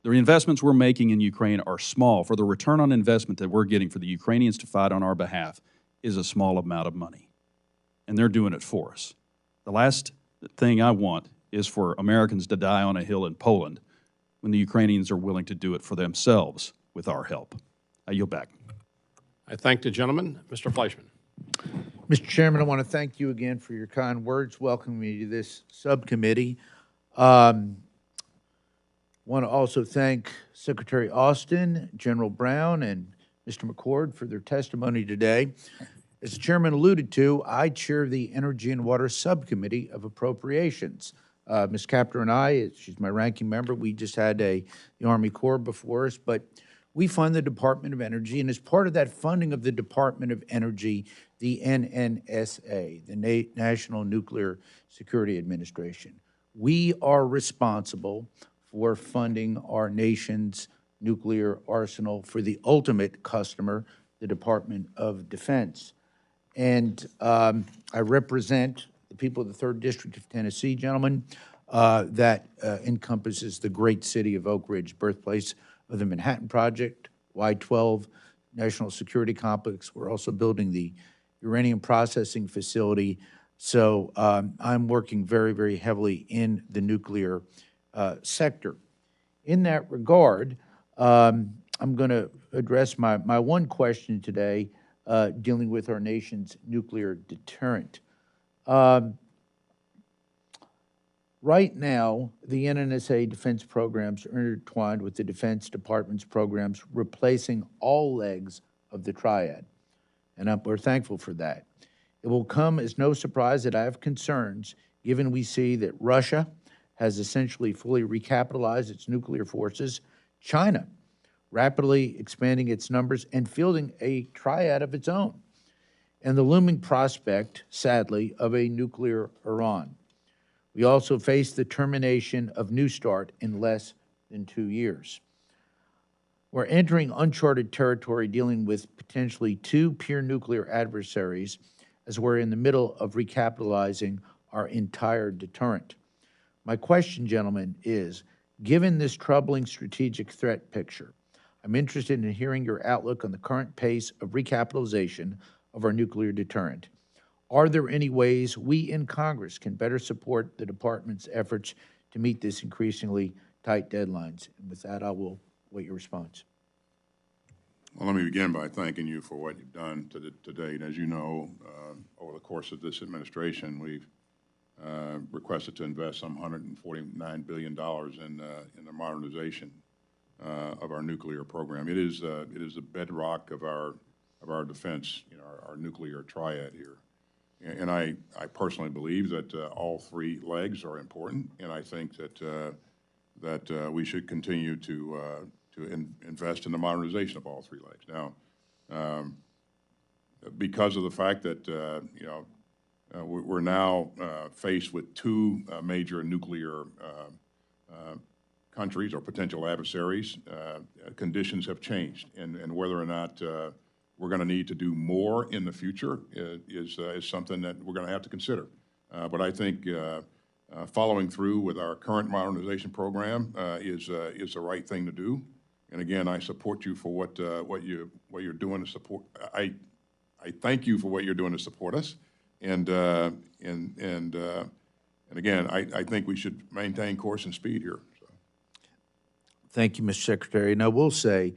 The investments we're making in Ukraine are small. For the return on investment that we're getting for the Ukrainians to fight on our behalf is a small amount of money. And they're doing it for us. The last thing I want is for Americans to die on a hill in Poland when the Ukrainians are willing to do it for themselves with our help. I yield back. I thank the gentleman. Mr. Fleischman. Mr. Chairman, I want to thank you again for your kind words welcoming me to this subcommittee. Want to also thank Secretary Austin, General Brown, and Mr. McCord for their testimony today. As the chairman alluded to, I chair the Energy and Water Subcommittee of Appropriations. Ms. Capter and I, she's my ranking member, we just had the Army Corps before us, but we fund the Department of Energy, and as part of that funding of the Department of Energy, the NNSA, the National Nuclear Security Administration, we are responsible for funding our nation's nuclear arsenal for the ultimate customer, the Department of Defense. And I represent the people of the 3rd District of Tennessee, gentlemen, that encompasses the great city of Oak Ridge, birthplace of the Manhattan Project, Y-12 National Security Complex. We're also building the uranium processing facility. So I'm working very, very heavily in the nuclear sector. In that regard, I'm going to address my one question today dealing with our nation's nuclear deterrent. Right now, the NNSA defense programs are intertwined with the Defense Department's programs, replacing all legs of the triad, and we're thankful for that. It will come as no surprise that I have concerns, given we see that Russia has essentially fully recapitalized its nuclear forces, China rapidly expanding its numbers and fielding a triad of its own, and the looming prospect, sadly, of a nuclear Iran. We also face the termination of New START in less than 2 years. We're entering uncharted territory dealing with potentially 2 peer nuclear adversaries as we're in the middle of recapitalizing our entire deterrent. My question, gentlemen, is, given this troubling strategic threat picture, I'm interested in hearing your outlook on the current pace of recapitalization of our nuclear deterrent. Are there any ways we in Congress can better support the department's efforts to meet this increasingly tight deadlines? And with that, I will wait your response. Well, let me begin by thanking you for what you've done to date. As you know, over the course of this administration, we've requested to invest some $149 billion in the modernization of our nuclear program. It is the bedrock of our defense, our nuclear triad here. And I personally believe that all three legs are important, and I think that we should continue to invest in the modernization of all three legs. Now, because of the fact that we're now faced with two major nuclear countries or potential adversaries, conditions have changed, and whether or not we're going to need to do more in the future is something that we're going to have to consider. But I think following through with our current modernization program is the right thing to do. And again, I support you for what you're doing to support. I thank you for what you're doing to support us. And again, I think we should maintain course and speed here. So. Thank you, Mr. Secretary. And I will say,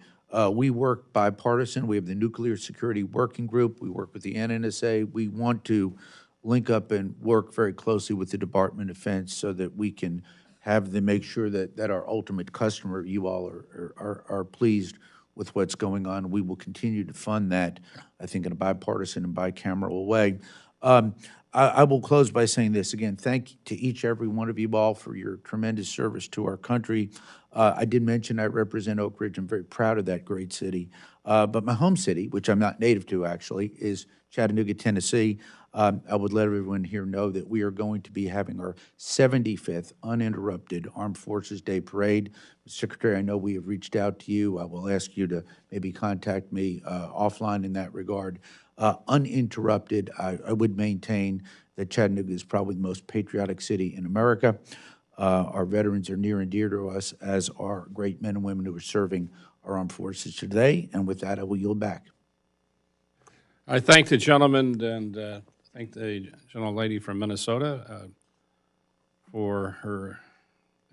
we work bipartisan. We have the Nuclear Security Working Group. We work with the NNSA. We want to link up and work very closely with the Department of Defense so that we can have them make sure that our ultimate customer, you all, are pleased with what's going on. We will continue to fund that, I think, in a bipartisan and bicameral way. I will close by saying this again. Thank you to each every one of you all for your tremendous service to our country. I did mention I represent Oak Ridge. I'm very proud of that great city. But my home city, which I'm not native to actually, is Chattanooga, Tennessee. I would let everyone here know that we are going to be having our 75th uninterrupted Armed Forces Day Parade. Mr. Secretary, I know we have reached out to you. I will ask you to maybe contact me offline in that regard. Uninterrupted, I would maintain that Chattanooga is probably the most patriotic city in America. Our veterans are near and dear to us, as are great men and women who are serving our armed forces today. And with that, I will yield back. I thank the gentleman and thank the gentlelady from Minnesota for her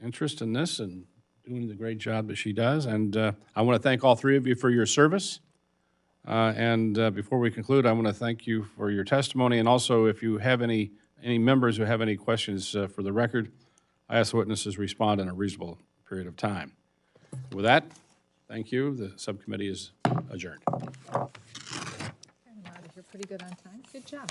interest in this and doing the great job that she does. And I want to thank all three of you for your service. Before we conclude, I want to thank you for your testimony. And also, if you have any members who have any questions for the record, I ask the witnesses respond in a reasonable period of time. With that, thank you. The subcommittee is adjourned. I'm out of here pretty good on time. Good job.